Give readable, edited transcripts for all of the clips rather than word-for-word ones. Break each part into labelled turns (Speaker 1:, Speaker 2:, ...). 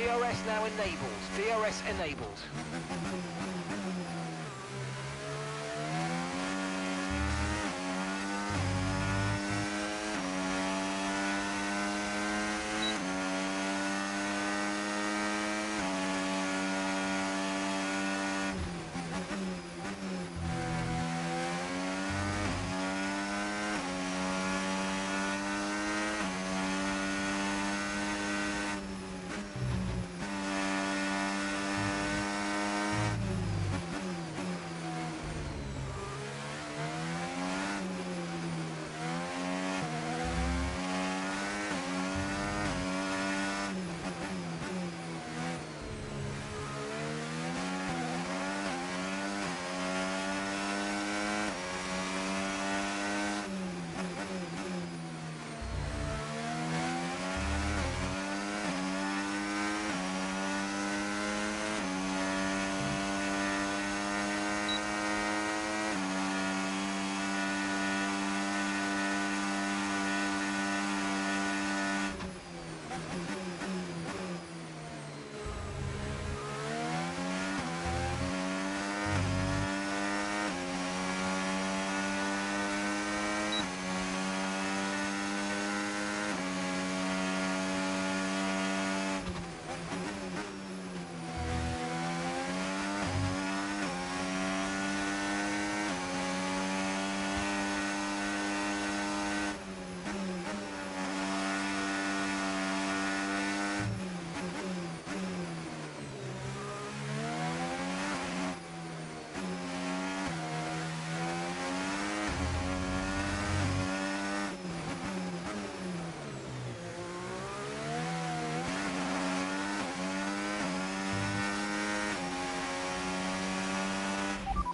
Speaker 1: DRS now enabled. DRS enabled.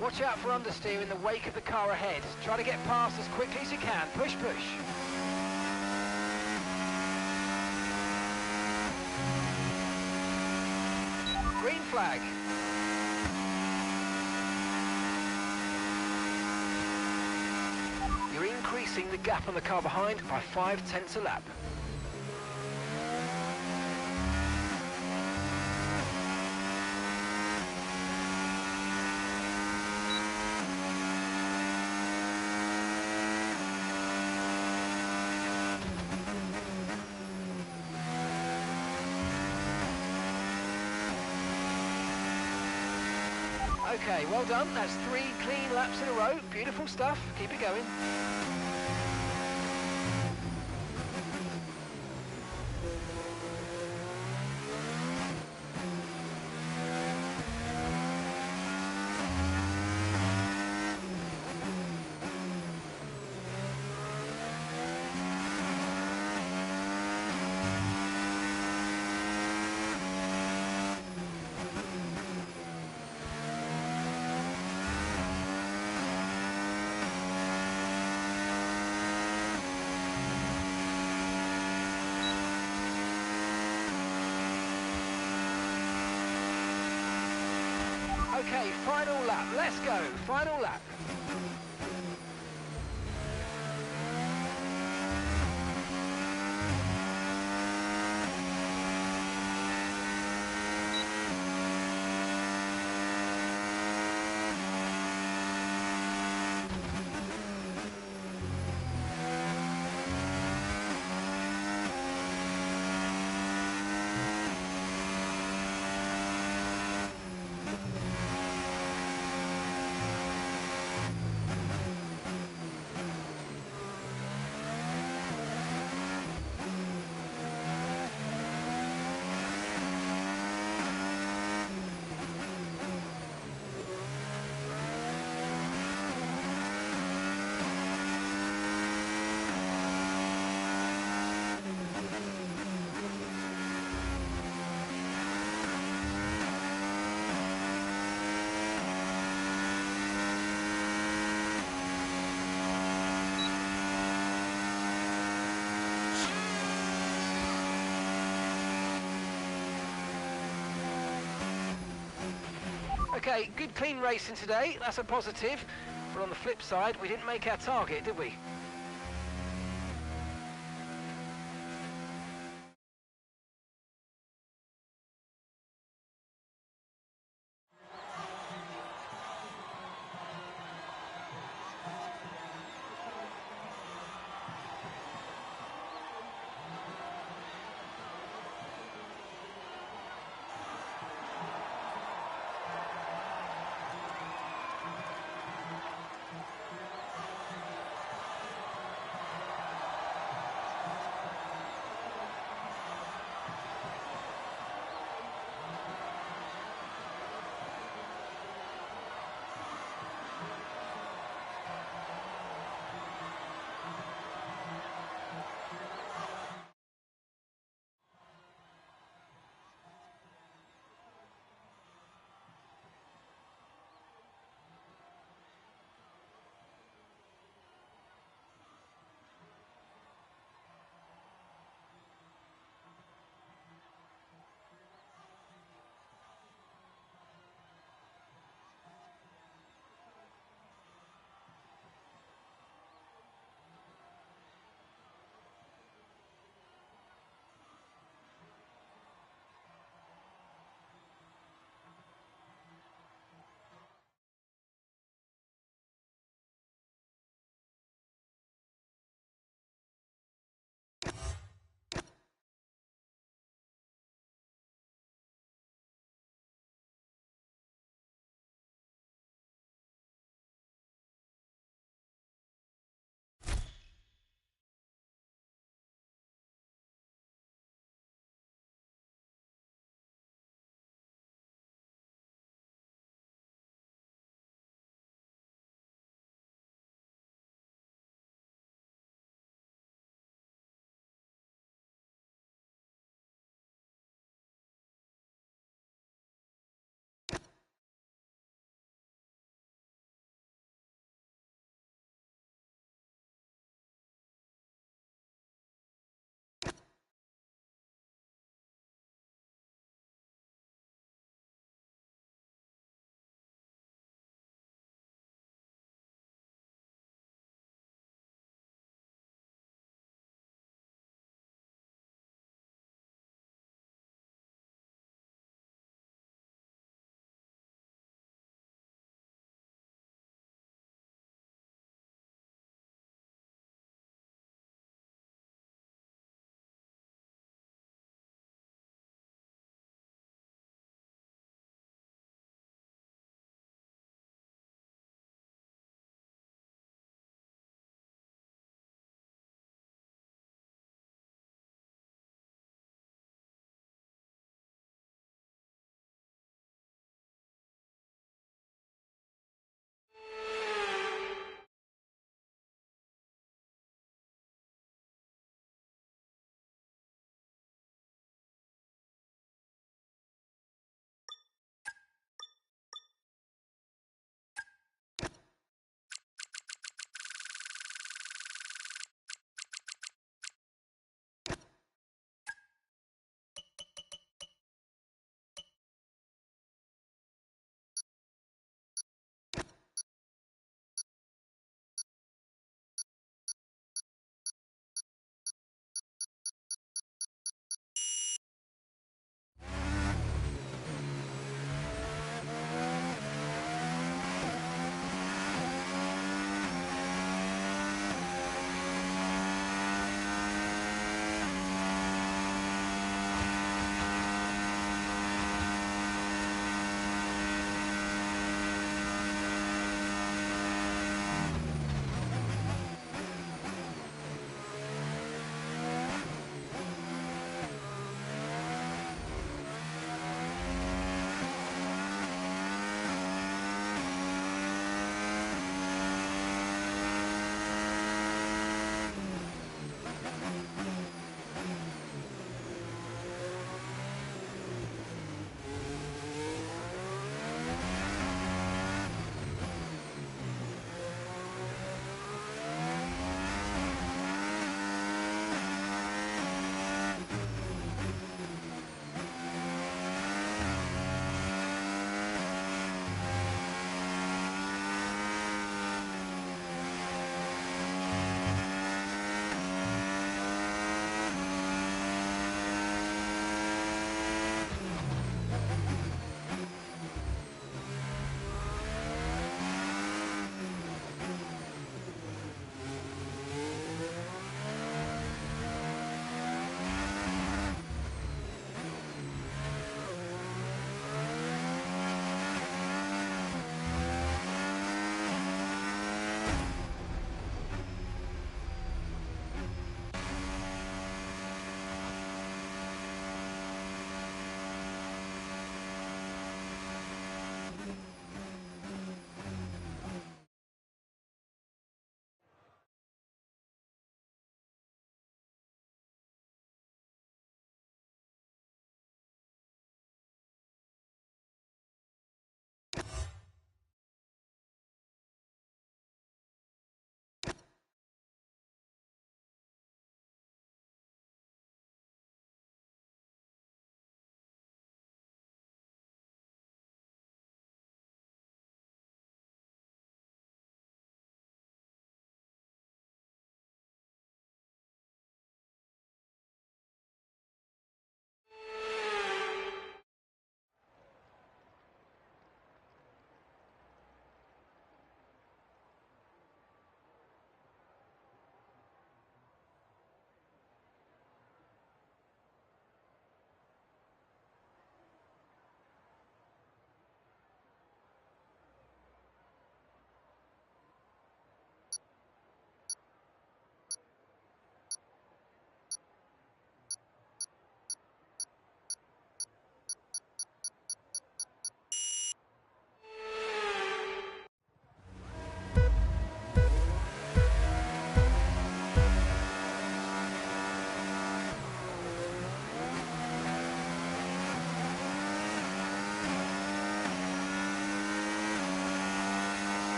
Speaker 1: Watch out for understeer in the wake of the car ahead. Try to get past as quickly as you can. Push, push. Green flag. You're increasing the gap on the car behind by 0.5 a lap. Okay, well done. That's 3 clean laps in a row. Beautiful stuff. Keep it going. Okay, final lap. Let's go. Final lap. Okay, good clean racing today, that's a positive. But on the flip side, we didn't make our target, did we?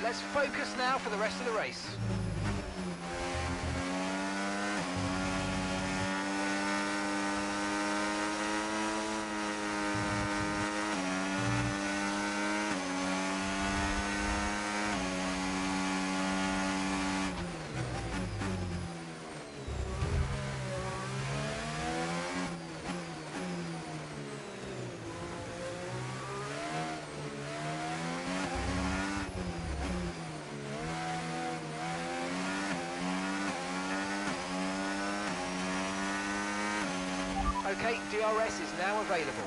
Speaker 1: Right, let's focus now for the rest of the race. Okay, DRS is now available.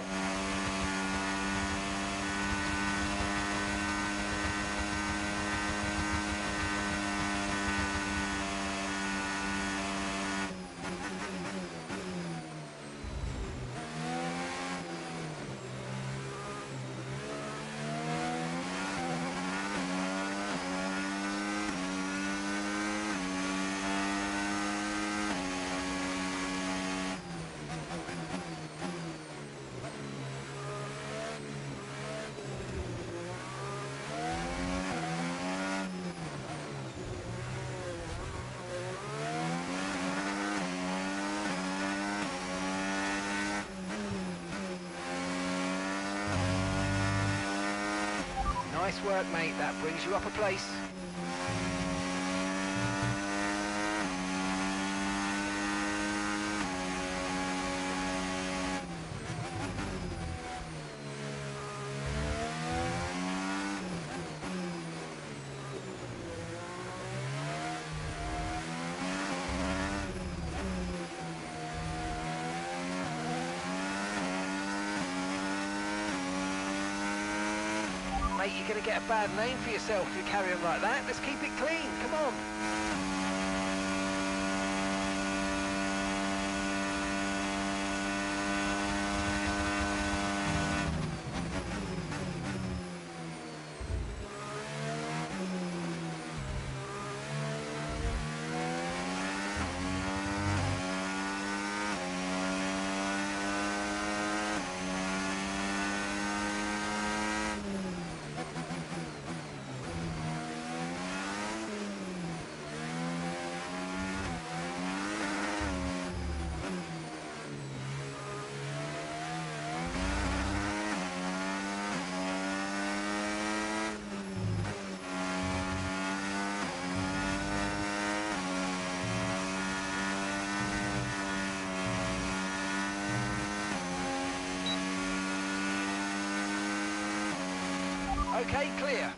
Speaker 1: Nice work, mate. That brings you up a place. Mate, you're going to get a bad name for yourself if you carry on like that. Let's keep it clean. Come on. Okay, clear.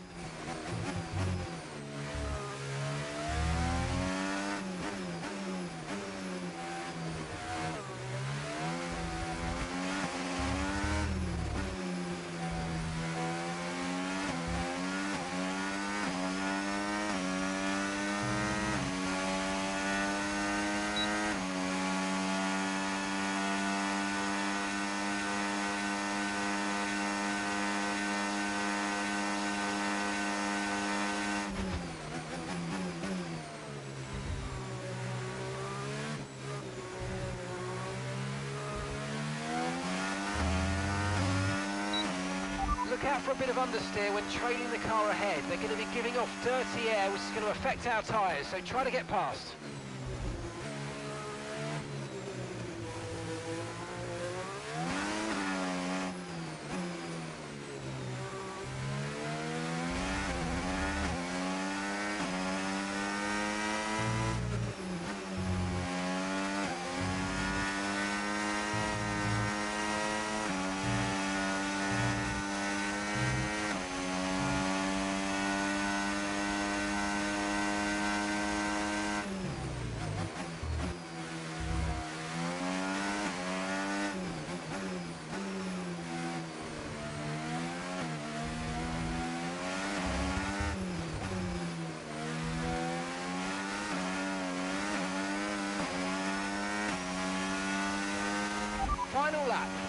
Speaker 1: Look out for a bit of understeer when trailing the car ahead. They're going to be giving off dirty air, which is going to affect our tyres, so try to get past.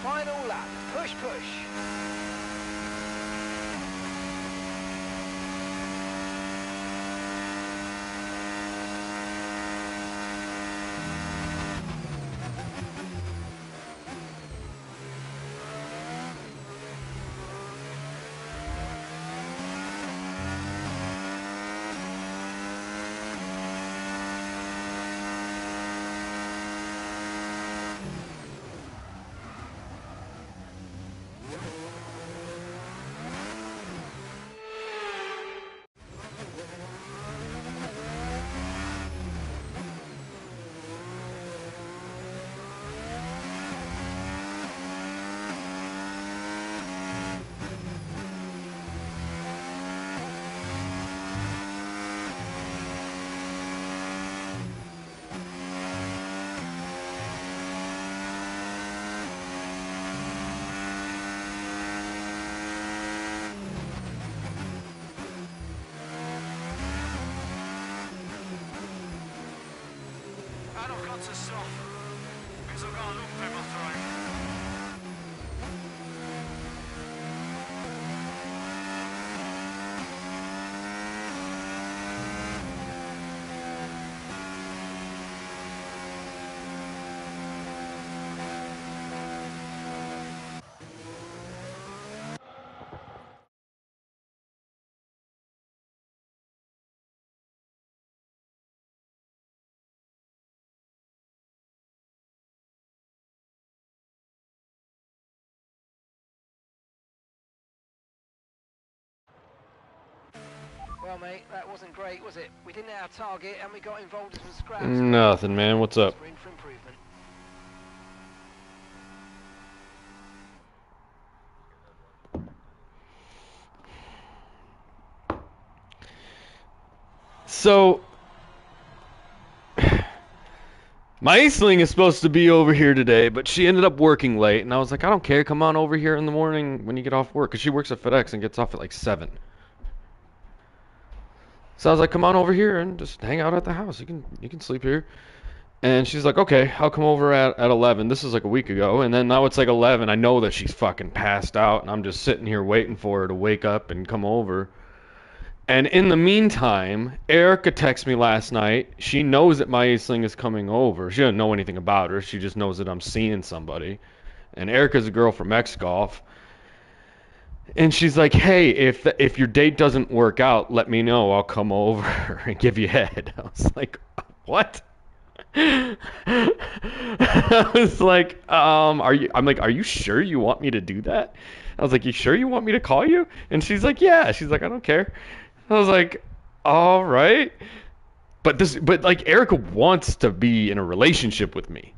Speaker 1: Final lap, push, push.
Speaker 2: to stop because I've got a lump in my throat.
Speaker 1: Well, mate, that wasn't great, was it? We didn't hit our target and we got involved in some scraps.
Speaker 3: Nothing, man. What's up?
Speaker 1: We're in for improvement.
Speaker 3: So, my Aisling is supposed to be over here today, but she ended up working late, and I was like, I don't care. Come on over here in the morning when you get off work, because she works at FedEx and gets off at like 7. So I was like, come on over here and just hang out at the house. You can sleep here. And she's like, okay, I'll come over at 11. This is like a week ago. And then now it's like 11. I know that she's fucking passed out, and I'm just sitting here waiting for her to wake up and come over. And in the meantime, Erica texted me last night. She knows that my Aisling is coming over. She doesn't know anything about her. She just knows that I'm seeing somebody. And Erica's a girl from X-Golf. And she's like, hey, if your date doesn't work out, let me know. I'll come over and give you head. I was like, what? I was like, are you sure you want me to do that? I was like, you sure you want me to call you? And she's like, yeah. She's like, I don't care. I was like, all right. But like Erica wants to be in a relationship with me.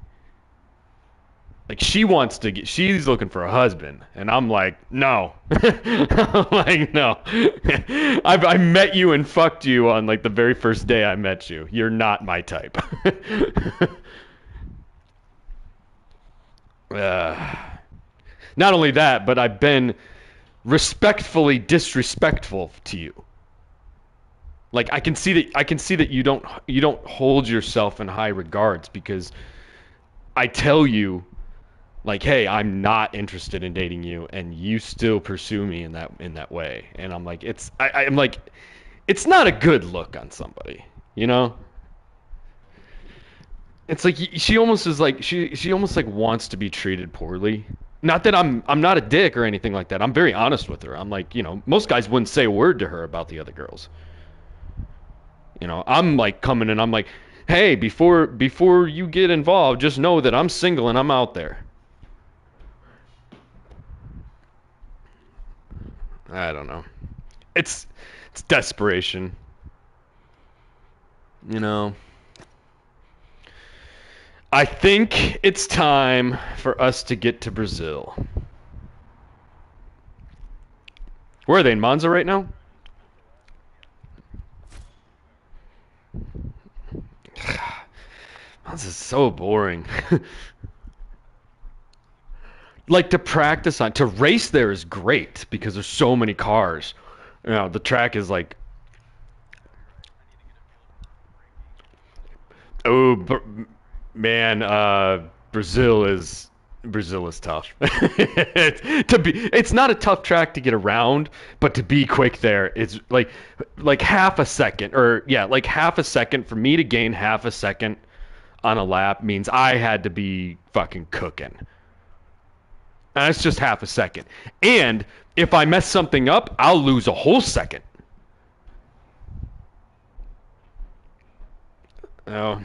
Speaker 3: Like she's looking for a husband, and I'm like, no. I'm like, no. I met you and fucked you on like the very first day I met you. You're not my type. Not only that, but I've been respectfully disrespectful to you. Like I can see that you don't hold yourself in high regards, because I tell you, like, hey, I'm not interested in dating you, and you still pursue me in that way. And I'm like, I'm like, it's not a good look on somebody, you know? It's like she almost is like she almost like wants to be treated poorly. Not that I'm not a dick or anything like that. I'm very honest with her. I'm like, most guys wouldn't say a word to her about the other girls. I'm like coming and I'm like, hey, before you get involved, just know that I'm single and I'm out there. I don't know. It's desperation. I think it's time for us to get to Brazil. Where are they, in Monza right now? This is so boring. Like, to race there is great because there's so many cars. The track is like, man, Brazil is tough. It's not a tough track to get around, but to be quick there, it's like half a second, or yeah, like half a second for me to gain half a second on a lap means I had to be fucking cooking. And that's just half a second. And if I mess something up, I'll lose a whole second. Oh.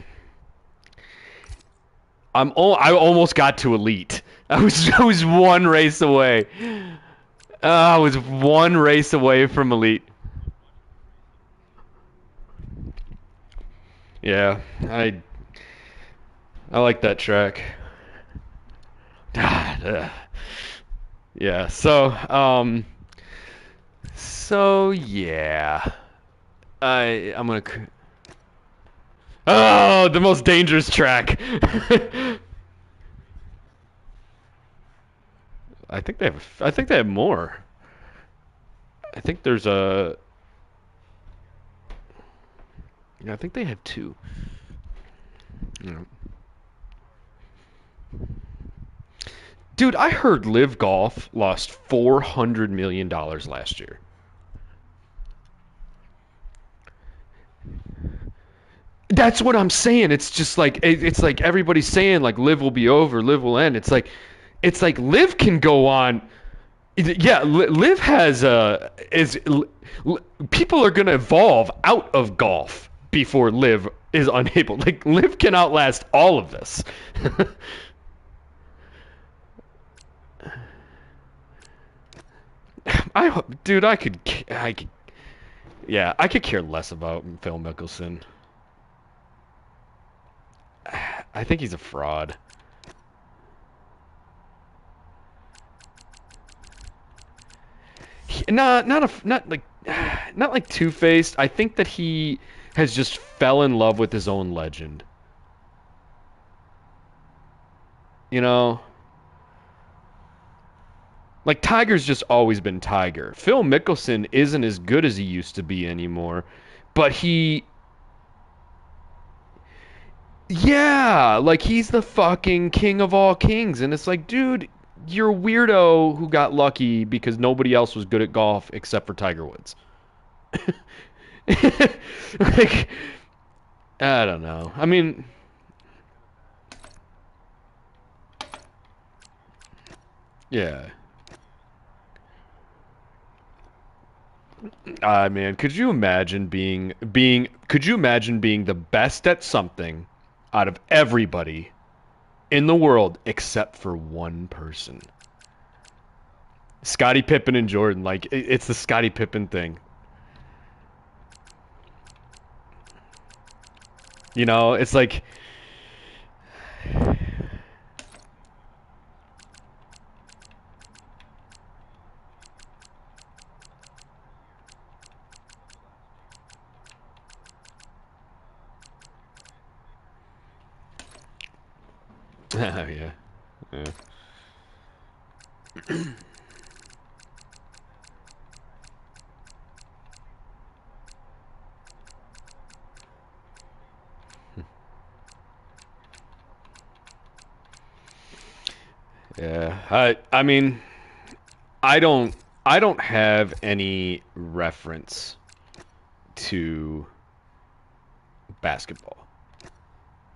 Speaker 3: I almost got to elite. I was one race away. I was one race away from elite. Yeah, I like that track. Yeah, so yeah. I'm gonna. Oh, the most dangerous track. I think they have more. I think there's a. Yeah, I think they have 2. Dude, I heard Live Golf lost $400 million last year. That's what I'm saying. It's just like it's like everybody's saying like Live will be over, Live will end. It's like Live can go on. Yeah, Live has people are gonna evolve out of golf before Live is unable. Like Live can outlast all of this. Dude, yeah, I could care less about Phil Mickelson. I think he's a fraud. Not like two-faced. I think that he has just fell in love with his own legend. You know, like Tiger's just always been Tiger. Phil Mickelson isn't as good as he used to be anymore, but yeah, like he's the fucking king of all kings, and it's like, dude, you're a weirdo who got lucky because nobody else was good at golf except for Tiger Woods. Like, I don't know. I mean, yeah. Man, could you imagine being the best at something out of everybody in the world except for one person? Scottie Pippen and Jordan, like it's the Scottie Pippen thing. It's like yeah. Yeah. Yeah. I mean, I don't I don't have any reference to basketball.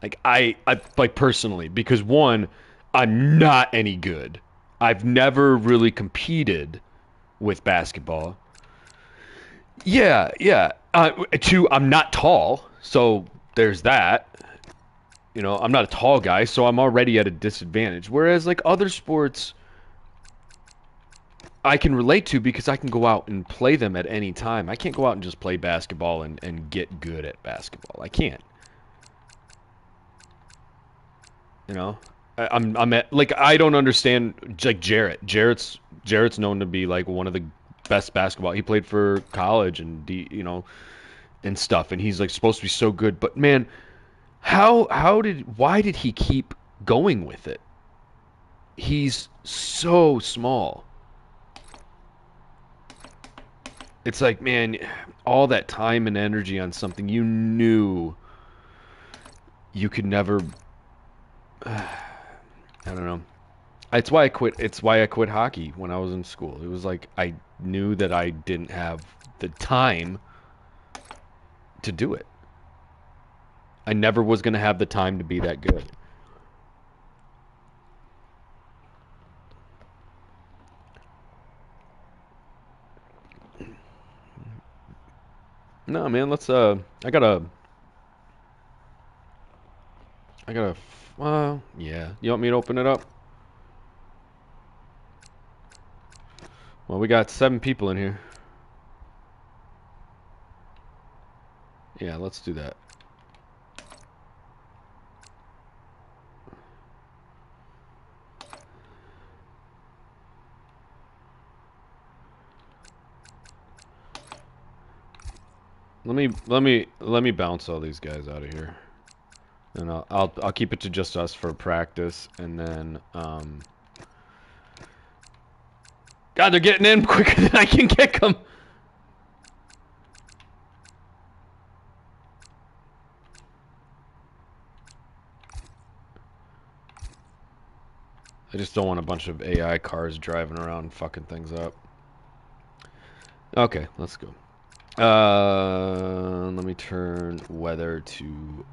Speaker 3: Like I like personally because one, I'm not any good. I've never really competed with basketball. Yeah, yeah. Two, I'm not tall, so there's that. I'm not a tall guy, so I'm already at a disadvantage. Whereas like other sports, I can relate to because I can go out and play them at any time. I can't go out and just play basketball and get good at basketball. I can't. You know, I'm at like I don't understand like Jarrett. Jarrett's known to be like one of the best basketball. He played for college and stuff, and he's like supposed to be so good. But man, why did he keep going with it? He's so small. It's like, man, all that time and energy on something you knew you could never. I don't know. It's why I quit. It's why I quit hockey when I was in school. It was like I knew that I didn't have the time to do it. I never was going to have the time to be that good. No, man, let's I gotta yeah. You want me to open it up? Well, we got 7 people in here. Yeah, let's do that. Let me bounce all these guys out of here. And I'll keep it to just us for practice, and then God, they're getting in quicker than I can kick them. I just don't want a bunch of AI cars driving around fucking things up. Okay, let's go. Let me turn weather to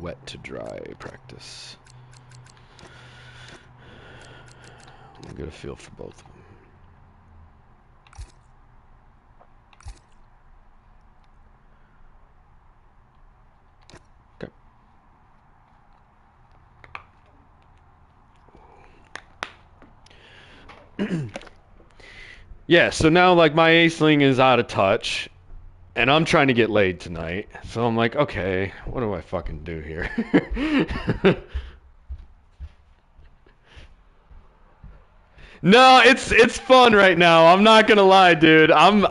Speaker 3: wet to dry practice. I'll get a feel for both of them. Yeah, so now like my A-sling is out of touch, and I'm trying to get laid tonight. So I'm like, okay, what do I fucking do here? No, it's fun right now. I'm not gonna lie, dude. I'm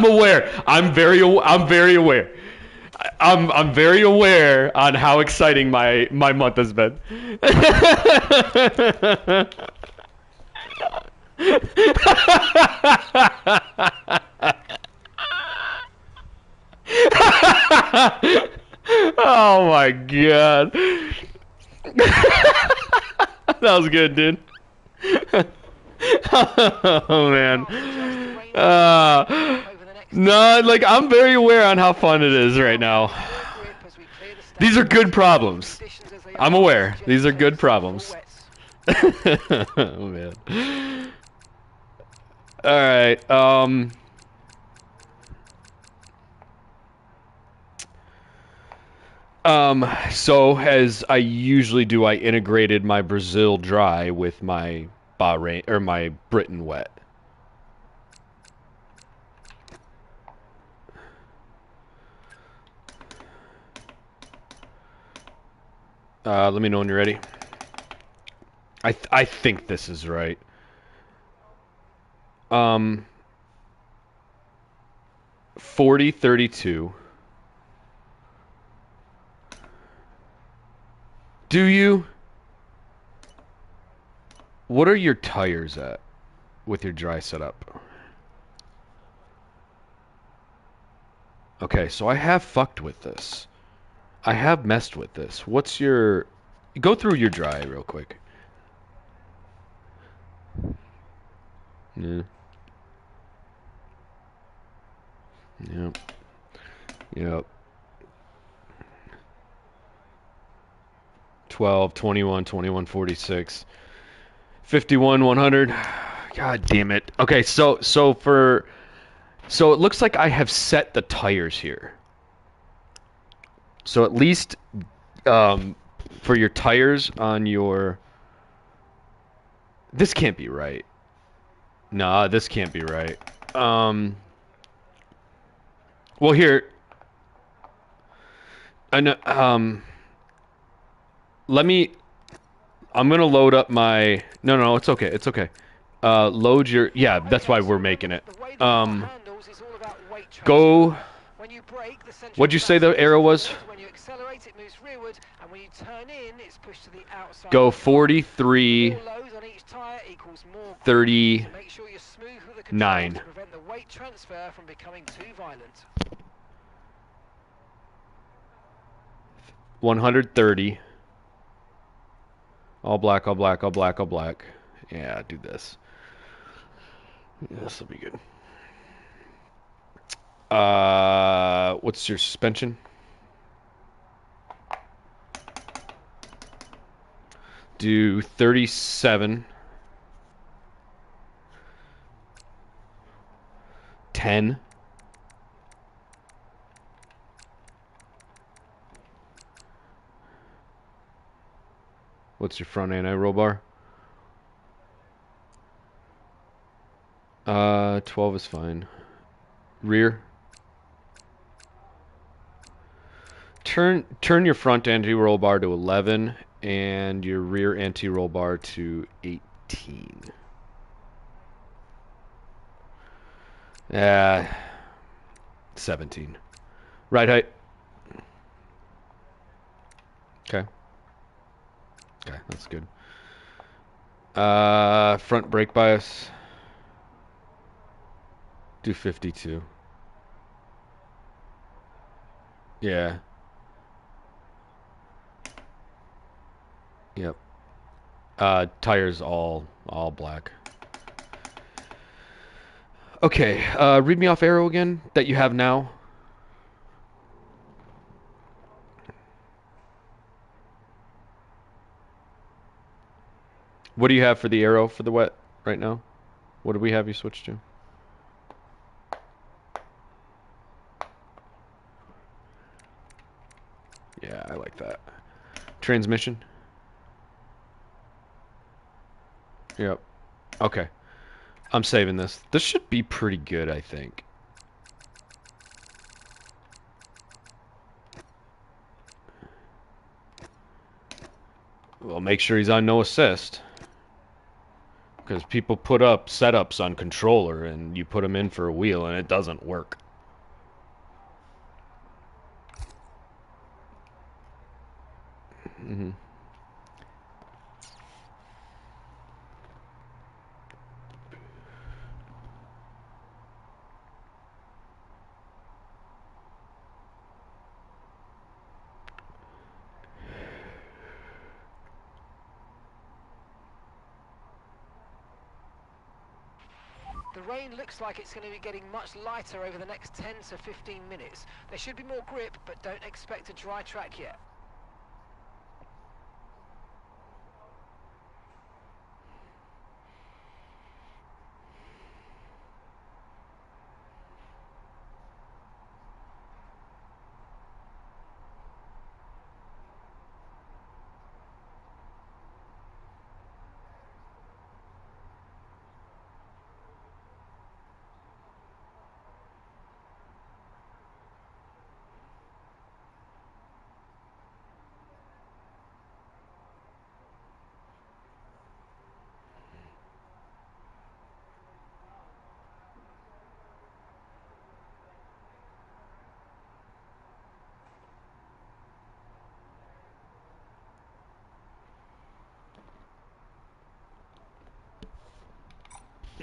Speaker 3: aware. I'm very aware. I'm very aware on how exciting my month has been. Oh my god. That was good, dude. Oh man. No, like I'm very aware on how fun it is right now. These are good problems. I'm aware. These are good problems. Oh man. All right. So as I usually do, I integrated my Brazil dry with my Bahrain or my Britain wet. Let me know when you're ready. I think this is right. 40-32. Do you? What are your tires at with your dry setup? Okay, so I have fucked with this. I have messed with this. What's your... Go through your dry real quick. Yeah. Yep. Yep. 12, 21, 21, 46. 51, 100. God damn it. Okay, so it looks like I have set the tires here. So at least for your tires on your... This can't be right. Nah, this can't be right. Well, here... let me... I'm gonna load up my... No, it's okay, it's okay. Load your... Yeah, that's why we're making it. Go... What'd you say the arrow was? Go 43... 39. 130. All black, all black, all black, all black. Yeah, do this. Yeah, this will be good. What's your suspension? Do 37. 10. What's your front anti-roll bar? 12 is fine. Rear. Turn your front anti-roll bar to 11 and your rear anti-roll bar to 18. 17. Right height. Okay. Okay, that's good. Front brake bias. Do 52. Yeah. Yep. Tires all black. Okay, read me off arrow again that you have now. What do you have for the arrow for the wet right now? What do we have you switch to? Yeah, I like that. Transmission. Yep. Okay. I'm saving this. This should be pretty good, I think. Well, make sure he's on no assist. Because people put up setups on controller and you put them in for a wheel and it doesn't work. Mm-hmm.
Speaker 1: The rain looks like it's going to be getting much lighter over the next 10 to 15 minutes. There should be more grip, but don't expect a dry track yet.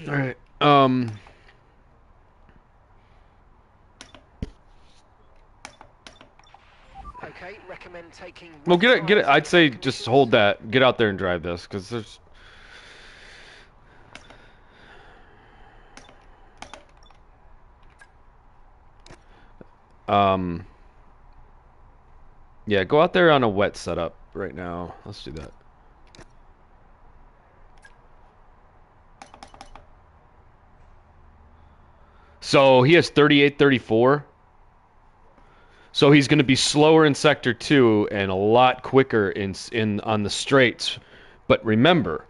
Speaker 3: All right.
Speaker 1: Okay, recommend taking.
Speaker 3: Well,
Speaker 1: wet
Speaker 3: get it.
Speaker 1: tyres
Speaker 3: I'd
Speaker 1: in
Speaker 3: say
Speaker 1: tight
Speaker 3: just
Speaker 1: conditions.
Speaker 3: hold that. Get out there and drive this, because there's. Um. Yeah, go out there on a wet setup right now. Let's do that. So he has 38, 34. So he's going to be slower in sector 2 and a lot quicker in on the straights. But remember,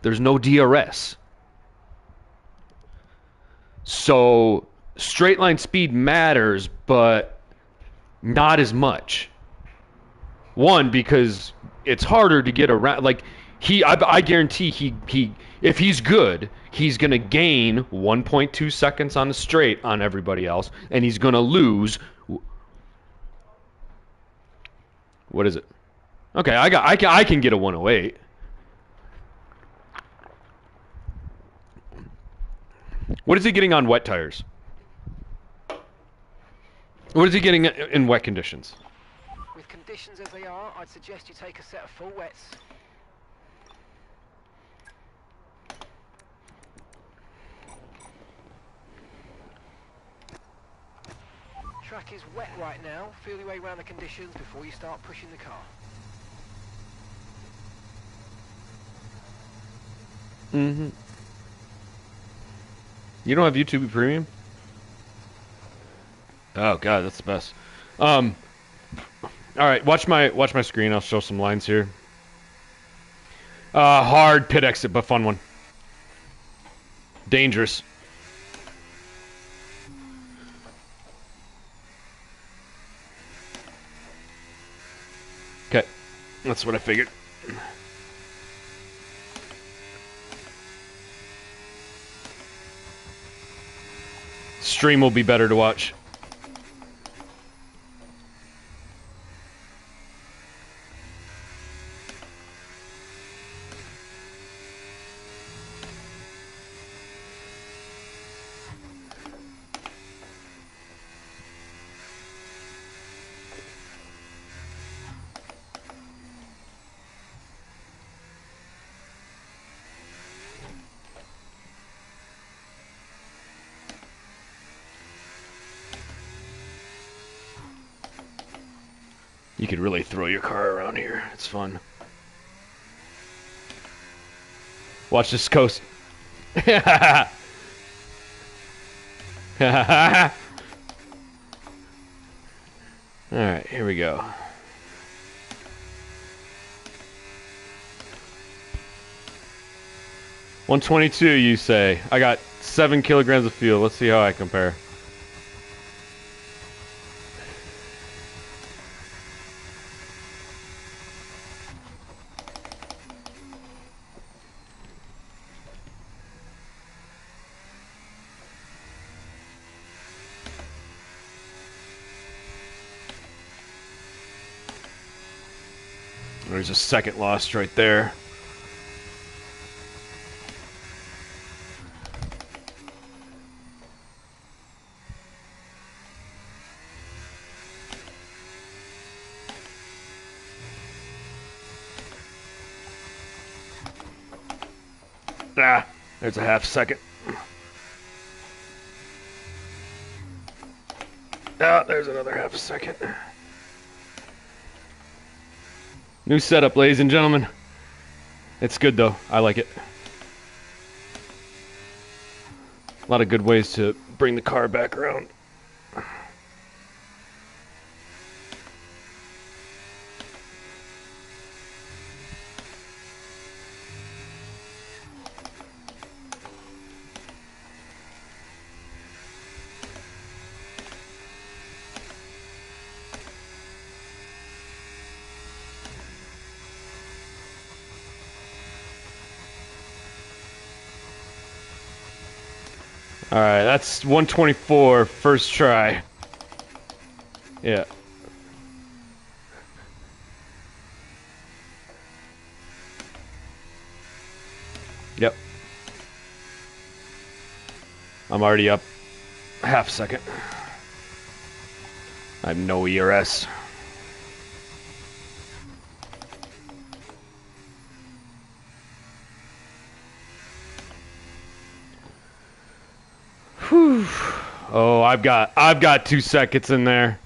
Speaker 3: there's no DRS. So straight line speed matters, but not as much. One, because it's harder to get around. Like I guarantee he if he's good, he's gonna gain 1.2 seconds on the straight on everybody else, and he's gonna lose. What is it? Okay, I can get a 108. What is he getting on wet tires? What is he getting in wet conditions?
Speaker 1: With conditions as they are, I'd suggest you take a set of full wets. Track is wet right now. Feel your way around the conditions before you start pushing the car.
Speaker 3: Mm-hmm. You don't have YouTube Premium? Oh god, that's the best. All right, watch my screen. I'll show some lines here. Hard pit exit, but fun one. Dangerous. Okay, that's what I figured. Stream will be better to watch. You could really throw your car around here. It's fun. Watch this coast. Alright, here we go. $122, you say. I got 7 kilograms of fuel. Let's see how I compare. There's a second lost right there. Ah, there's a half second. Ah, there's another half a second. New setup, ladies and gentlemen. It's good though. I like it. A lot of good ways to bring the car back around. Alright, that's 124 first try. Yeah. Yep. I'm already up half second. I have no ERS. Whew. Oh, I've got 2 seconds in there.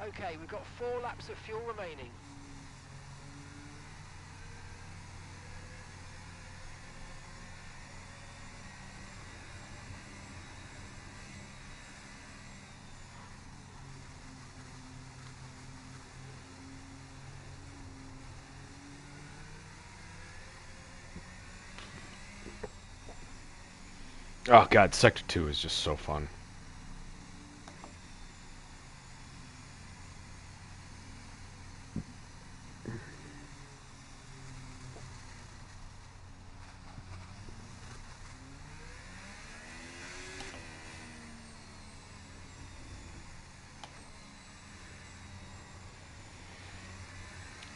Speaker 1: Okay, we've got 4 laps of fuel remaining.
Speaker 3: Oh god, Sector 2 is just so fun.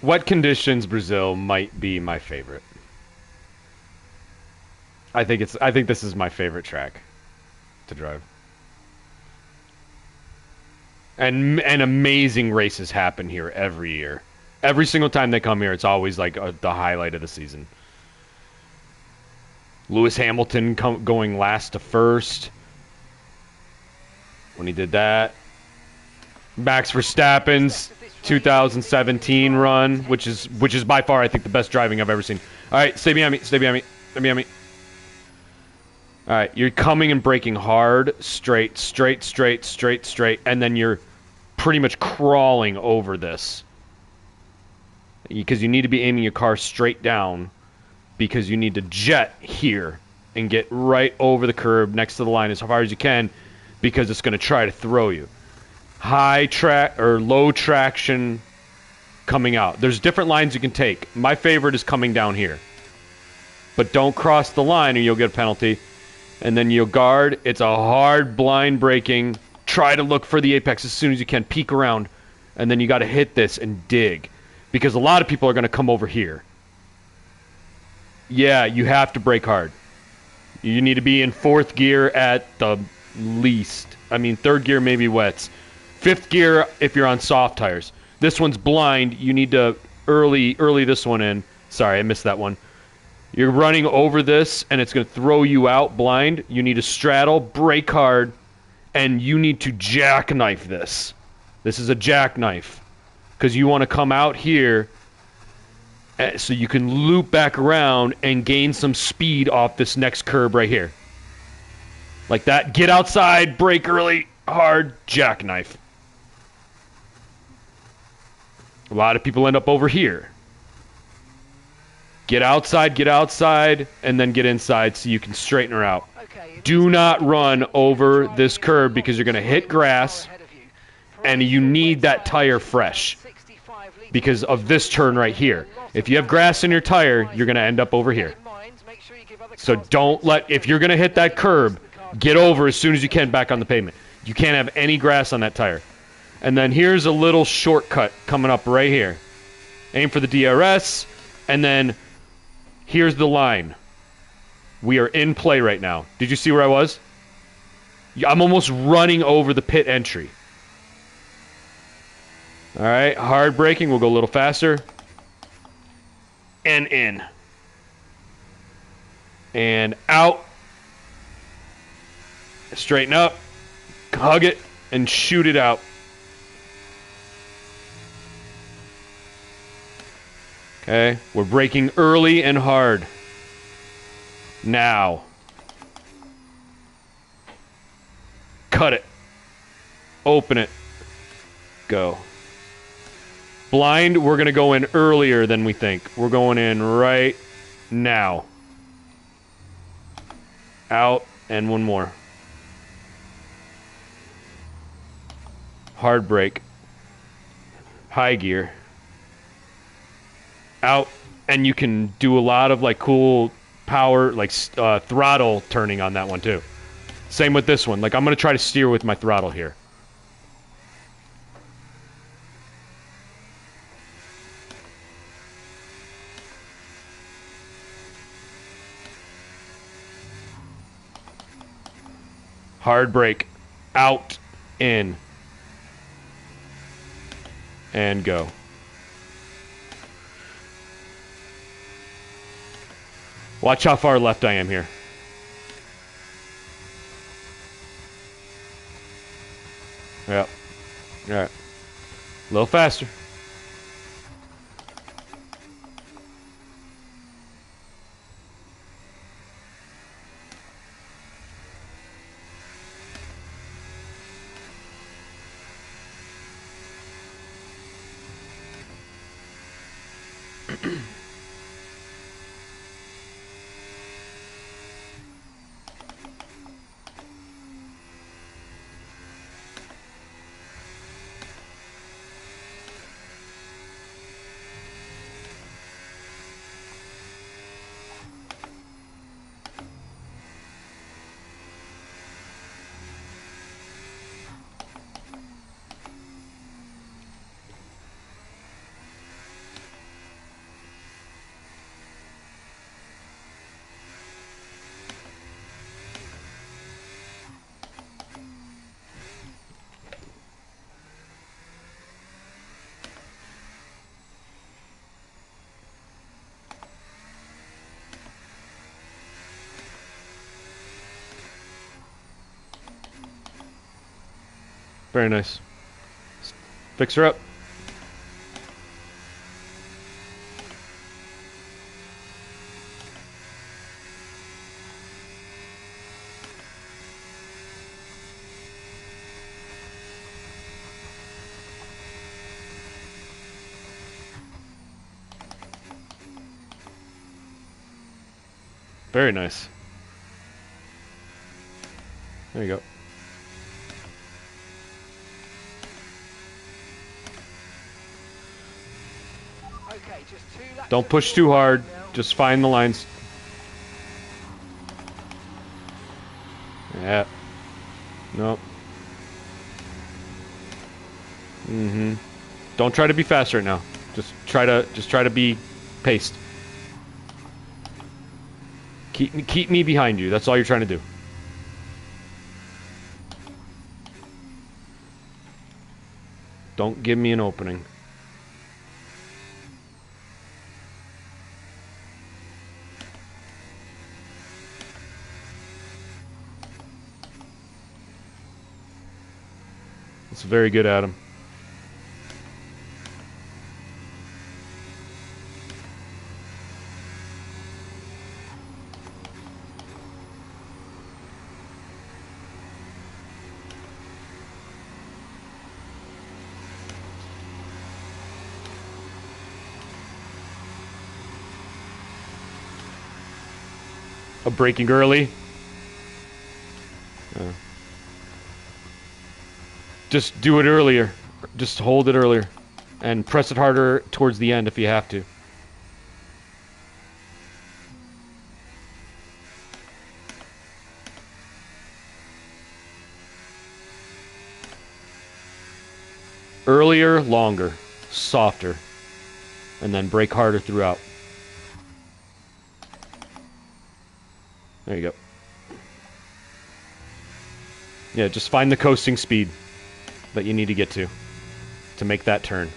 Speaker 3: Wet conditions Brazil might be my favorite. I think this is my favorite track to drive. And amazing races happen here every year. Every single time they come here, it's always like the highlight of the season. Lewis Hamilton going last to first when he did that. Max Verstappen's 2017 run, which is by far I think the best driving I've ever seen. All right, stay behind me. Stay behind me. Stay behind me. All right, you're coming and braking hard, straight, straight, straight, straight, straight, and then you're pretty much crawling over this. Because you need to be aiming your car straight down because you need to jet here and get right over the curb next to the line as far as you can because it's going to try to throw you. High track or low traction coming out. There's different lines you can take. My favorite is coming down here. But don't cross the line or you'll get a penalty. And then you'll guard. It's a hard blind braking. Try to look for the apex as soon as you can. Peek around. And then you got to hit this and dig. Because a lot of people are going to come over here. Yeah, you have to brake hard. You need to be in 4th gear at the least. I mean, 3rd gear maybe wets. 5th gear if you're on soft tires. This one's blind. You need to early this one in. Sorry, I missed that one. You're running over this, and it's going to throw you out blind. You need to straddle, brake hard, and you need to jackknife this. This is a jackknife. Because you want to come out here so you can loop back around and gain some speed off this next curb right here. Like that. Get outside, brake early, hard, jackknife. A lot of people end up over here. Get outside, and then get inside so you can straighten her out. Do not run over this curb because you're going to hit grass, and you need that tire fresh because of this turn right here. If you have grass in your tire, you're going to end up over here. So don't let, if you're going to hit that curb, get over as soon as you can back on the pavement. You can't have any grass on that tire. And then here's a little shortcut coming up right here. Aim for the DRS, and then here's the line. We are in play right now. Did you see where I was? I'm almost running over the pit entry. All right, hard braking. We'll go a little faster. And in. And out. Straighten up. Hug it and shoot it out. Okay, we're braking early and hard. Now. Cut it. Open it. Go. Blind, we're going to go in earlier than we think. We're going in right now. Out, and one more. Hard brake. High gear. Out, and you can do a lot of like cool power, like throttle turning on that one too. Same with this one. Like I'm going to try to steer with my throttle here. Hard brake. Out, in. And go. Watch how far left I am here. Yep. Alright. A little faster. Very nice. Fix her up. Very nice. There you go. Don't push too hard. Just find the lines. Yeah. Nope. Mm-hmm. Don't try to be fast right now. Just try to be paced. Keep me behind you. That's all you're trying to do. Don't give me an opening. It's very good, Adam. Braking early. Just do it earlier. Just hold it earlier. And press it harder towards the end if you have to. Earlier, longer, softer. And then brake harder throughout. There you go. Yeah, just find the coasting speed that you need to get to make that turn.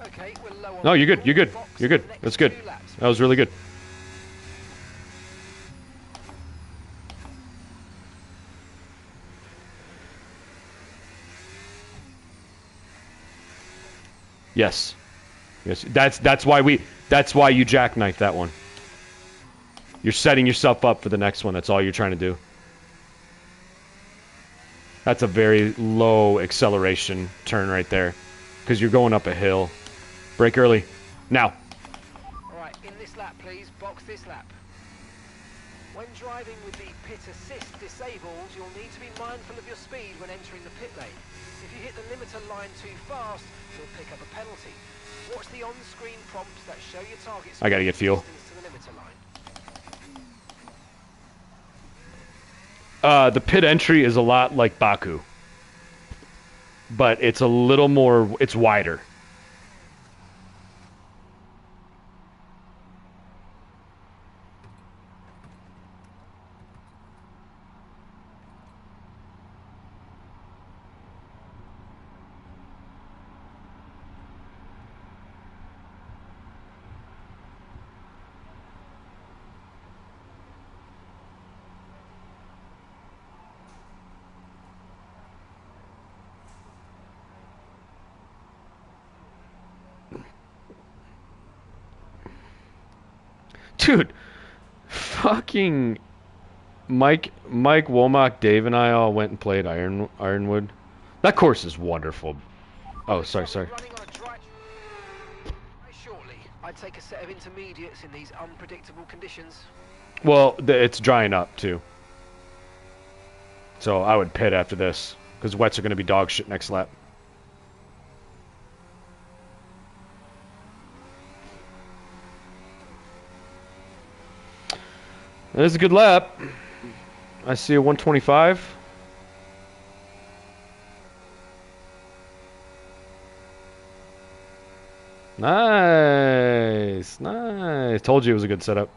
Speaker 1: Okay, we're low on
Speaker 3: No, you're good. You're good. You're good. That's good. That was really good. Yes. Yes. That's why you jackknifed that one. You're setting yourself up for the next one. That's all you're trying to do. That's a very low acceleration turn right there. Because you're going up a hill. Brake early. Now.
Speaker 1: Alright, in this lap please, box this lap. When driving with the pit assist disabled, you'll need to be mindful of your speed when entering the pit lane. If you hit the limiter line too fast, you'll pick up a penalty. Watch the on-screen prompts that show your target speed
Speaker 3: I gotta get fuel.
Speaker 1: to the limiter line.
Speaker 3: The pit entry is a lot like Baku. But it's a little more, it's wider. Dude, fucking Mike Womack, Dave, and I all went and played Ironwood. That course is wonderful. Oh, sorry.
Speaker 1: Running on a dry shortly. I'd take a set of intermediates in these unpredictable conditions.
Speaker 3: Well, it's drying up too. So I would pit after this because wets are going to be dog shit next lap. That is a good lap. I see a 125. Nice. Told you it was a good setup.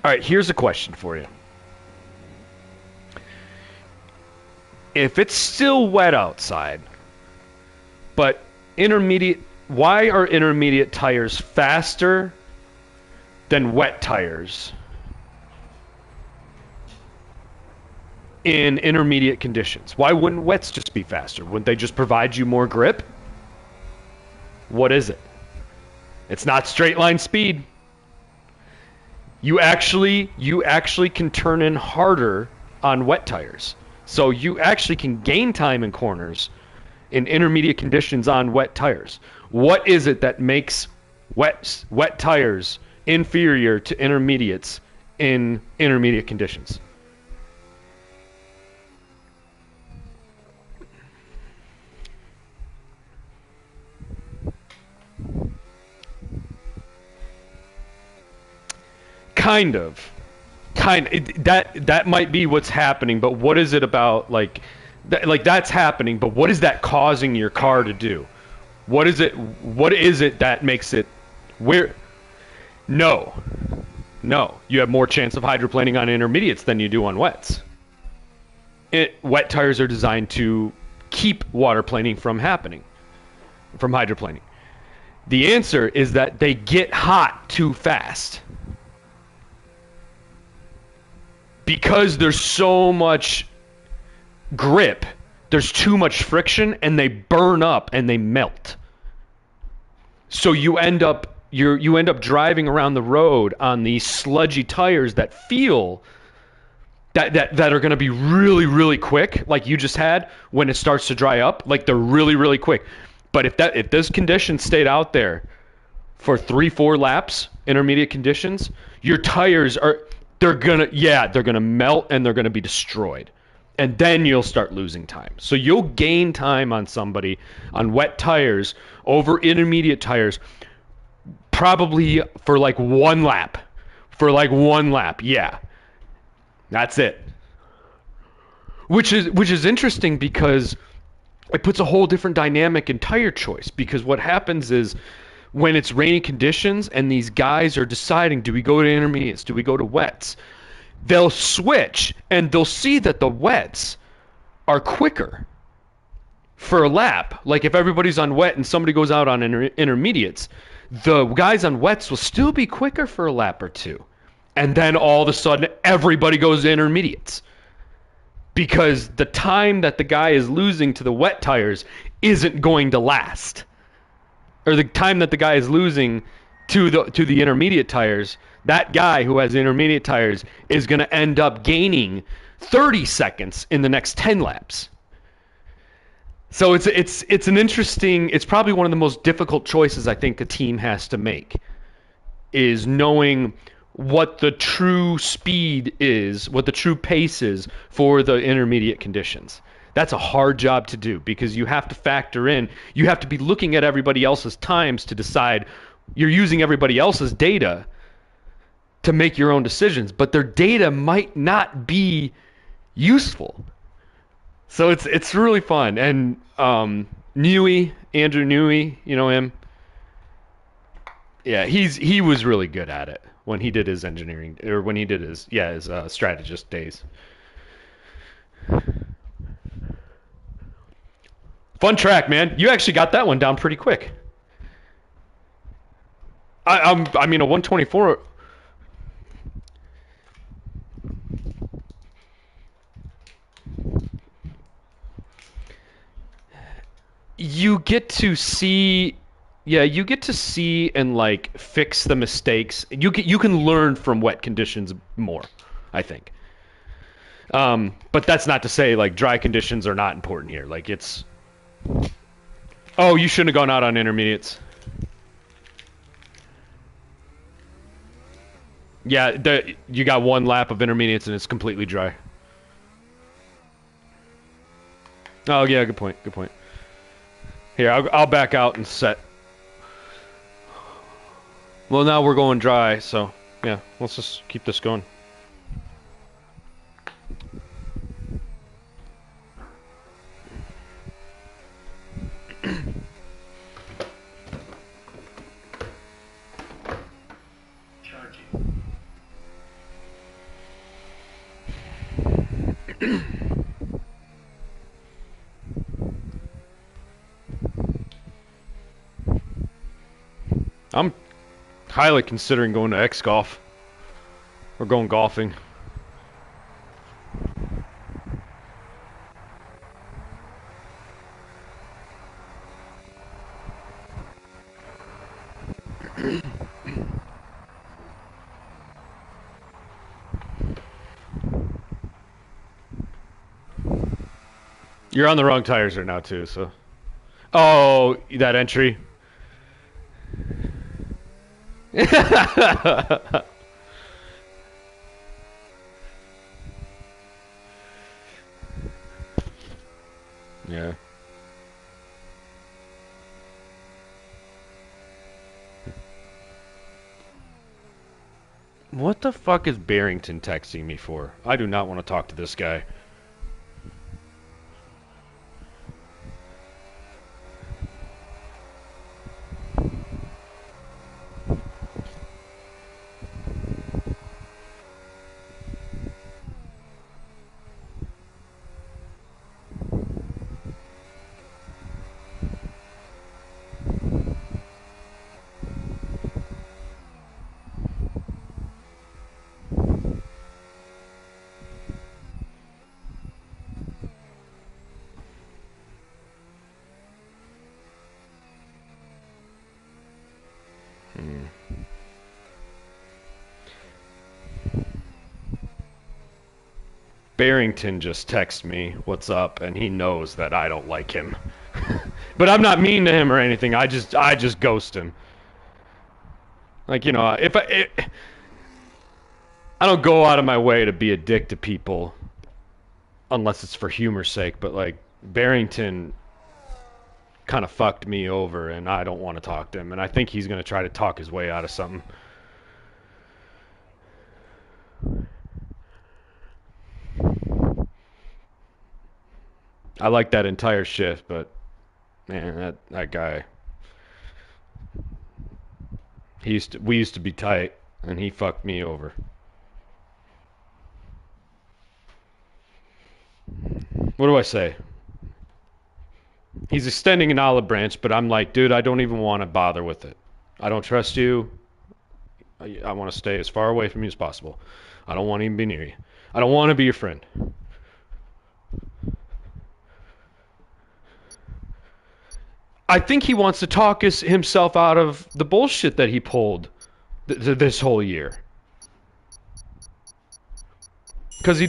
Speaker 3: All right, here's a question for you. If it's still wet outside, but why are intermediate tires faster than wet tires in intermediate conditions? Why wouldn't wets just be faster? Wouldn't they just provide you more grip? What is it? It's not straight line speed. You actually can turn in harder on wet tires. So you actually can gain time in corners in intermediate conditions on wet tires. What is it that makes wet tires inferior to intermediates in intermediate conditions? Kind of. That might be what's happening, but what is it about like Like that's happening, but what is that causing your car to do? What is it that makes it where? No. No. You have more chance of hydroplaning on intermediates than you do on wets. Wet tires are designed to keep waterplaning from happening, from hydroplaning. The answer is that they get hot too fast. Because there's so much grip, there's too much friction, and they burn up and they melt. So you end up driving around the road on these sludgy tires that feel that are going to be really, really quick, like you just had when it starts to dry up. Like they're really, really quick. But if those conditions stayed out there for 3-4 laps, intermediate conditions, your tires they're gonna melt and they're gonna be destroyed. And then you'll start losing time. So you'll gain time on somebody on wet tires over intermediate tires probably for like one lap. Yeah. That's it. Which is interesting because it puts a whole different dynamic in tire choice, because what happens is when it's rainy conditions and these guys are deciding, do we go to intermediates, do we go to wets, they'll switch and they'll see that the wets are quicker for a lap. Like if everybody's on wet and somebody goes out on intermediates, the guys on wets will still be quicker for a lap or two. And then all of a sudden everybody goes to intermediates, because the time that the guy is losing to the wet tires isn't going to last. Or the time that the guy is losing to the intermediate tires, that guy who has intermediate tires is going to end up gaining 30 seconds in the next 10 laps. So it's an interesting, it's probably one of the most difficult choices I think a team has to make, is knowing what the true speed is, what the true pace is for the intermediate conditions. That's a hard job to do, because you have to factor in, you have to be looking at everybody else's times to decide. You're using everybody else's data to make your own decisions, but their data might not be useful. So it's really fun. And Andrew Newey, you know him? Yeah, he was really good at it when he did his engineering, or when he did his strategist days. Fun track, man. You actually got that one down pretty quick. I mean, a 124. You get to see. Yeah, you get to see and like fix the mistakes. You can learn from wet conditions more, I think. But that's not to say like dry conditions are not important here. Like it's. Oh, you shouldn't have gone out on intermediates. Yeah, you got one lap of intermediates and it's completely dry. Oh yeah, good point. Good point. Here, I'll back out and set. Well, now we're going dry, so yeah, let's just keep this going. I'm highly considering going to X Golf. Or going golfing. You're on the wrong tires right now too, so. Oh, that entry. Yeah. What the fuck is Barrington texting me for? I do not want to talk to this guy. Barrington just texts me, "What's up?" and he knows that I don't like him. But I'm not mean to him or anything. I just ghost him. Like, you know, I don't go out of my way to be a dick to people unless it's for humor's sake, but like Barrington kind of fucked me over and I don't want to talk to him, and I think he's going to try to talk his way out of something. I like that entire shift, but man, that guy, we used to be tight and he fucked me over. What do I say? He's extending an olive branch, but I'm like, dude, I don't even want to bother with it. I don't trust you. I want to stay as far away from you as possible. I don't want to even be near you. I don't want to be your friend. I think he wants to talk himself out of the bullshit that he pulled this whole year. Because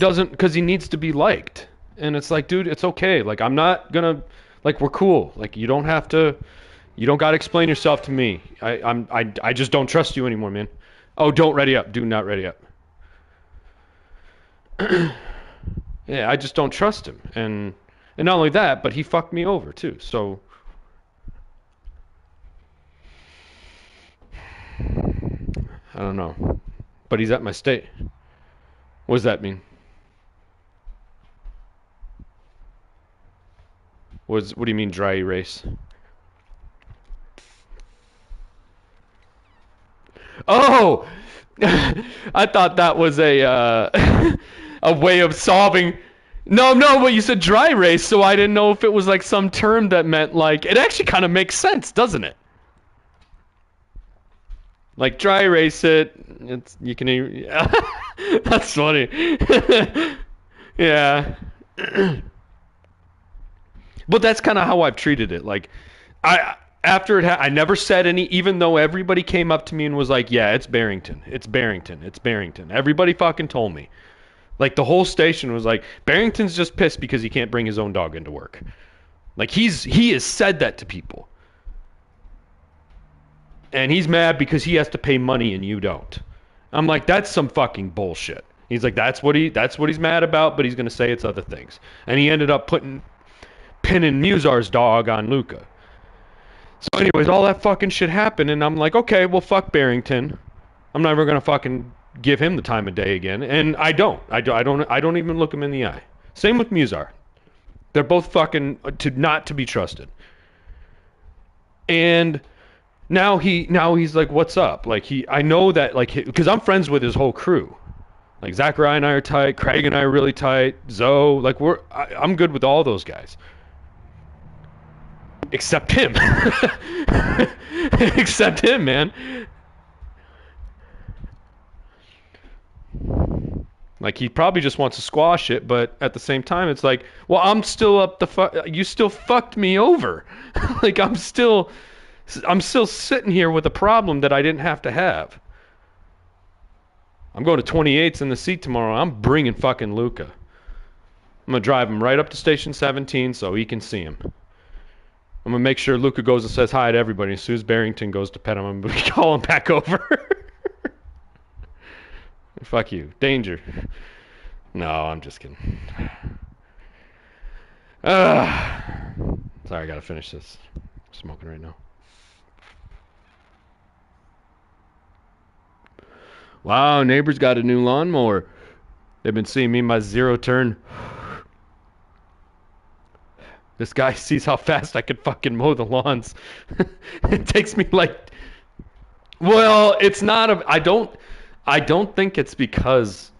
Speaker 3: he needs to be liked. And it's like, dude, it's okay. Like, I'm not gonna, like, we're cool. Like, you don't gotta explain yourself to me. I just don't trust you anymore, man. Oh, don't ready up. Do not ready up. Yeah, I just don't trust him. And not only that, but he fucked me over too. So I don't know. But he's at my state. What does that mean? What do you mean dry erase? Oh, I thought that was a a way of solving. No, but you said dry erase, so I didn't know if it was like some term that meant like it actually kind of makes sense, doesn't it? Like dry erase it. You can. Yeah. That's funny. Yeah. But that's kind of how I've treated it. Like, I never said any, even though everybody came up to me and was like, yeah, it's Barrington. It's Barrington. It's Barrington. Everybody fucking told me. Like, the whole station was like, Barrington's just pissed because he can't bring his own dog into work. Like, he has said that to people. And he's mad because he has to pay money and you don't. I'm like, that's some fucking bullshit. He's like, that's what he's mad about, but he's going to say it's other things. And he ended up pinning Musar's dog on Luca. So anyways, all that fucking shit happened, and I'm like, okay, well, fuck Barrington. I'm never going to fucking give him the time of day again. And I don't even look him in the eye. Same with Musar. They're both fucking not to be trusted. And now he's like, what's up? Like I know that, like, because I'm friends with his whole crew. Like Zachariah and I are tight, Craig and I are really tight, Zoe, like I'm good with all those guys. Except him. Except him, man. Like, he probably just wants to squash it, but at the same time, it's like, well, I'm still up you still fucked me over. Like, I'm still sitting here with a problem that I didn't have to have. I'm going to 28s in the seat tomorrow. I'm bringing fucking Luca. I'm going to drive him right up to Station 17 so he can see him. I'm going to make sure Luca goes and says hi to everybody. As soon as Barrington goes to pet him, I'm going to call him back over. Fuck you. Danger. No, I'm just kidding. Sorry, I got to finish this. I'm smoking right now. Wow, neighbor's got a new lawnmower. They've been seeing me in my zero turn. This guy sees how fast I could fucking mow the lawns. It takes me like, well, it's not I don't think it's because,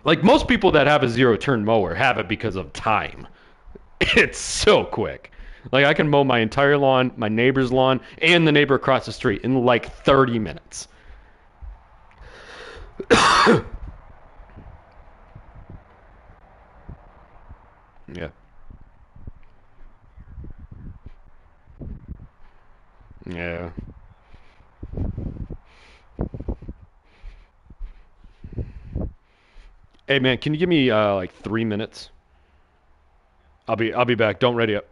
Speaker 3: like, most people that have a zero turn mower have it because of time. It's so quick. Like, I can mow my entire lawn, my neighbor's lawn, and the neighbor across the street in like 30 minutes. Yeah. Yeah. Hey man, can you give me like 3 minutes? I'll be back. Don't ready up.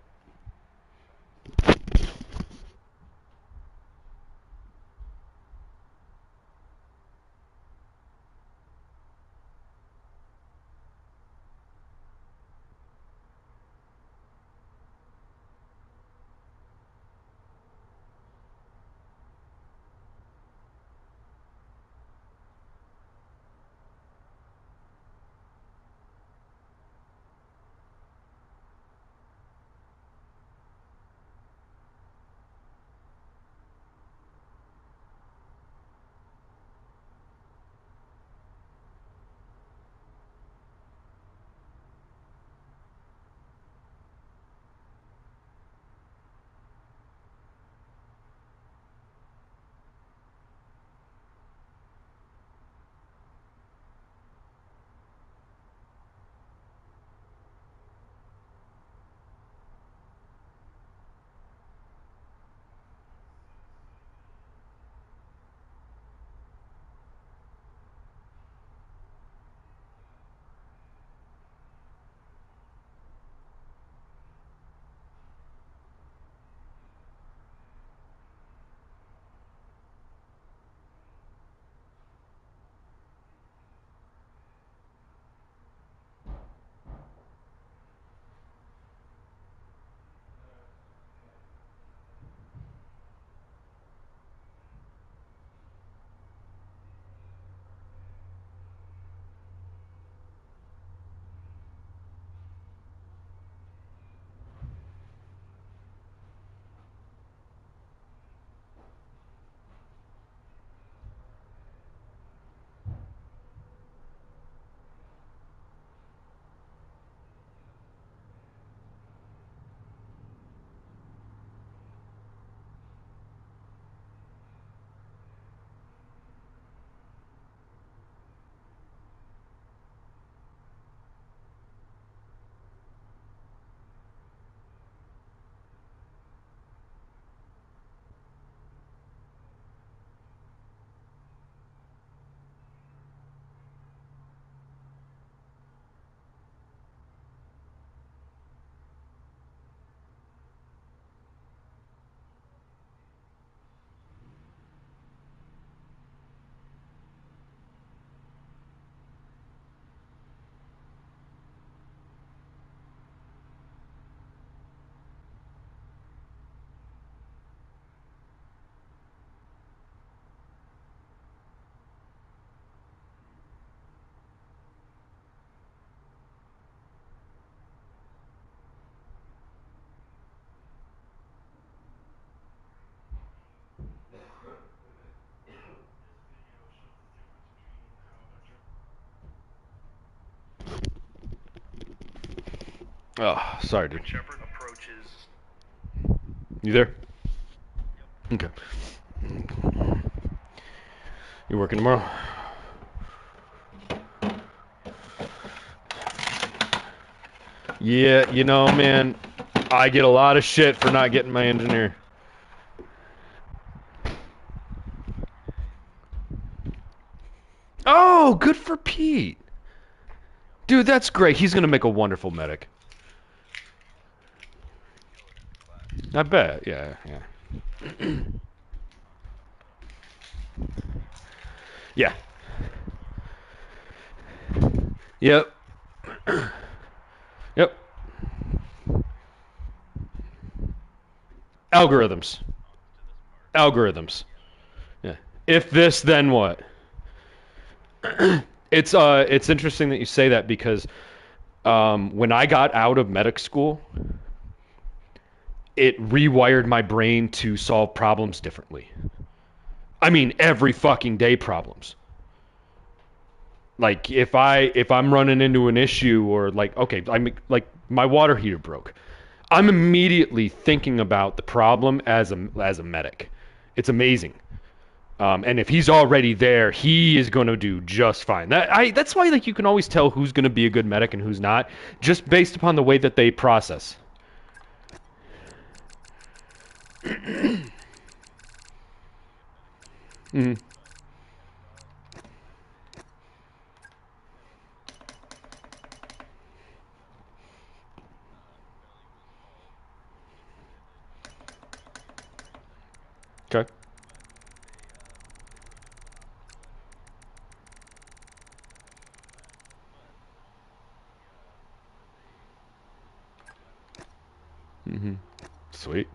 Speaker 3: Oh, sorry, dude.
Speaker 2: Shepard approaches.
Speaker 3: You there? Okay. You working tomorrow? Yeah, you know, man, I get a lot of shit for not getting my engineer. Oh, good for Pete. Dude, that's great. He's going to make a wonderful medic. I bet. Yeah, yeah. Yeah. Yep. Yep. Algorithms. Algorithms. Yeah. If this, then what? It's interesting that you say that because when I got out of medic school, it rewired my brain to solve problems differently. I mean, every fucking day problems. Like if I'm running into an issue or like okay, I'm like my water heater broke. I'm immediately thinking about the problem as a medic. It's amazing. And if he's already there, he is going to do just fine. That's why like you can always tell who's going to be a good medic and who's not, just based upon the way that they process. Mm. Sweet.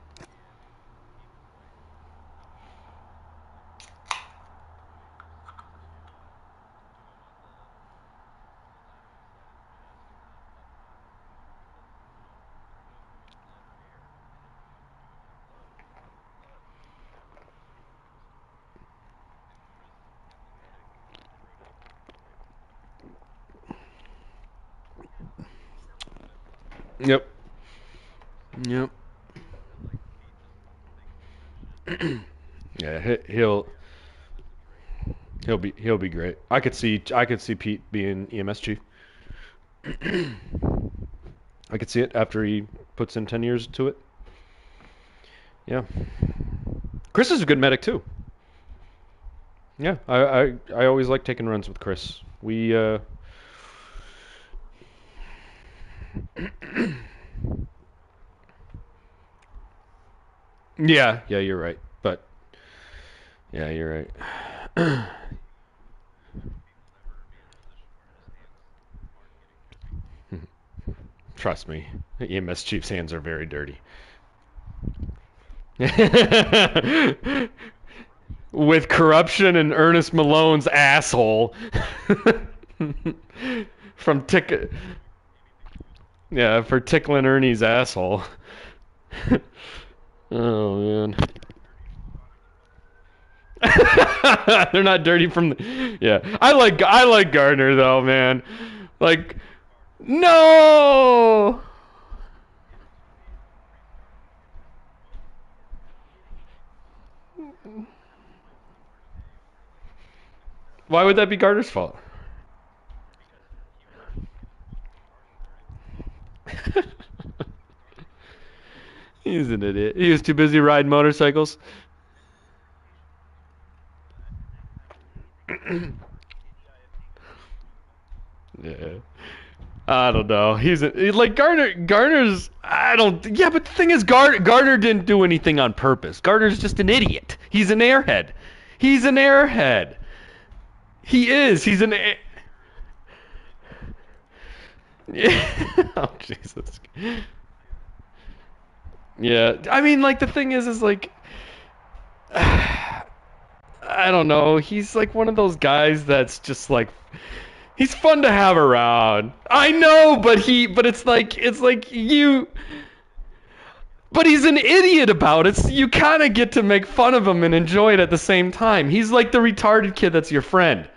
Speaker 3: Yep. Yep. Yeah, he'll be great. I could see Pete being EMS chief. I could see it after he puts in 10 years to it. Yeah. Chris is a good medic too. Yeah, I always like taking runs with Chris. We yeah, you're right. But yeah, you're right. Trust me, EMS chief's hands are very dirty. With corruption and Ernest Malone's asshole. From Yeah, for tickling Ernie's asshole. Oh man. They're not dirty from yeah. I like Gardner though, man. Like no. Why would that be Gardner's fault? He's an idiot. He was too busy riding motorcycles. Yeah. I don't know. Like Garner's. I don't. Yeah, but the thing is, Garner didn't do anything on purpose. Garner's just an idiot. He's an airhead. He's an airhead. He is. He's an. Yeah. Oh Jesus. Yeah. I mean, like the thing is like. I don't know. He's like one of those guys that's just like. He's fun to have around. I know, but it's like you. But he's an idiot about it, so you kind of get to make fun of him and enjoy it at the same time. He's like the retarded kid that's your friend.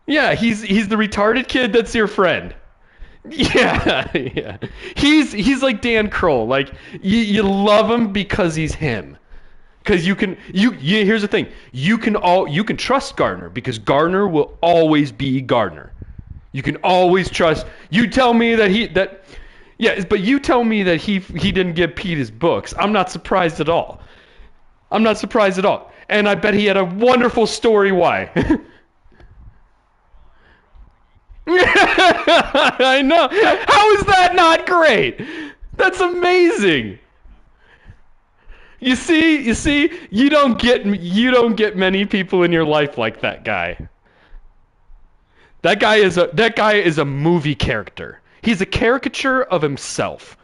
Speaker 3: Yeah, he's the retarded kid that's your friend. Yeah, yeah. He's like Dan Kroll. Like you love him because he's him. Because here's the thing. You can trust Gardner because Gardner will always be Gardner. You can always trust. You tell me that but you tell me that he didn't give Pete his books. I'm not surprised at all. I'm not surprised at all. And I bet he had a wonderful story why. I know. How is that not great? That's amazing. You see, you don't get many people in your life like that guy. That guy is a movie character. He's a caricature of himself.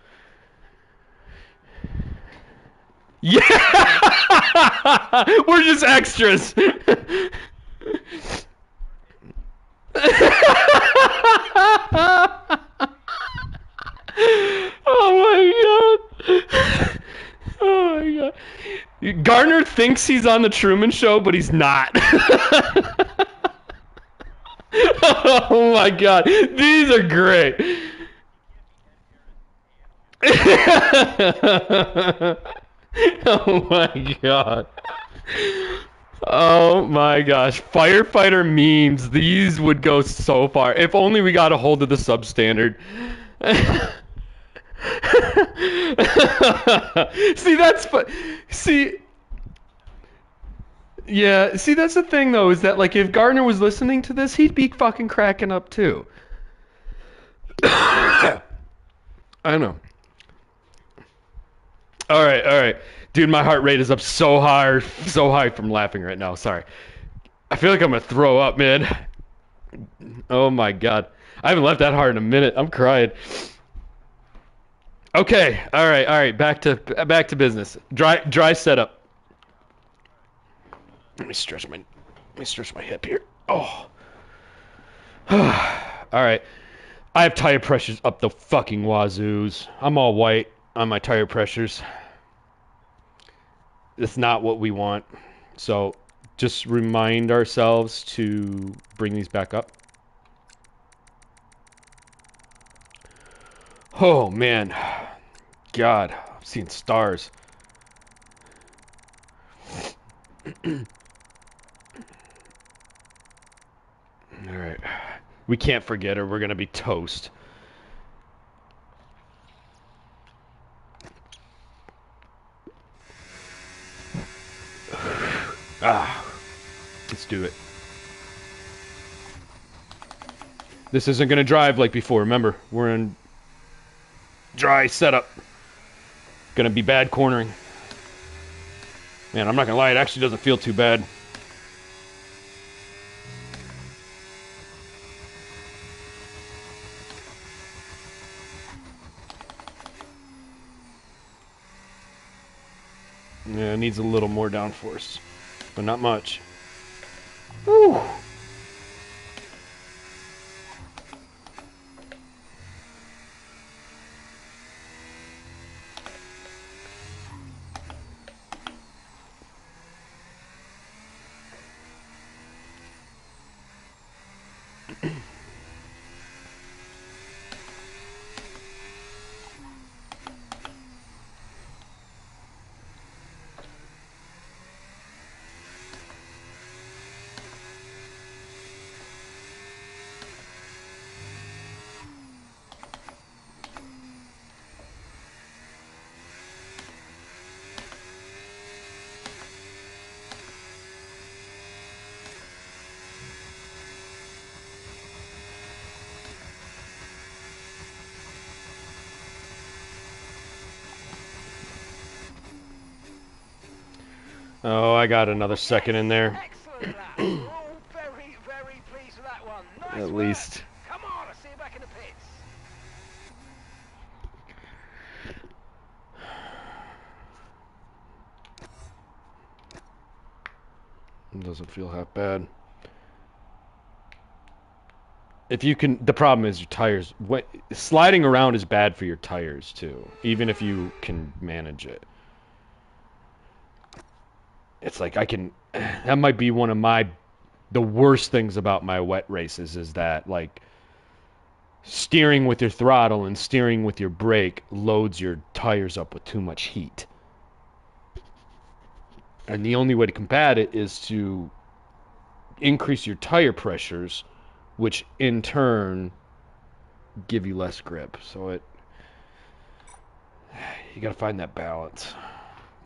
Speaker 3: Yeah, we're just extras. Oh my god. Oh my god. Gardner thinks he's on the Truman Show, but he's not. Oh my god. These are great. Oh my god. Oh my gosh. Firefighter memes. These would go so far. If only we got a hold of the substandard. See, that's the thing though, is that like if Gardner was listening to this, he'd be fucking cracking up too. I know. All right. Dude, my heart rate is up so high from laughing right now. Sorry. I feel like I'm gonna throw up, man. Oh my god. I haven't laughed that hard in a minute. I'm crying. Okay, all right. Back to business. Dry setup. Let me stretch my hip here. Oh. All right. I have tire pressures up the fucking wazoos. I'm all white on my tire pressures. It's not what we want. So just remind ourselves to bring these back up. Oh, man. God, I'm seeing stars. All right. We can't forget her. We're going to be toast. Let's do it. This isn't going to drive like before. Remember, we're in dry setup. Going to be bad cornering. Man, I'm not going to lie. It actually doesn't feel too bad. Yeah, it needs a little more downforce, but not much. Woo! Oh, I got another second in there.
Speaker 1: Excellent lap. We're all very, very pleased with that one. Nice
Speaker 3: At
Speaker 1: work.
Speaker 3: least.
Speaker 1: Come on, I'll see you back in the pits.
Speaker 3: It doesn't feel half bad. If you can, the problem is your tires. Sliding around is bad for your tires too, even if you can manage it. It's like that might be one of the worst things about my wet races is that like steering with your throttle and steering with your brake loads your tires up with too much heat. And the only way to combat it is to increase your tire pressures, which in turn give you less grip. So you got to find that balance.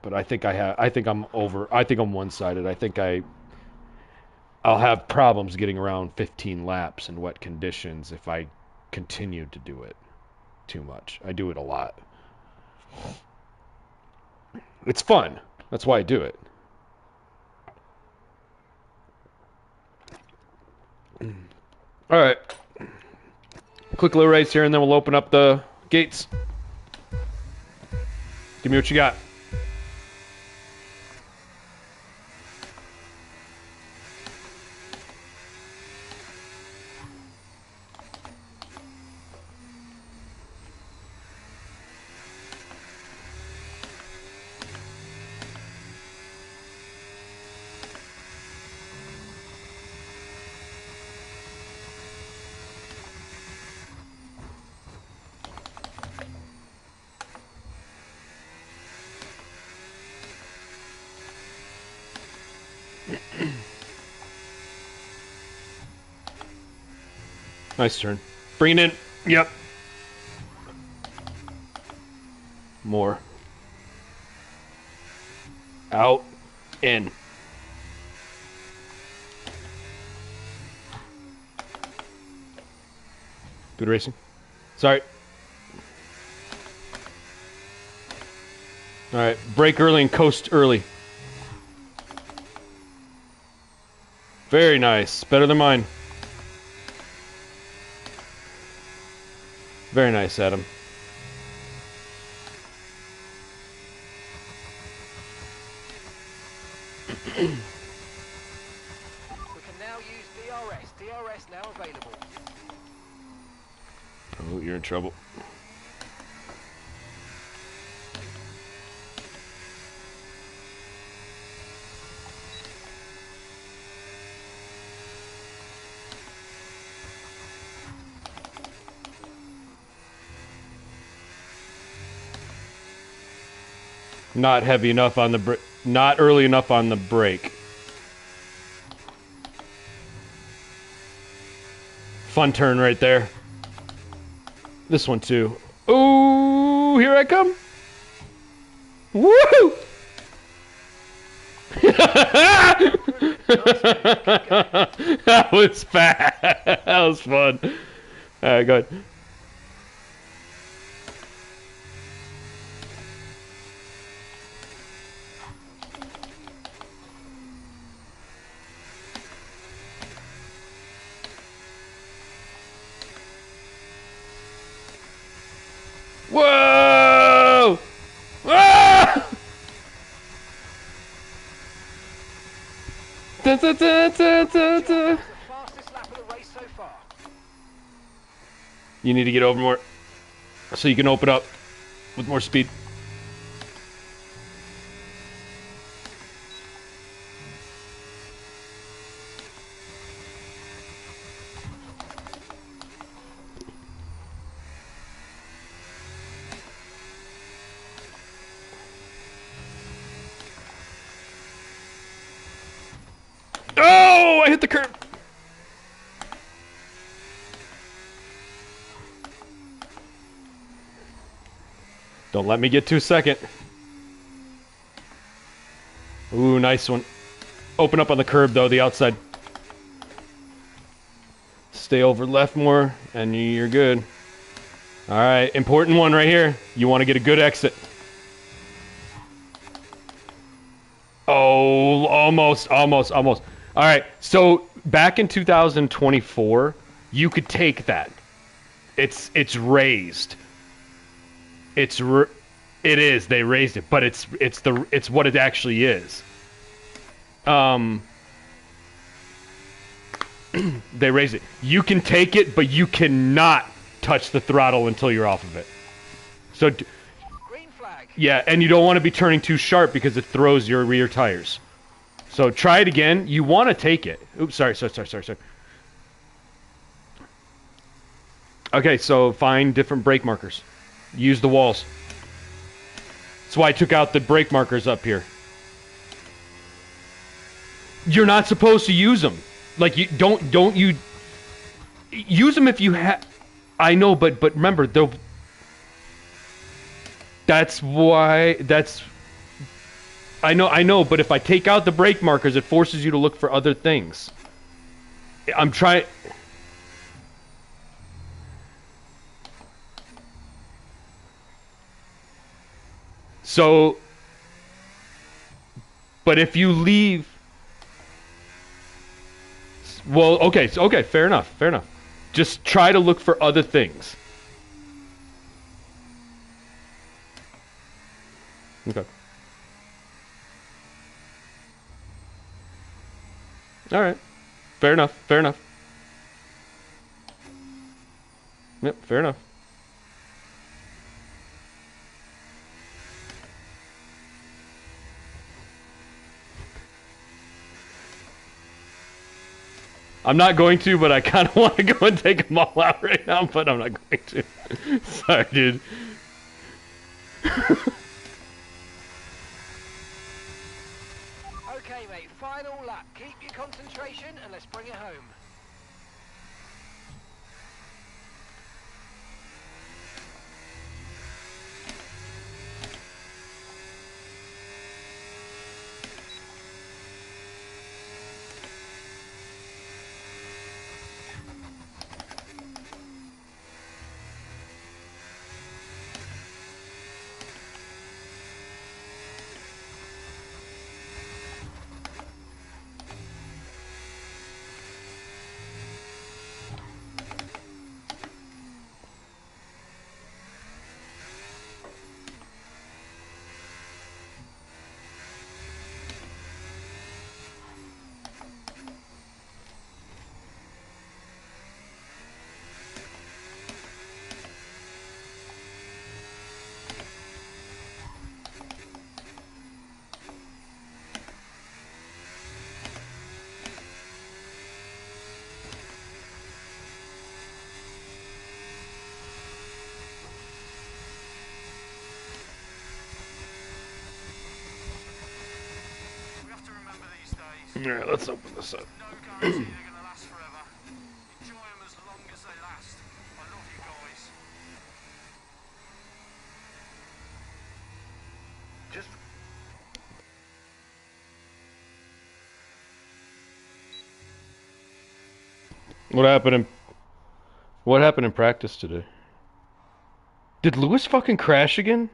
Speaker 3: But I think I think I'm one-sided. I think I'll have problems getting around 15 laps in wet conditions if I continue to do it too much. I do it a lot. It's fun. That's why I do it. All right. Quick little race here, and then we'll open up the gates. Give me what you got. Nice turn. Bring it in. Yep. More. Out. In. Good racing. Sorry. All right. Brake early and coast early. Very nice. Better than mine. Very nice, Adam.
Speaker 1: can now use DRS. DRS now available.
Speaker 3: Oh, you're in trouble. Not heavy enough on the not early enough on the brake. Fun turn right there. This one too. Ooh, here I come. Woo! That was fast. That was fun. All right, go ahead. Whoa! Ah! Da, da, da, da, da, da.
Speaker 1: The fastest lap of the race so far.
Speaker 3: You need to get over more so you can open up with more speed. Oh, I hit the curb. Don't let me get 2 second. Ooh, nice one. Open up on the curb, though, the outside. Stay over left more, and you're good. All right, important one right here. You want to get a good exit. Oh, almost. All right, so back in 2024, you could take that. It's raised. It is. They raised it, but it's what it actually is. They raised it. You can take it, but you cannot touch the throttle until you're off of it. So,
Speaker 1: Green flag.
Speaker 3: yeah, and you don't want to be turning too sharp because it throws your rear tires. So try it again. You want to take it. Oops, sorry. Okay, so find different brake markers. Use the walls. That's why I took out the brake markers up here. You're not supposed to use them. Like, you don't you use them if you have. I know, but remember, they'll. That's why. I know, but if I take out the brake markers, it forces you to look for other things. I'm trying. So, but if you leave, well, okay, fair enough. Just try to look for other things. Okay. All right. Fair enough. Yep, fair enough. I'm not going to, but I kind of want to go and take them all out right now, but I'm not going to. Sorry, dude.
Speaker 1: Okay, mate, final lap. Keep your concentration and let's bring it home.
Speaker 3: Alright, let's open this up.
Speaker 2: No guarantee they're going to last forever. Enjoy them as long as they last. I love you guys.
Speaker 1: Just
Speaker 3: What happened in practice today? Did Lewis fucking crash again?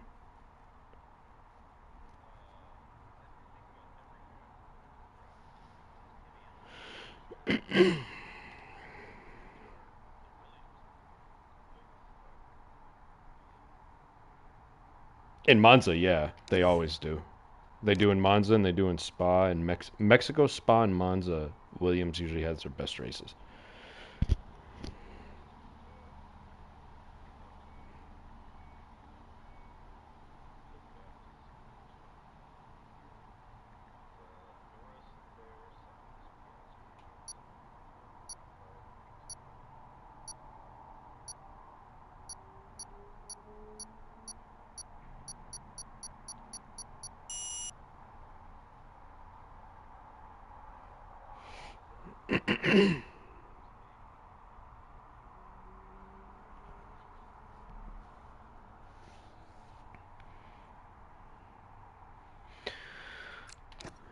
Speaker 3: In Monza, yeah, they always do. They do in Monza and they do in Spa and Mexico, Spa and Monza. Williams usually has their best races.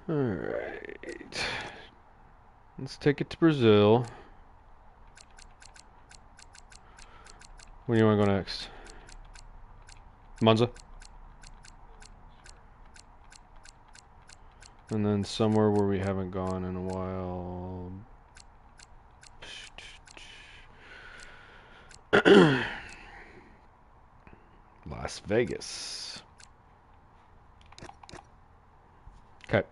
Speaker 3: All right. Let's take it to Brazil. Where do you want to go next? Monza? And then somewhere where we haven't gone in a while. Las Vegas. Okay.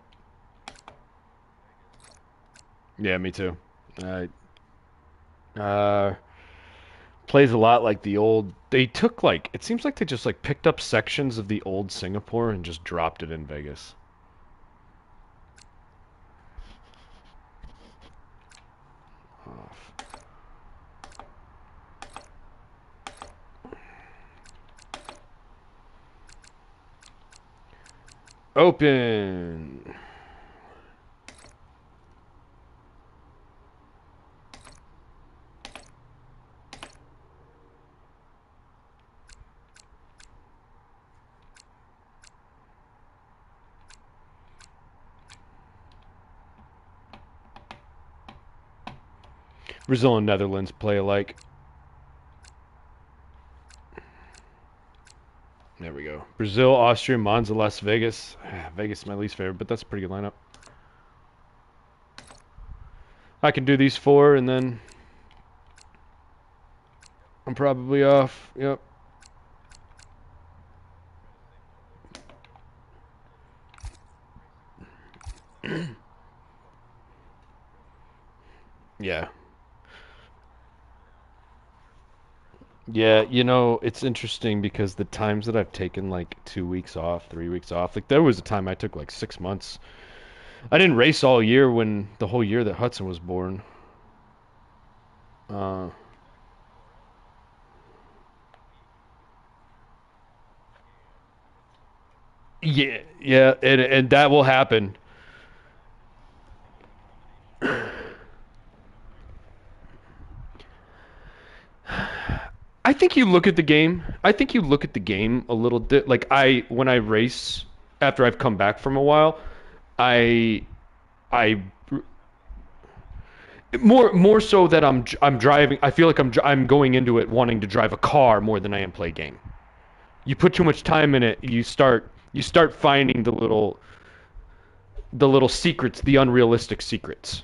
Speaker 3: Yeah, me too. Plays a lot like the old. They took like it seems like they just like picked up sections of the old Singapore and just dropped it in Vegas. Off. Open. Brazil and Netherlands play alike. There we go. Brazil, Austria, Monza, Las Vegas. Vegas is my least favorite, but that's a pretty good lineup. I can do these four, and then I'm probably off. Yep. Yeah. Yeah, you know, it's interesting because the times that I've taken like 2 weeks off, 3 weeks off, like there was a time I took like 6 months. I didn't race all year when the whole year that Hudson was born. Uh, yeah, yeah, and that will happen. I think you look at the game. I think you look at the game a little bit. Like when I race after I've come back from a while, I, I more so that I'm driving. I feel like I'm going into it wanting to drive a car more than I am play a game. You put too much time in it, you start finding the little secrets, the unrealistic secrets,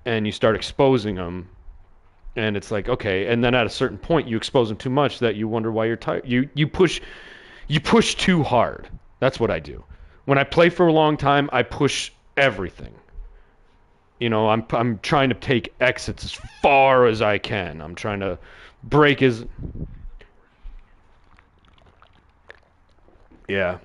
Speaker 3: and you start exposing them. And it's like, okay, and then at a certain point you expose them too much that you wonder why you're tired. You push too hard. That's what I do. When I play for a long time, I push everything. I'm trying to take exits as far as I can. I'm trying to break as yeah.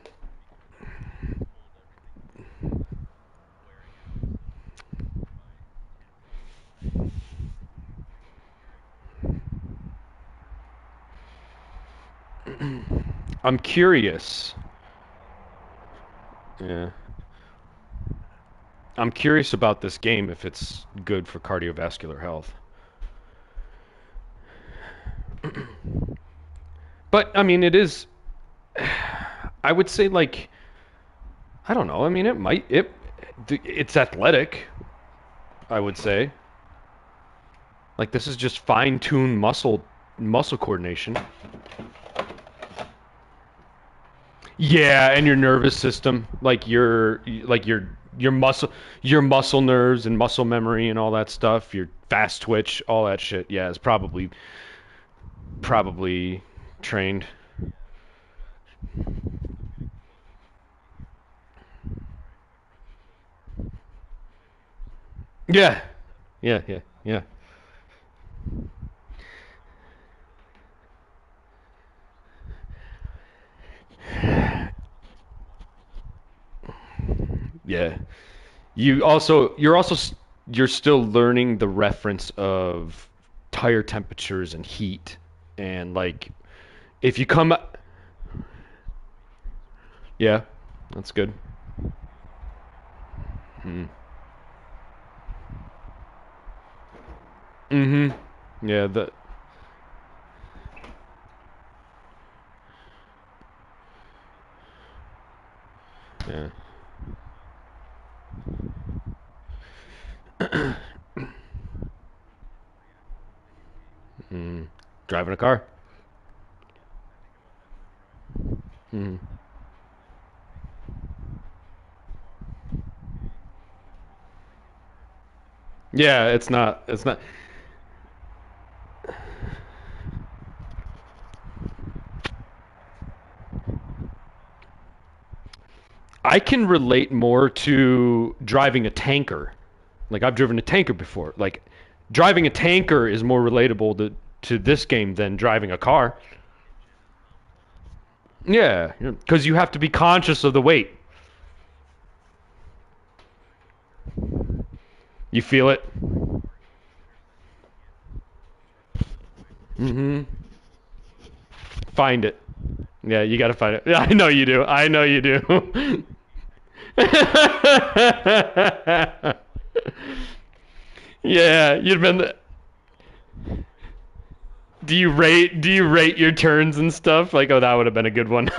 Speaker 3: I'm curious. Yeah. I'm curious about this game if it's good for cardiovascular health. But I mean, it is. I would say like I don't know. I mean, it's athletic. I would say like this is just fine-tuned muscle coordination. Yeah, and your nervous system, your muscle nerves and muscle memory and all that stuff, your fast twitch, all that shit. Yeah, is probably trained. Yeah. Yeah, yeah, yeah. Yeah. You're still learning the reference of tire temperatures and heat and like if you come yeah, that's good. Mm. Mhm. Yeah, the yeah. Mm. Driving a car. Mm. Yeah, it's not I can relate more to driving a tanker. Like I've driven a tanker before. Like driving a tanker is more relatable to this game than driving a car. Yeah, because you have to be conscious of the weight. You feel it. Mm-hmm. Find it. Yeah, you got to find it. Yeah, I know you do. I know you do. Yeah, you've been. Do you rate your turns and stuff? Like, oh, that would have been a good one.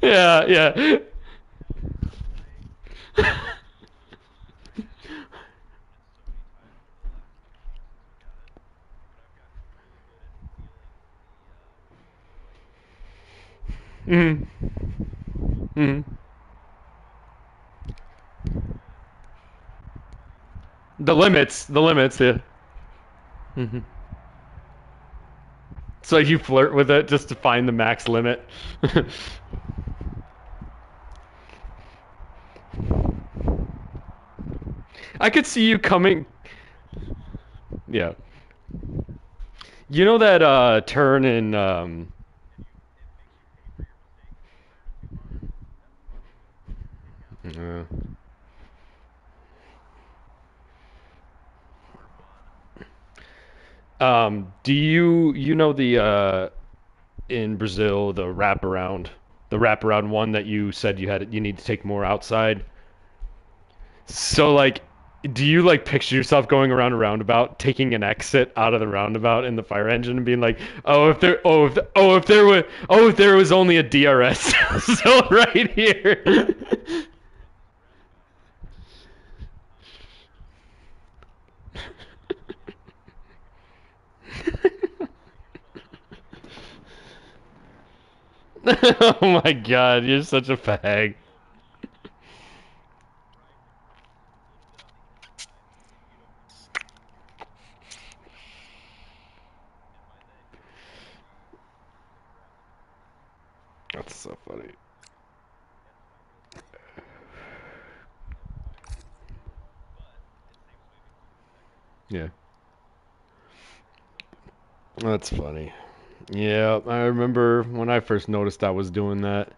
Speaker 3: Yeah, yeah. Mm. Mm. The limits. Yeah. Hmm. So you flirt with it just to find the max limit. I could see you coming. Yeah. You know that turn in uh, do you know the in Brazil the wraparound one that you said you need to take more outside? So like do you like picture yourself going around a roundabout, taking an exit out of the roundabout in the fire engine and being like, if there was only a DRS so right here. Oh my god, you're such a fag. That's so funny. Yeah. That's funny. Yeah, I remember when I first noticed I was doing that.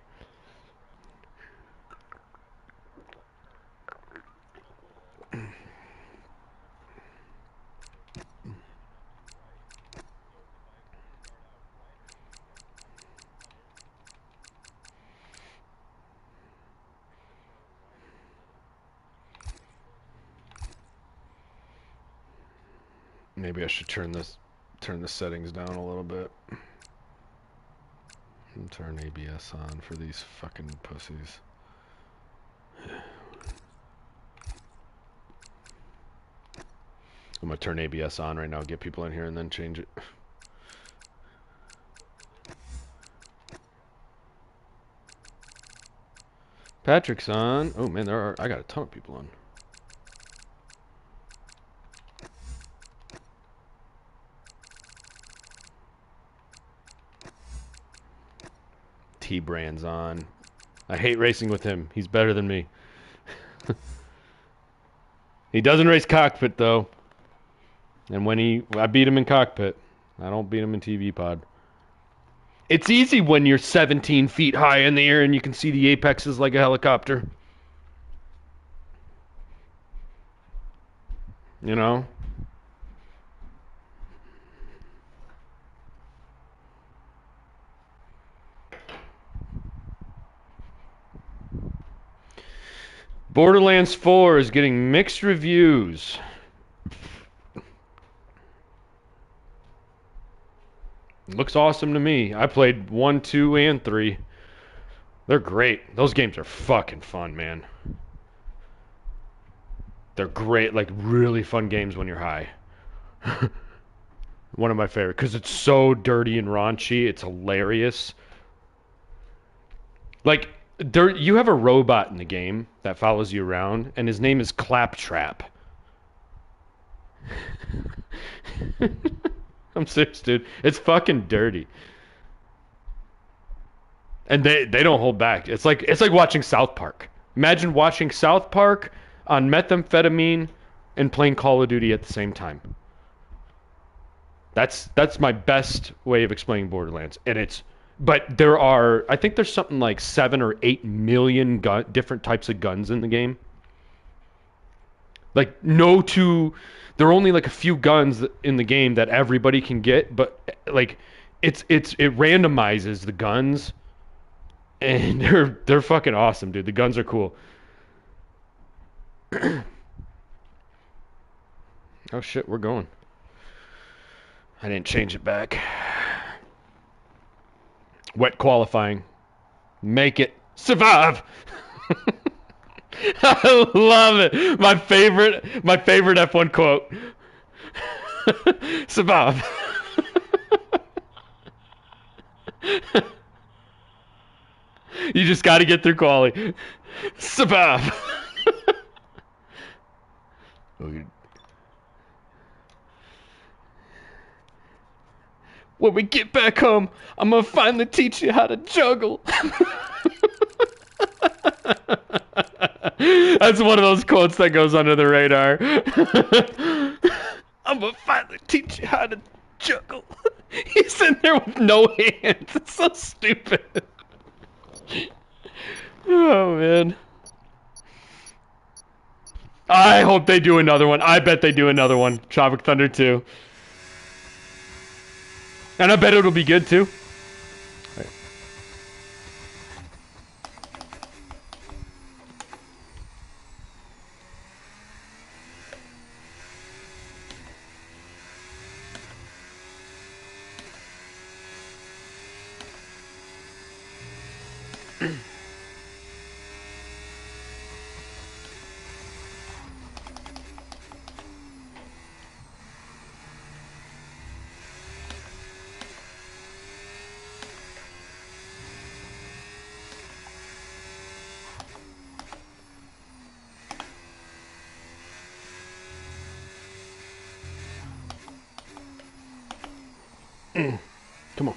Speaker 3: Maybe I should turn the settings down a little bit. And turn ABS on for these fucking pussies. I'm gonna turn ABS on right now, get people in here, and then change it. Patrick's on. Oh man, I got a ton of people on. T-Brand's on. I hate racing with him. He's better than me. He doesn't race Cockpit though. And when I beat him in Cockpit. I don't beat him in TV pod. It's easy when you're 17 feet high in the air and you can see the apexes like a helicopter. You know? Borderlands 4 is getting mixed reviews. Looks awesome to me. I played 1, 2, and 3. They're great. Those games are fucking fun, man. They're great, like really fun games when you're high. One of my favorite, because it's so dirty and raunchy. It's hilarious. Like, you have a robot in the game that follows you around, and his name is Claptrap. I'm serious, dude. It's fucking dirty. And they don't hold back. It's like watching South Park. Imagine watching South Park on methamphetamine and playing Call of Duty at the same time. That's my best way of explaining Borderlands. But I think there's something like 7 or 8 million different types of guns in the game. Like there are only like a few guns in the game that everybody can get, but like it randomizes the guns, and they're fucking awesome, dude. The guns are cool. Oh shit, we're going. I didn't change it back. Wet qualifying. Make it. Survive! I love it. My favorite F1 quote. Survive. You just got to get through quali. Survive. When we get back home, I'm gonna finally teach you how to juggle. That's one of those quotes that goes under the radar. I'm gonna finally teach you how to juggle. He's in there with no hands. It's so stupid. Oh, man. I hope they do another one. I bet they do another one. Tropic Thunder 2. And I bet it'll be good, too. Right. Come on.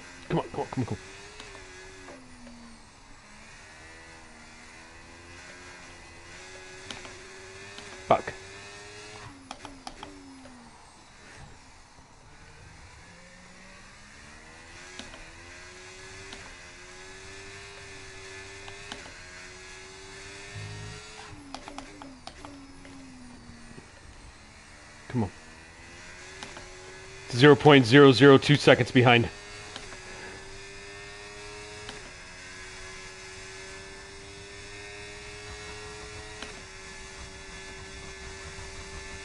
Speaker 3: Fuck. Come on. 0.002 seconds behind.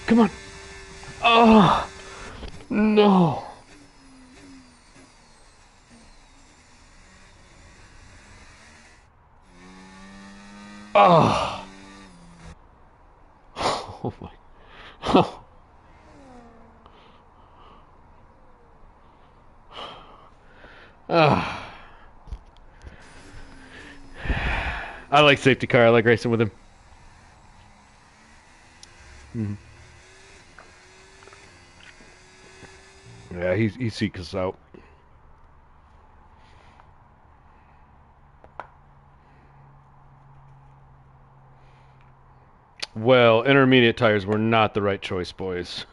Speaker 3: Come on. Oh, No. Oh. Oh my. Oh. Ah. I like safety car. I like racing with him. Mhm. Yeah, he seeks us out. Well, intermediate tires were not the right choice, boys.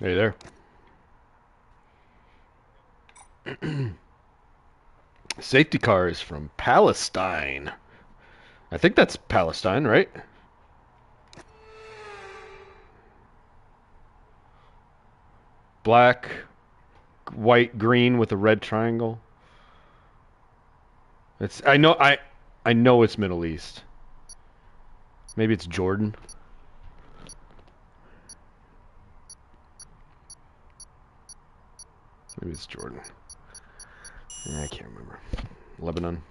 Speaker 3: Hey there. Safety car is from Palestine. I think that's Palestine, right? Black, white, green with a red triangle. It's I know it's Middle East. Maybe it's Jordan. Maybe it's Jordan. I can't remember. Lebanon.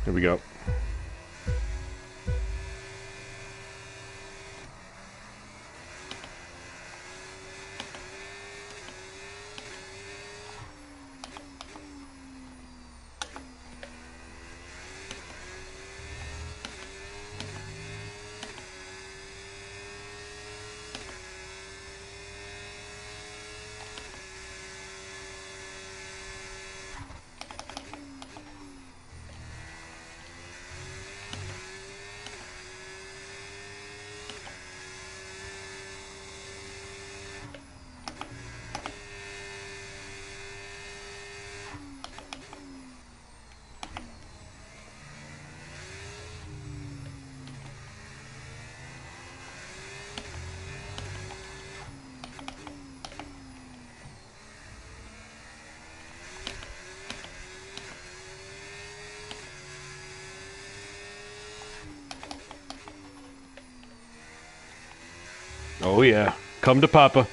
Speaker 3: Here we go. Oh yeah. Come to Papa.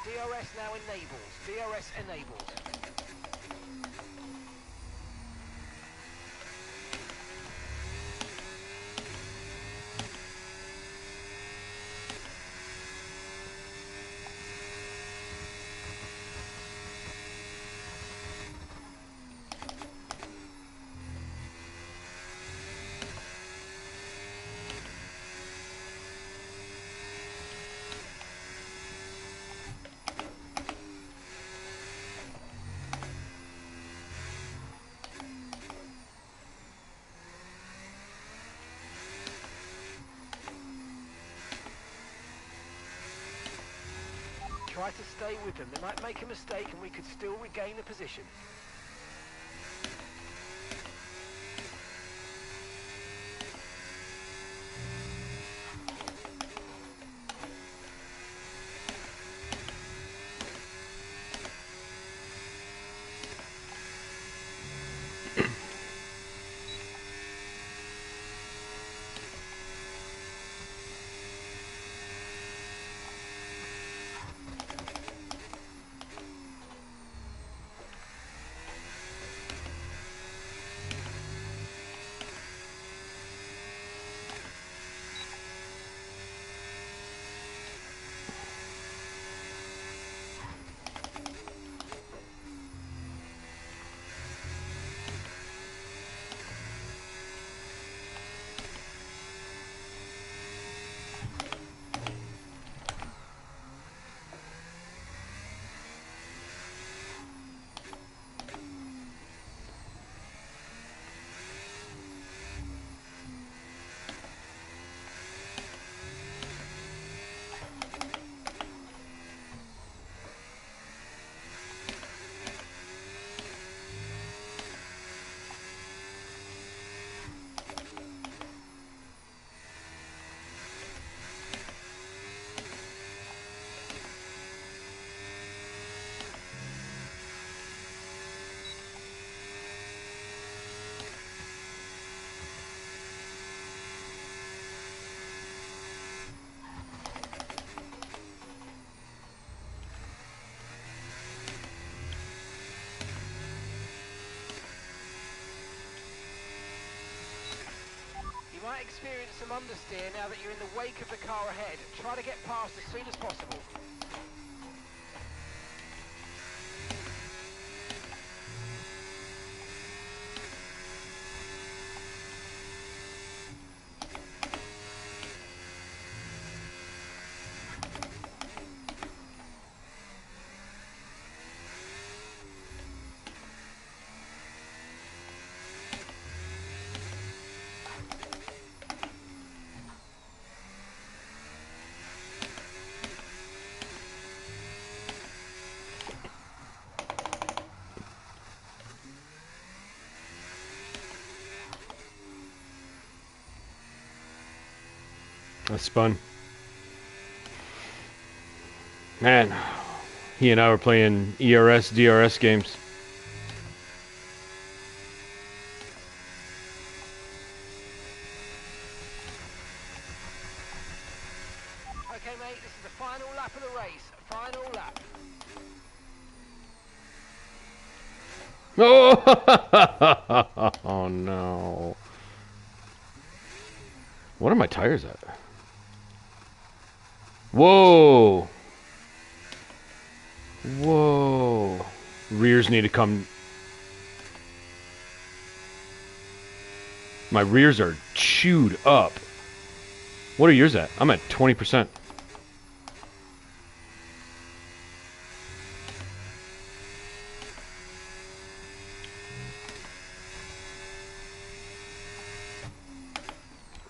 Speaker 1: DRS now enabled. DRS enabled. Try to stay with them. They might make a mistake and we could still regain the position. might experience some understeer now that you're in the wake of the car ahead. Try to get past as soon as possible.
Speaker 3: That's fun. Man, he and I were playing ERS, DRS games.
Speaker 1: Okay, mate, this is the final lap of the race. Final lap.
Speaker 3: Oh, oh no. What are my tires at? Whoa. Whoa. Rears need to come. My rears are chewed up. What are yours at? I'm at 20%.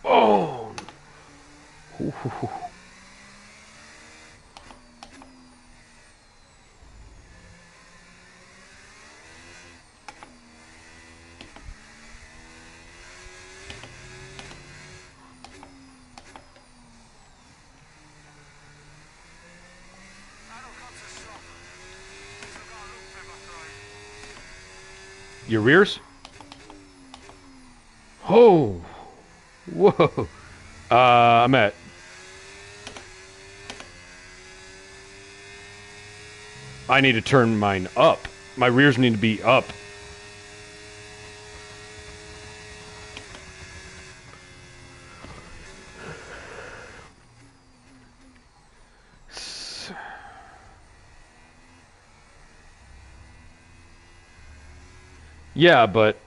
Speaker 3: Oh. Ooh. Your rears? Oh. Whoa. I'm at. I need to turn mine up. My rears need to be up. Yeah, but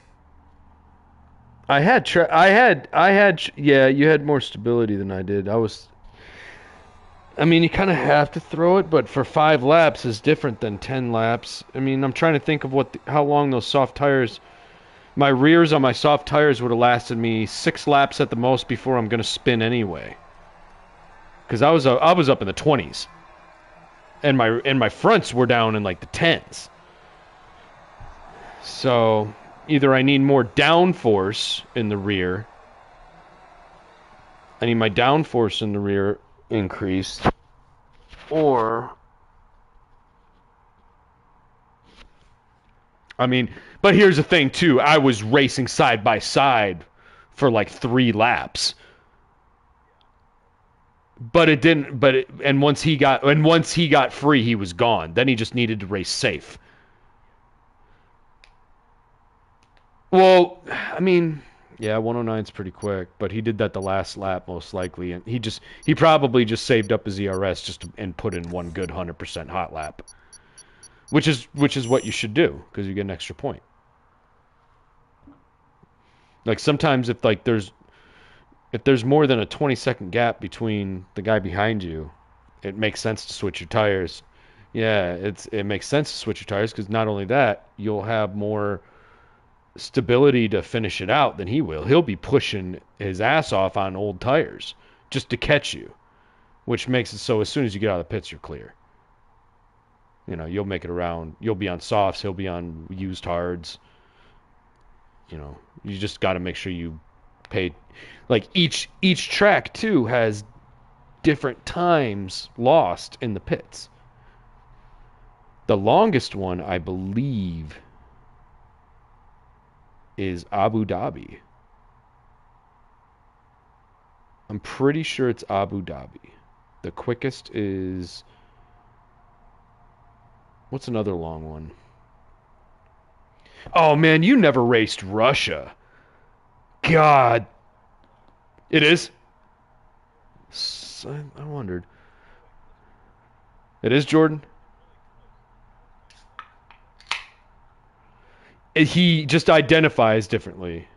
Speaker 3: I had yeah, you had more stability than I did. I mean, you kind of have to throw it, but for 5 laps is different than 10 laps. I mean, I'm trying to think of how long those soft tires. My rears on my soft tires would have lasted me 6 laps at the most before I'm going to spin anyway. Because I was up in the 20s, and my fronts were down in like the 10s. So either I need more downforce in the rear. I need my downforce in the rear increased, or I mean, but here's the thing too. I was racing side by side for like 3 laps. But it didn't. And once he got free, he was gone. Then he just needed to race safe. Well, I mean, yeah, 109 is pretty quick, but he did that the last lap most likely, and he probably just saved up his ERS and put in one good 100% hot lap, which is what you should do because you get an extra point. Like sometimes if there's more than a 20-second gap between the guy behind you, it makes sense to switch your tires. Yeah, it makes sense to switch your tires because not only that, you'll have more stability to finish it out than he will. He'll be pushing his ass off on old tires just to catch you, which makes it so as soon as you get out of the pits, you're clear. You know, you'll make it around. You'll be on softs. He'll be on used hards. You know, you just got to make sure you pay. Like each track too has different times lost in the pits. The longest one, I believe, is Abu Dhabi. I'm pretty sure it's Abu Dhabi. The quickest is... What's another long one? Oh, man, you never raced Russia. God. It is. I wondered. It is Jordan. He just identifies differently.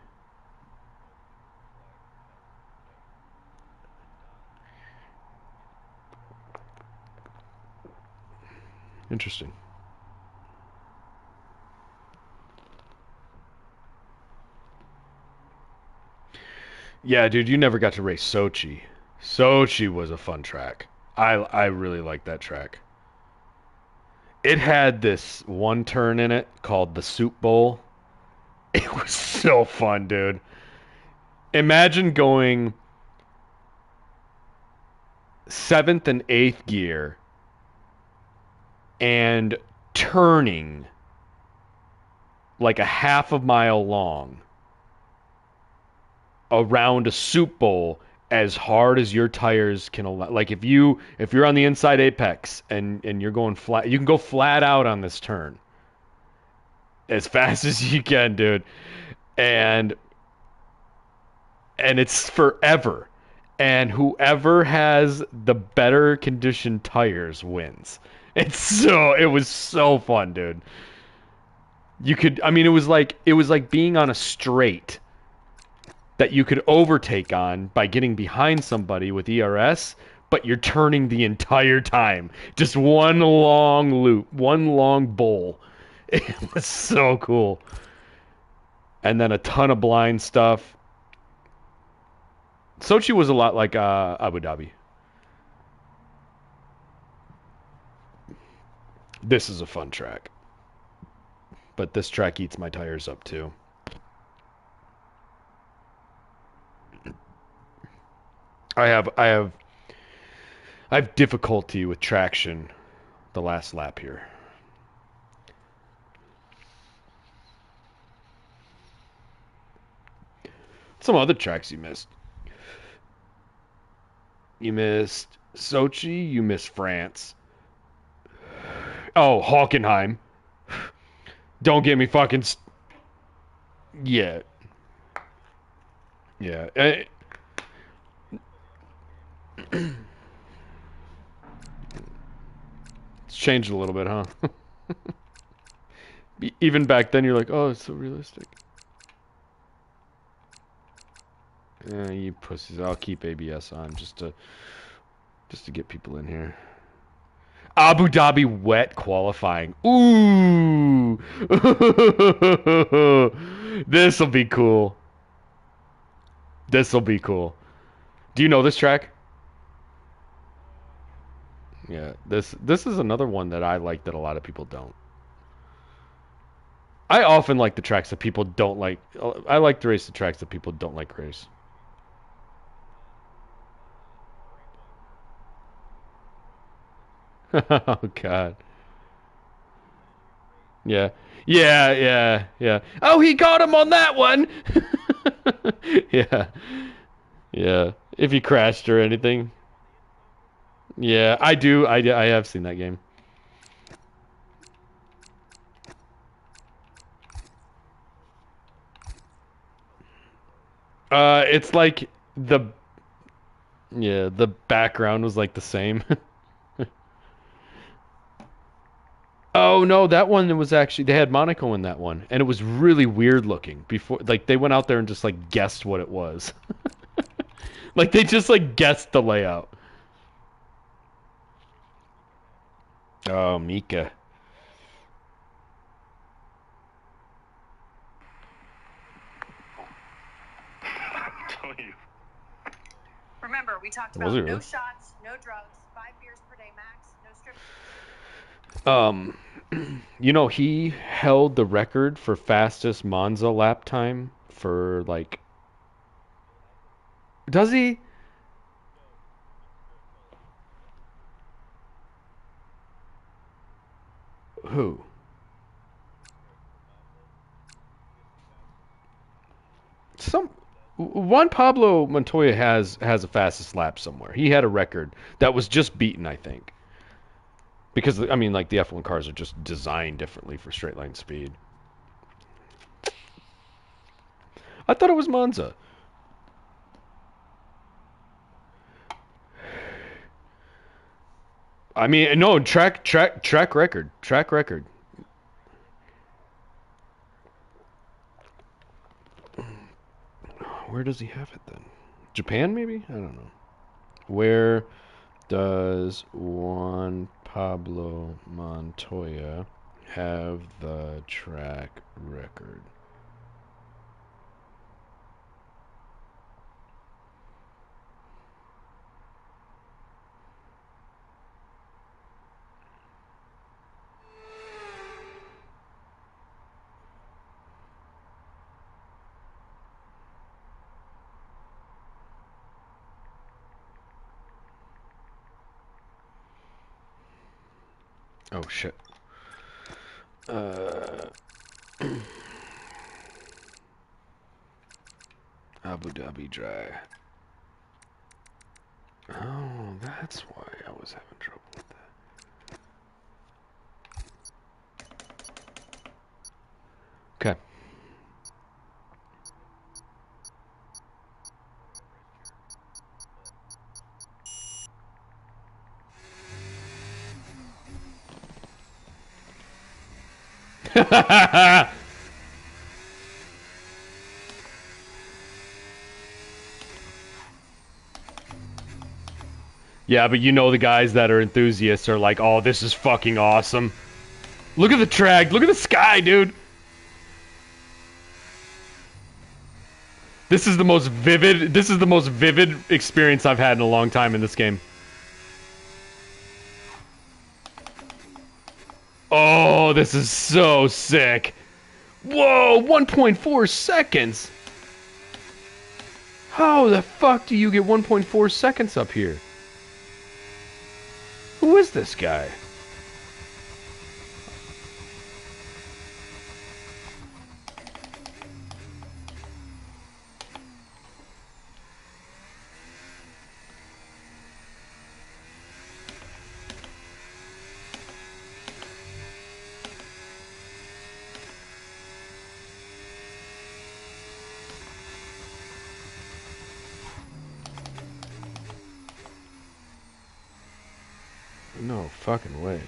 Speaker 3: Interesting. Yeah, dude, you never got to race Sochi. Sochi was a fun track. I really liked that track. It had this one turn in it called the Soup Bowl. It was so fun, dude. Imagine going seventh and eighth gear and turning like a half a mile long around a soup bowl as hard as your tires can allow. Like if you're on the inside apex and you're going flat, you can go flat out on this turn as fast as you can, dude. And it's forever. And whoever has the better conditioned tires wins. It was so fun, dude. You could, I mean, it was like being on a straight that you could overtake on by getting behind somebody with ERS, but you're turning the entire time. Just one long loop, one long bowl. It was so cool. And then a ton of blind stuff. Sochi was a lot like Abu Dhabi. This is a fun track. But this track eats my tires up too. I have difficulty with traction the last lap here. Some other tracks you missed. You missed Sochi, you missed France. Oh, Hockenheim. Don't get me fucking yeah. Yeah. It's changed a little bit, huh? Even back then, you're like, oh, it's so realistic. You pussies. I'll keep ABS on just to get people in here. Abu Dhabi wet qualifying. Ooh. This'll be cool. This'll be cool. Do you know this track? Yeah, this is another one that I like that a lot of people don't. I often like the tracks that people don't like. I like to race the tracks that people don't like race. Oh God. Yeah. Yeah, yeah, yeah. Oh, he got him on that one. Yeah. Yeah. If he crashed or anything. Yeah, I do. I have seen that game. It's like the background was like the same. Oh no, that one was actually they had Monaco in that one, and it was really weird looking. Before, like they went out there and just like guessed what it was. Like they just like guessed the layout. Oh, Mika.
Speaker 2: Don't you?
Speaker 4: Remember, we talked
Speaker 3: Was
Speaker 4: about
Speaker 3: it
Speaker 4: no
Speaker 3: really?
Speaker 4: shots, no drugs, 5 beers per day max, no strip.
Speaker 3: You know, he held the record for fastest Monza lap time for like. Does he? Who? Some Juan Pablo Montoya has a fastest lap somewhere. He had a record that was just beaten, I think. Because I mean, like the F1 cars are just designed differently for straight line speed. I thought it was Monza. I mean, no, track record. Track record. Where does he have it then? Japan, maybe? I don't know. Where does Juan Pablo Montoya have the track record? Oh shit. Abu Dhabi Dry. Oh, that's why I was having trouble with that. Okay. Yeah, but you know the guys that are enthusiasts are like, oh, this is fucking awesome. Look at the track. Look at the sky, dude. This is the most vivid experience I've had in a long time in this game. Oh, this is so sick. Whoa, 1.4 seconds. How the fuck do you get 1.4 seconds up here? Who is this guy? No fucking way.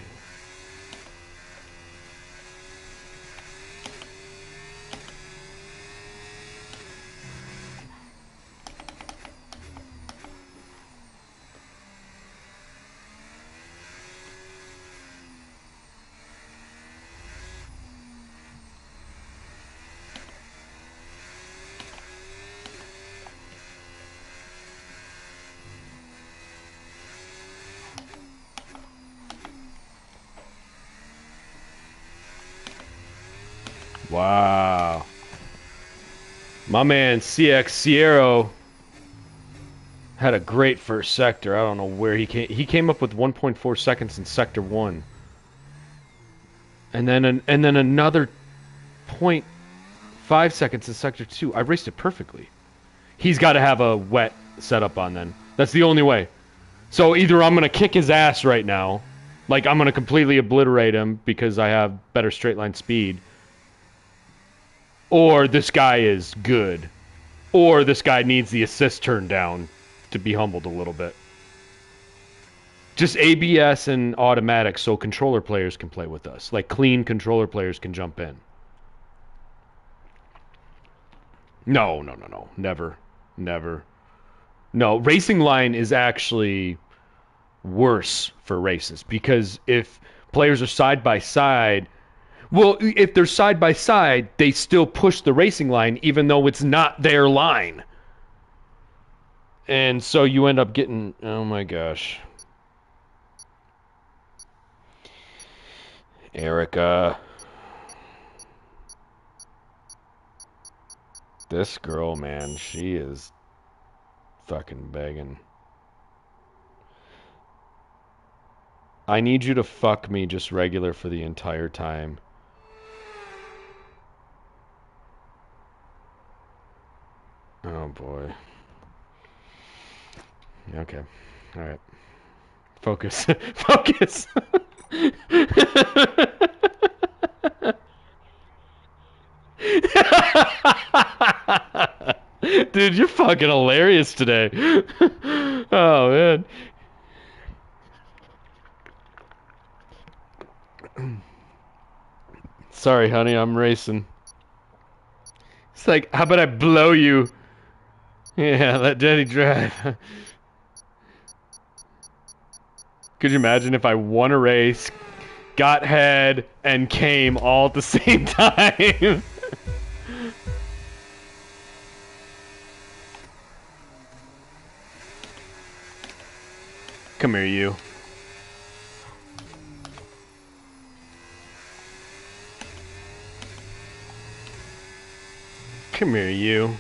Speaker 3: Wow. My man CX Sierra had a great first sector. I don't know where he came. He came up with 1.4 seconds in sector 1. And then another 0.5 seconds in sector 2. I raced it perfectly. He's got to have a wet setup on then. That's the only way. So either I'm going to kick his ass right now, like I'm going to completely obliterate him because I have better straight line speed, or this guy is good, or this guy needs the assist turned down to be humbled a little bit. Just ABS and automatic so controller players can play with us. Like clean controller players can jump in. No. Never. No, racing line is actually worse for races because if players are side by side, well, if they're side by side, they still push the racing line even though it's not their line. And so you end up getting, oh my gosh. Erica. This girl, man, she is fucking begging. I need you to fuck me just regular for the entire time. Oh boy. Okay. Alright. Focus. Focus! Dude, you're fucking hilarious today. Oh, man. Sorry, honey, I'm racing. It's like, how about I blow you? Yeah, let Daddy drive. Could you imagine if I won a race, got head, and came all at the same time? Come here, you. Come here, you.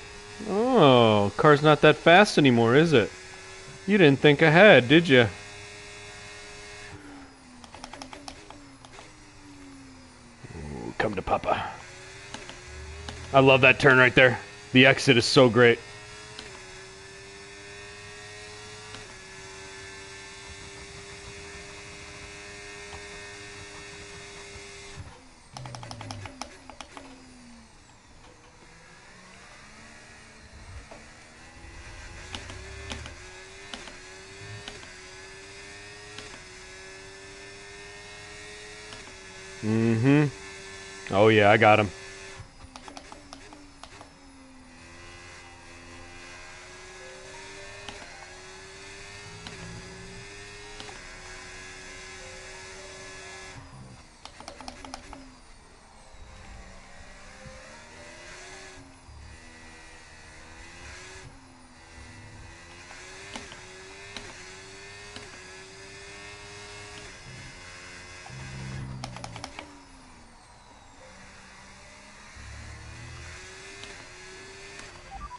Speaker 3: Oh, car's not that fast anymore, is it? You didn't think ahead, did you? Ooh, come to Papa. I love that turn right there. The exit is so great. Mm-hmm. Oh yeah, I got him.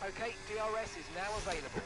Speaker 1: Okay, DRS is now available.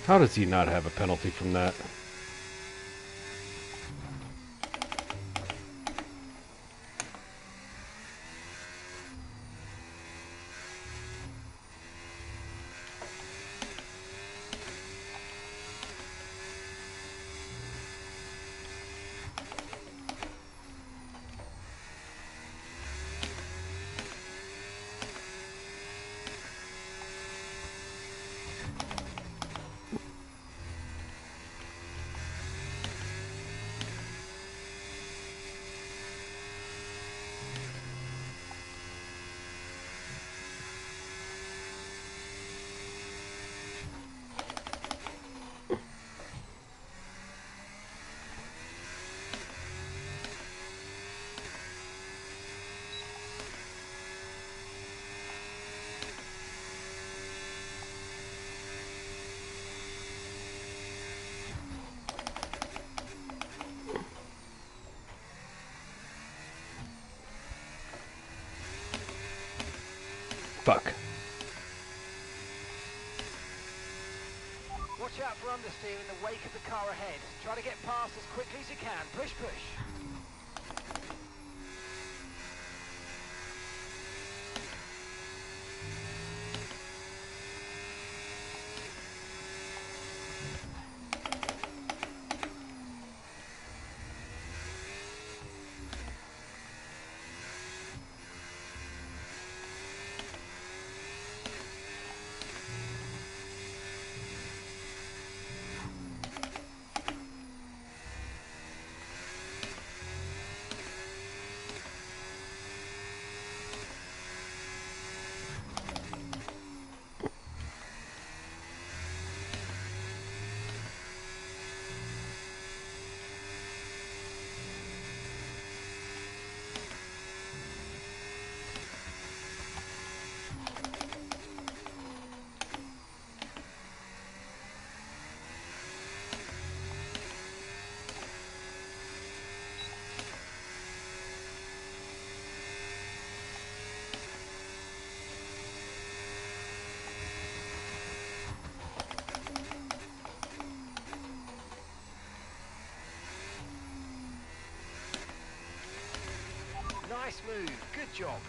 Speaker 3: How does he not have a penalty from that? Fuck.
Speaker 1: Watch out for understeer in the wake of the car ahead. Try to get past as quickly as you can. Push, push. Nice move. Good job.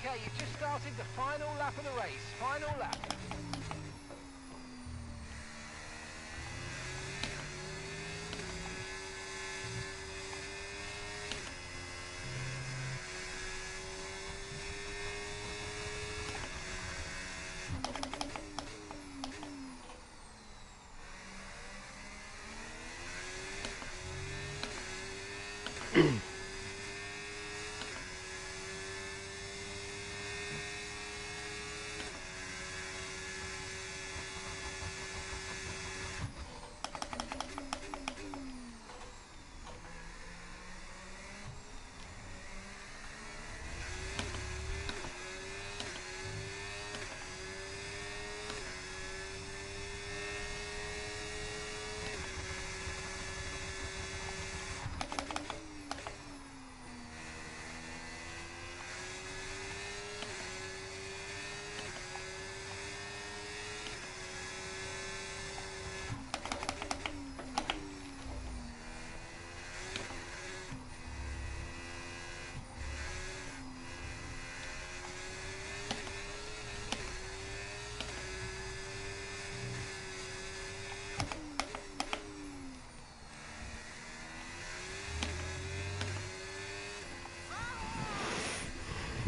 Speaker 1: Okay, you've just started the final lap of the race. Final lap.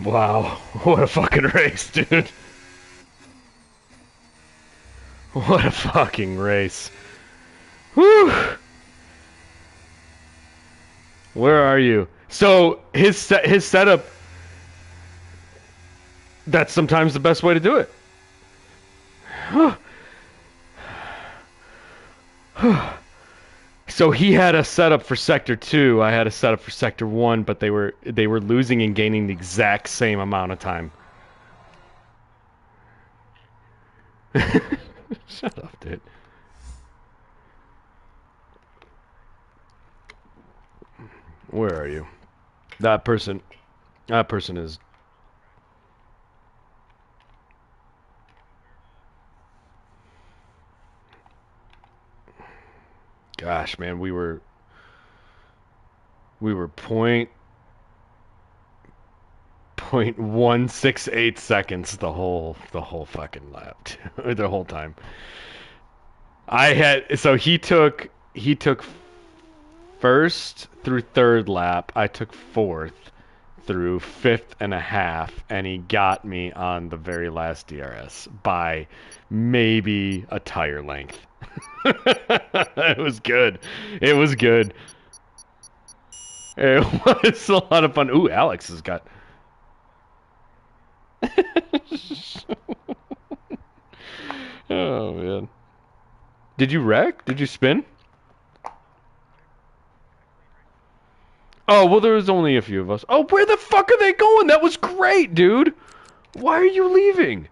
Speaker 3: Wow, what a fucking race, dude. What a fucking race. Whew. Where are you? So his setup, that's sometimes the best way to do it. So he had a setup for Sector 2, I had a setup for Sector 1, but they were losing and gaining the exact same amount of time. Shut up, dude. Where are you? That person is... Gosh, man, we were point 0.168 seconds the whole fucking lap, the whole time. He took first through third lap. I took fourth through fifth and a half, and he got me on the very last DRS by maybe a tire length. It was good. It was good. It was a lot of fun. Ooh, Alex has got... Oh, man. Did you wreck? Did you spin? Oh, well, there was only a few of us. Oh, where the fuck are they going? That was great, dude. Why are you leaving?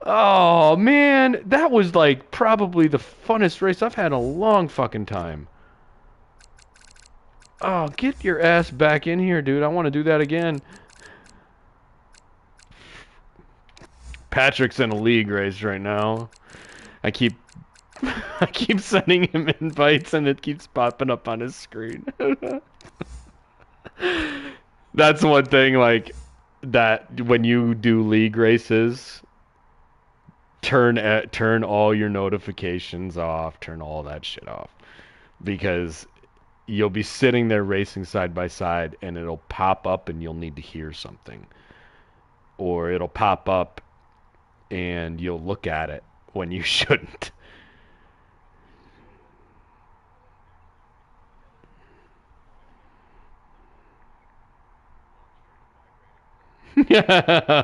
Speaker 3: Oh, man. That was, like, probably the funnest race I've had in a long fucking time. Oh, get your ass back in here, dude. I want to do that again. Patrick's in a league race right now. I keep sending him invites and it keeps popping up on his screen. That's one thing, like, that when you do league races, turn all your notifications off, turn all that shit off, because you'll be sitting there racing side by side and it'll pop up and you'll need to hear something, or it'll pop up and you'll look at it when you shouldn't.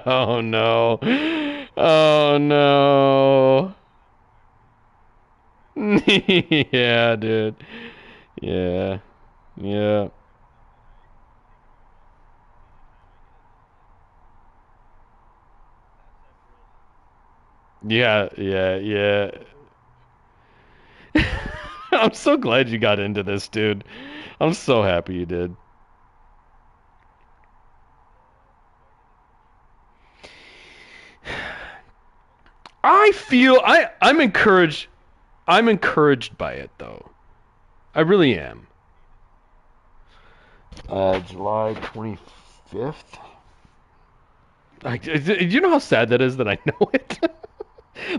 Speaker 3: Oh no. Oh no. Yeah, dude. Yeah. Yeah. Yeah, yeah, yeah. I'm so glad you got into this, dude. I'm so happy you did. I'm encouraged. I'm encouraged by it though. I really am. July 25th. You know how sad that is that I know it.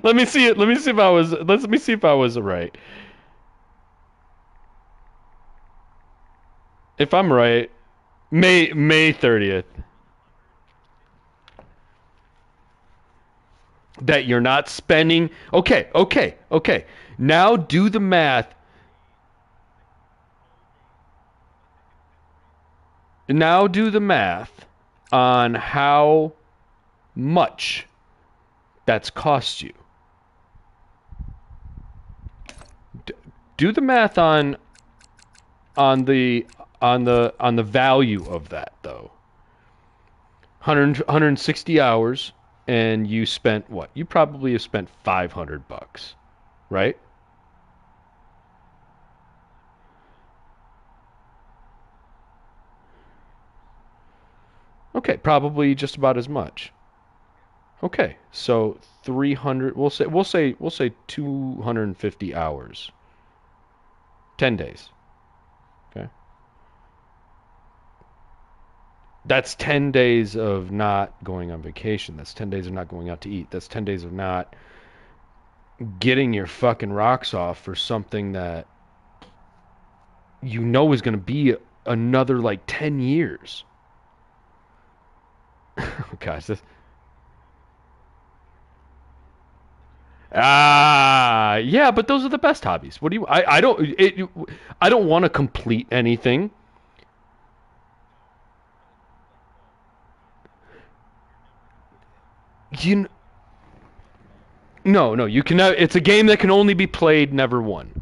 Speaker 3: Let me see it. Let me see if I was. Let me see if I was right. If I'm right, May 30th. That you're not spending. Okay, okay, okay. Now do the math. Now do the math on how much that's cost you. Do the math on the value of that though. 160 hours and you spent what? You probably have spent $500, right? Okay, probably just about as much. Okay, so 300. We'll say 250 hours. 10 days. Okay, that's 10 days of not going on vacation. That's 10 days of not going out to eat. That's 10 days of not getting your fucking rocks off for something that you know is going to be another like 10 years. Oh, gosh, this. Yeah, but those are the best hobbies. What do you? I don't want to complete anything. You no, no, you can. It's a game that can only be played, never won.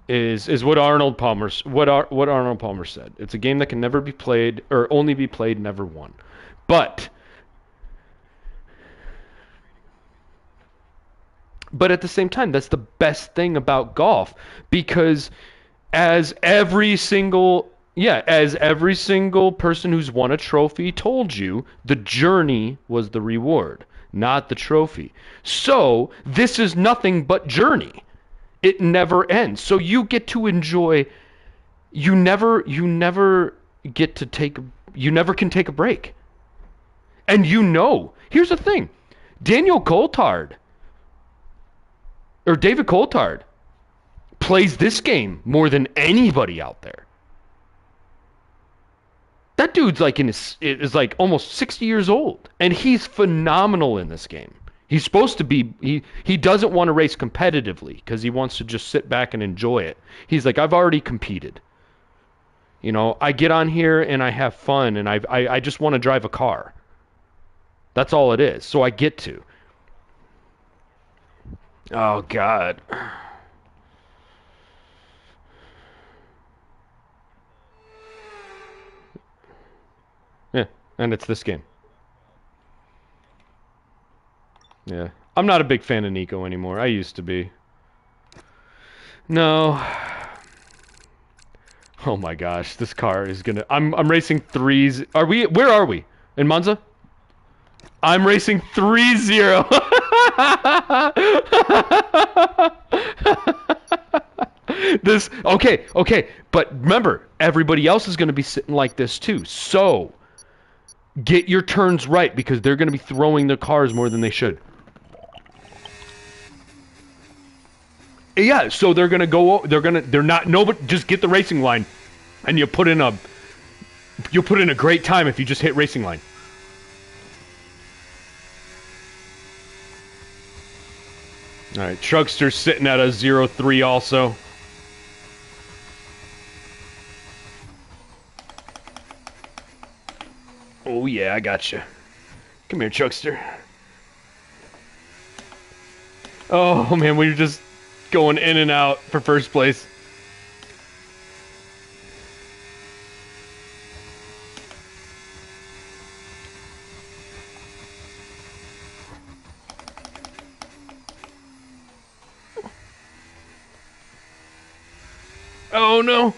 Speaker 3: Is what Arnold Palmer said. It's a game that can never be played or only be played, never won. But at the same time, that's the best thing about golf because as every single as every single person who's won a trophy told you, the journey was the reward, not the trophy. So, this is nothing but journey. It never ends. So you get to enjoy you never get to take you never can take a break. And here's the thing. Daniel Coulthard or David Coulthard plays this game more than anybody out there. That dude's like is like almost 60 years old, and he's phenomenal in this game. He's supposed to be. He doesn't want to race competitively because he wants to just sit back and enjoy it. He's like, I've already competed. I get on here and I have fun, and I just want to drive a car. That's all it is. So I get to. Oh God. Yeah, and it's this game. Yeah. I'm not a big fan of Nico anymore. I used to be. No. Oh my gosh, this car is gonna. I'm racing threes. Where are we? In Monza? I'm racing 3-0. This okay, but remember, everybody else is gonna be sitting like this too. So get your turns right because they're gonna be throwing their cars more than they should. Yeah, so they're gonna go. They're not. No, but just get the racing line, and you'll put in a great time if you just hit racing line. All right, Truckster's sitting at a 0-3 also. Oh yeah, I got you. Come here, Truckster. Oh man, we were just going in and out for first place. Oh no.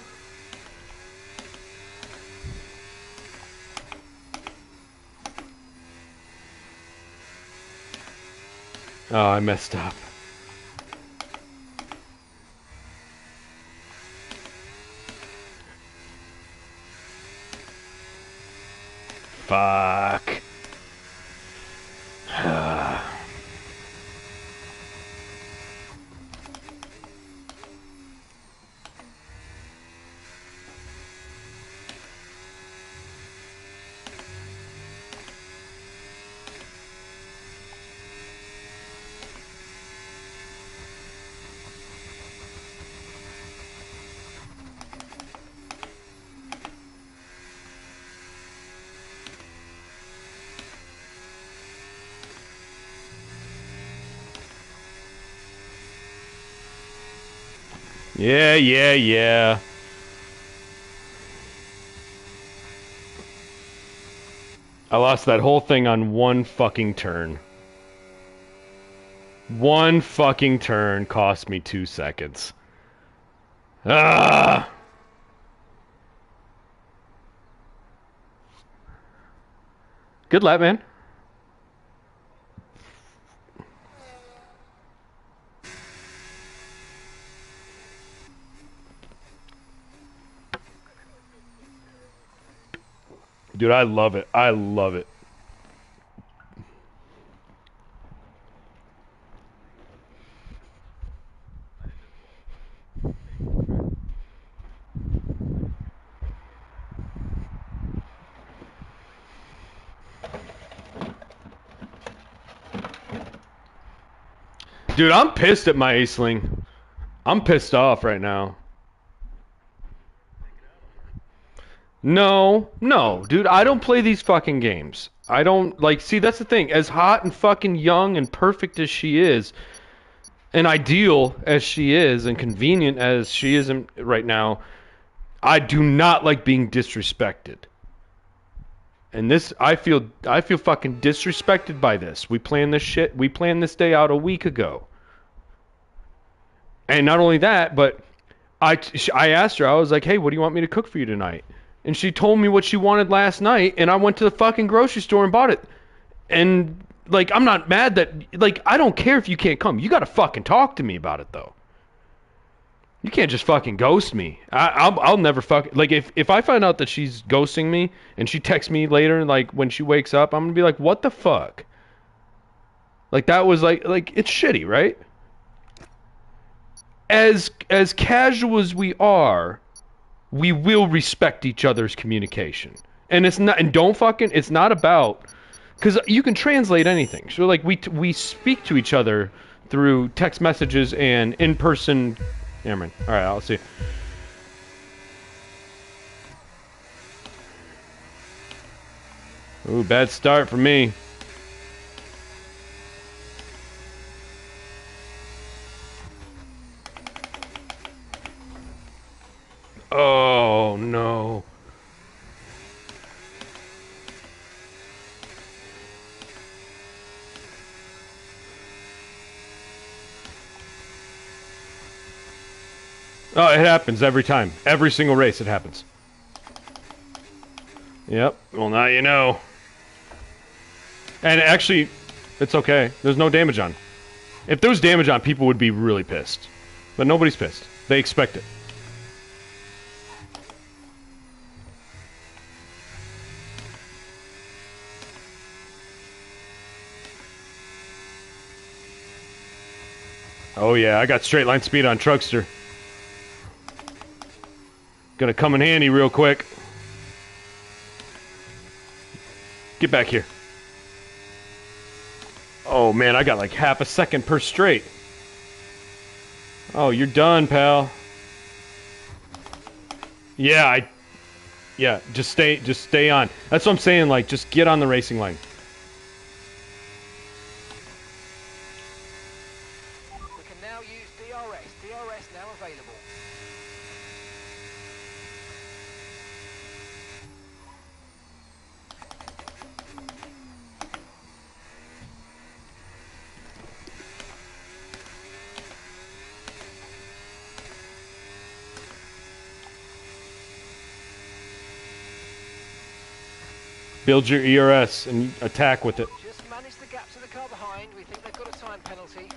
Speaker 3: Oh, I messed up. Fuck. Yeah, yeah, yeah. I lost that whole thing on one fucking turn. One fucking turn cost me 2 seconds. Ah! Good lap, man. Dude, I love it. I love it. Dude, I'm pissed at my Aisling. I'm pissed off right now. No, no, dude, I don't play these fucking games. I don't, like, see, that's the thing. As hot and fucking young and perfect as she is, and ideal as she is, and convenient as she is right now, I do not like being disrespected. And this, I feel fucking disrespected by this. We planned this shit, we planned this day out a week ago. And not only that, but I asked her, I was like, hey, what do you want me to cook for you tonight? And she told me what she wanted last night, and I went to the fucking grocery store and bought it. And, like, I'm not mad that, like, I don't care if you can't come. You gotta fucking talk to me about it, though. You can't just fucking ghost me. I'll never fuck, like, if I find out that she's ghosting me, and she texts me later, like, when she wakes up, I'm gonna be like, what the fuck? Like, that was, like, it's shitty, right? As casual as we are, we will respect each other's communication. And it's not, and don't fucking, it's not about, because you can translate anything. So like we speak to each other through text messages and in-person. Yeah, man. All right, I'll see. Ooh, bad start for me. Oh no. Oh, it happens every time. Every single race it happens. Yep. Well, now you know. And actually, it's okay. There's no damage on. If there was damage on, people would be really pissed. But nobody's pissed. They expect it. Oh yeah, I got straight line speed on Truckster. Gonna come in handy real quick. Get back here. Oh man, I got like half a second per straight. Oh, you're done, pal. Yeah, just stay on. That's what I'm saying, like, just get on the racing line. Build your ERS and attack with it.
Speaker 1: Just manage the gap to the car behind. We think they've got a time penalty.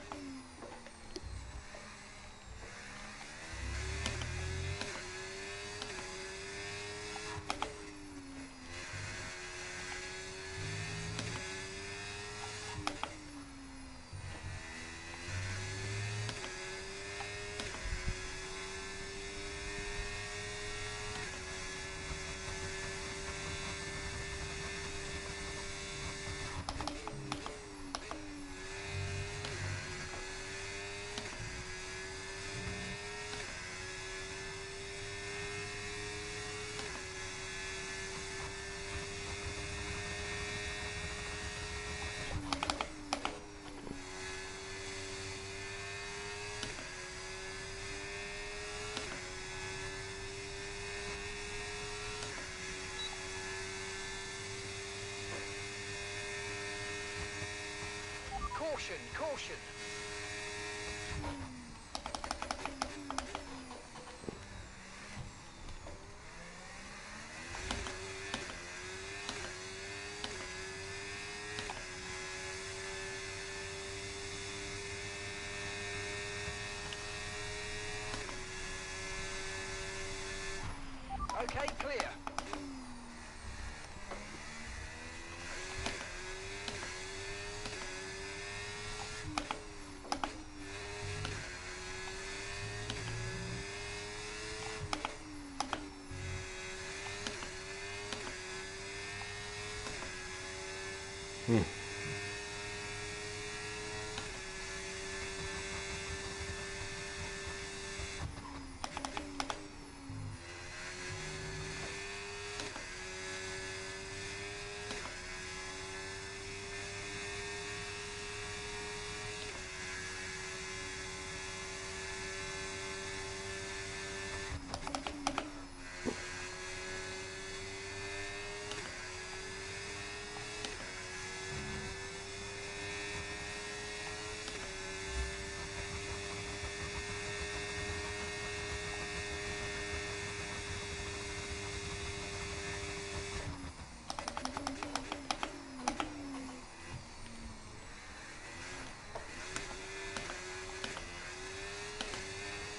Speaker 1: Caution, caution. Okay, clear.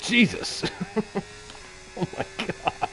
Speaker 3: Jesus. Oh my God.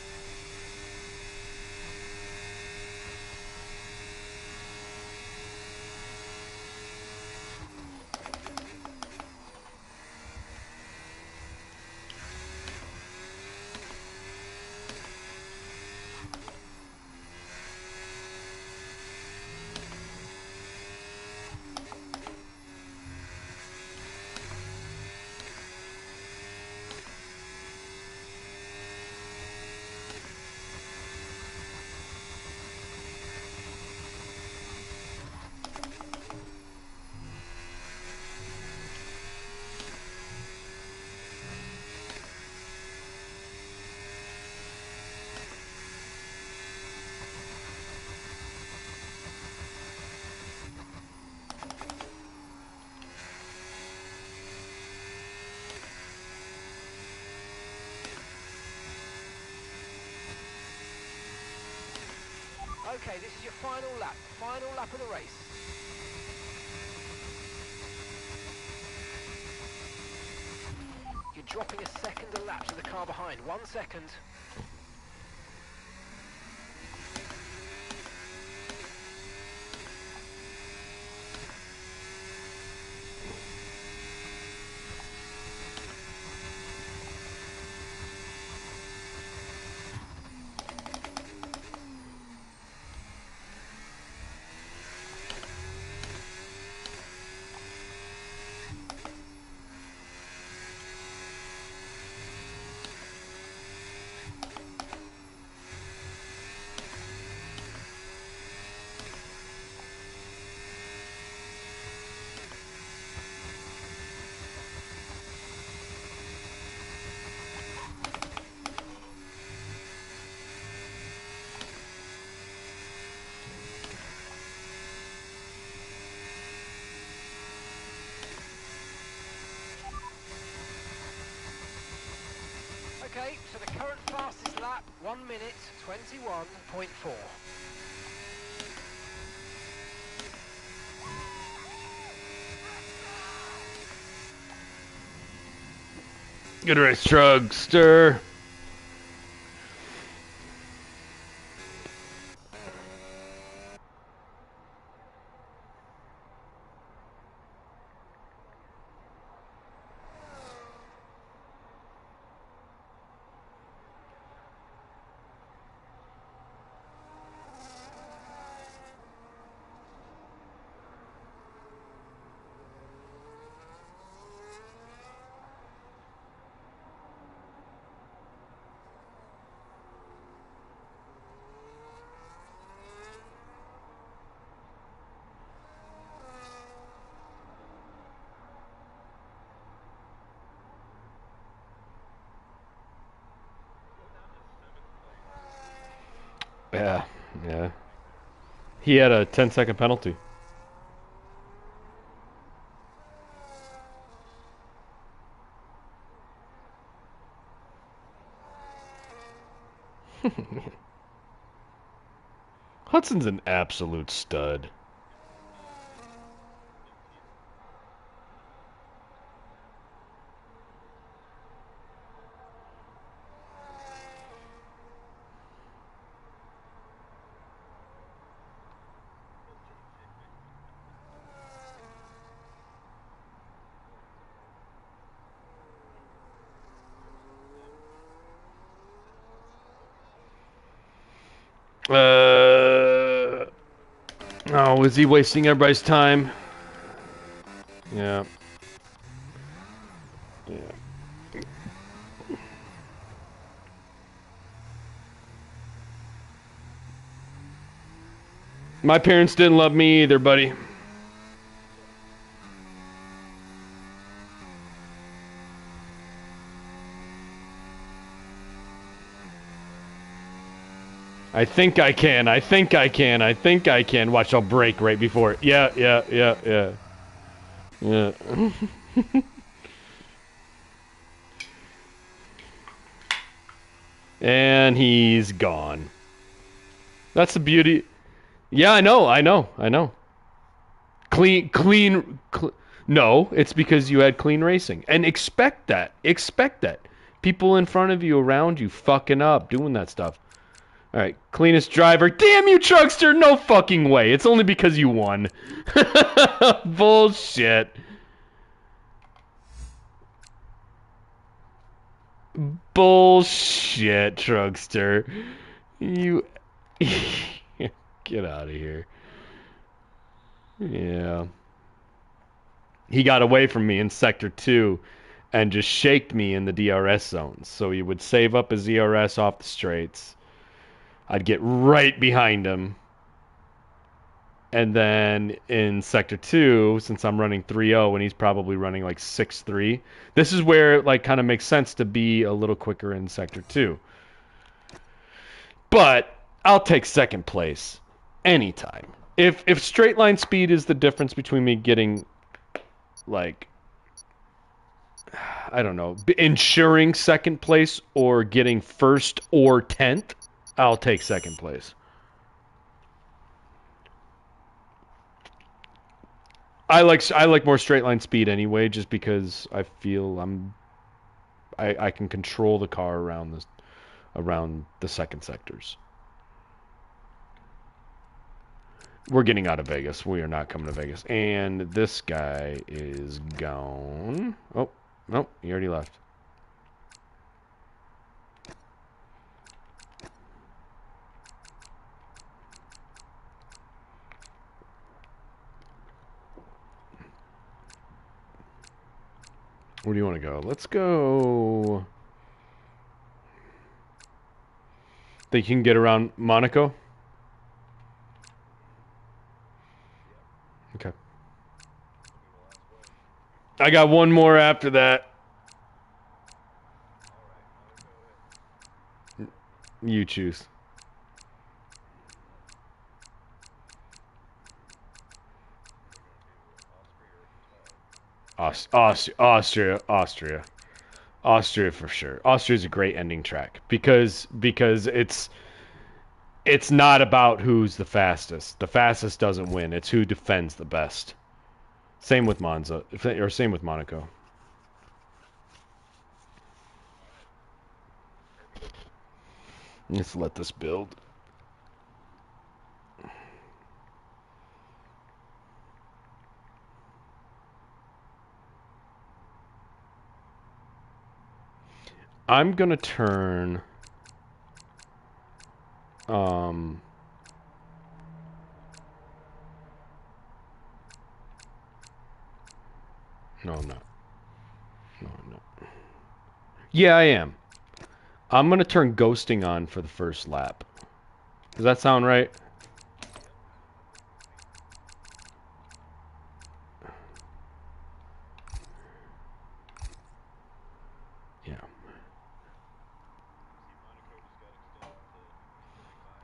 Speaker 1: Okay, this is your final lap of the race. You're dropping a second a lap to the car behind. 1 second. Okay, so the current fastest lap, 1 minute 21.4.
Speaker 3: Good race, Trugster. Yeah, yeah. He had a 10-second penalty. Hudson's an absolute stud. Oh, is he wasting everybody's time? Yeah. Yeah. My parents didn't love me either, buddy. I think I can. I think I can. I think I can. Watch, I'll break right before it. Yeah, yeah, yeah, yeah. Yeah. And he's gone. That's the beauty. Yeah, I know, I know, I know. No, it's because you had clean racing. And expect that. Expect that. People in front of you, around you, fucking up, doing that stuff. Alright, cleanest driver. Damn you, Trugster! No fucking way. It's only because you won. Bullshit. Bullshit, Trugster. You... Get out of here. Yeah. He got away from me in Sector 2 and just shaked me in the DRS zones. So he would save up his DRS off the straights. I'd get right behind him. And then in Sector 2, since I'm running 3.0 and he's probably running like 6.3, this is where it like kind of makes sense to be a little quicker in Sector 2. But I'll take second place anytime. If straight line speed is the difference between me getting like, I don't know, ensuring second place or getting first or 10th, I'll take second place. I like more straight line speed anyway, just because I feel I can control the car around the second sectors. We're getting out of Vegas. We are not coming to Vegas. And this guy is gone. Oh, no, he already left. Where do you want to go? Let's go. Think you can get around Monaco? Okay. I got one more after that. You choose. Austria for sure. Austria's a great ending track because it's not about who's the fastest. The fastest doesn't win. It's who defends the best. Same with Monza, or same with Monaco. Let's let this build. I'm gonna turn no, I'm not. No, I'm not. Yeah, I am. I'm gonna turn ghosting on for the first lap. Does that sound right? Yeah.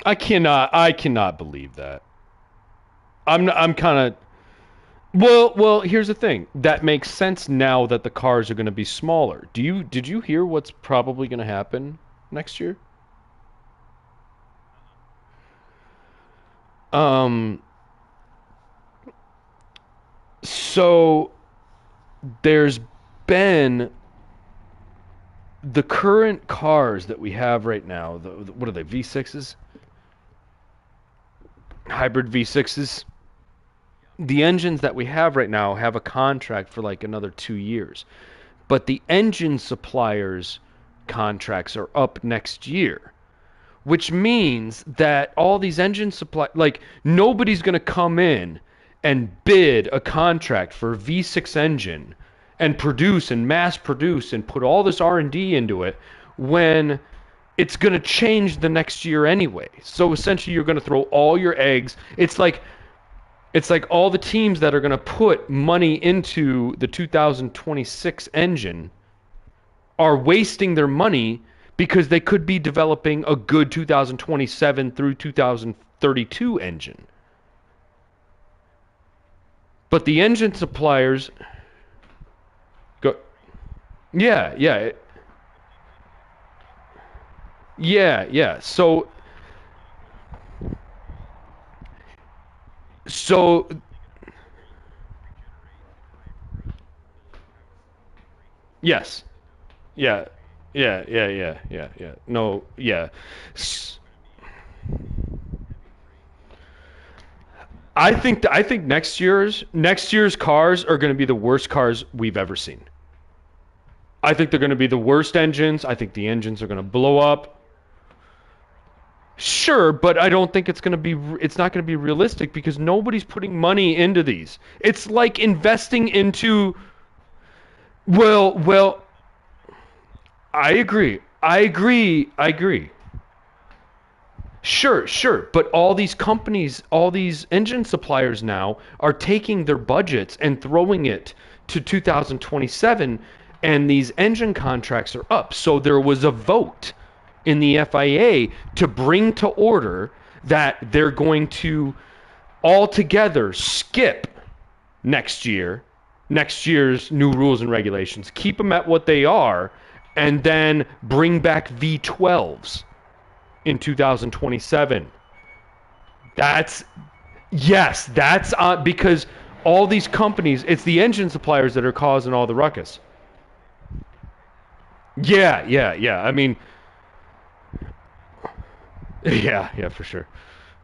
Speaker 3: I cannot believe that. I'm kind of well, here's the thing. That makes sense now that the cars are going to be smaller. Did you hear what's probably going to happen next year? Um so there's been the current cars that we have right now, what are they, V6s? Hybrid V6s? The engines that we have right now have a contract for like another 2 years. But the engine suppliers' contracts are up next year, which means that all these engine supply, like nobody's going to come in and bid a contract for a V6 engine and produce and mass produce and put all this R&D into it when it's going to change the next year anyway. So essentially you're going to throw all your eggs. It's like all the teams that are going to put money into the 2026 engine are wasting their money because they could be developing a good 2027 through 2032 engine. But the engine suppliers go, yeah, yeah, yeah, yeah. So yes, yeah, yeah. No, yeah. I think next year's cars are going to be the worst cars we've ever seen. I think they're going to be the worst engines. I think the engines are going to blow up. Sure, but I don't think it's not going to be realistic because nobody's putting money into these. It's like investing into well, I agree. I agree. Sure, but all these companies, all these engine suppliers now are taking their budgets and throwing it to 2027, and these engine contracts are up. So there was a vote in the FIA to bring to order that they're going to altogether skip next year's new rules and regulations, keep them at what they are, and then bring back V12s in 2027. That's yes, that's because all these companies, it's the engine suppliers that are causing all the ruckus. Yeah. I mean, yeah, for sure.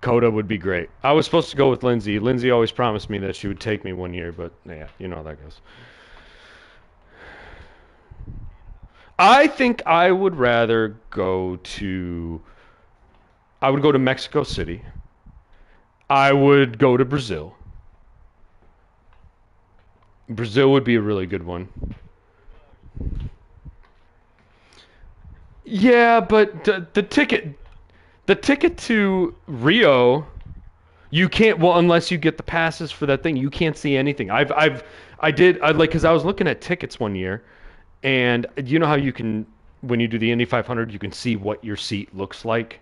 Speaker 3: Coda would be great. I was supposed to go with Lindsay. Lindsay always promised me that she would take me one year, but yeah, you know how that goes. I think I would go to Mexico City. I would go to Brazil. Brazil would be a really good one. Yeah, but the ticket to Rio, you can't, well, unless you get the passes for that thing, you can't see anything. I like, cuz I was looking at tickets one year, and you know how you can, when you do the Indy 500, you can see what your seat looks like.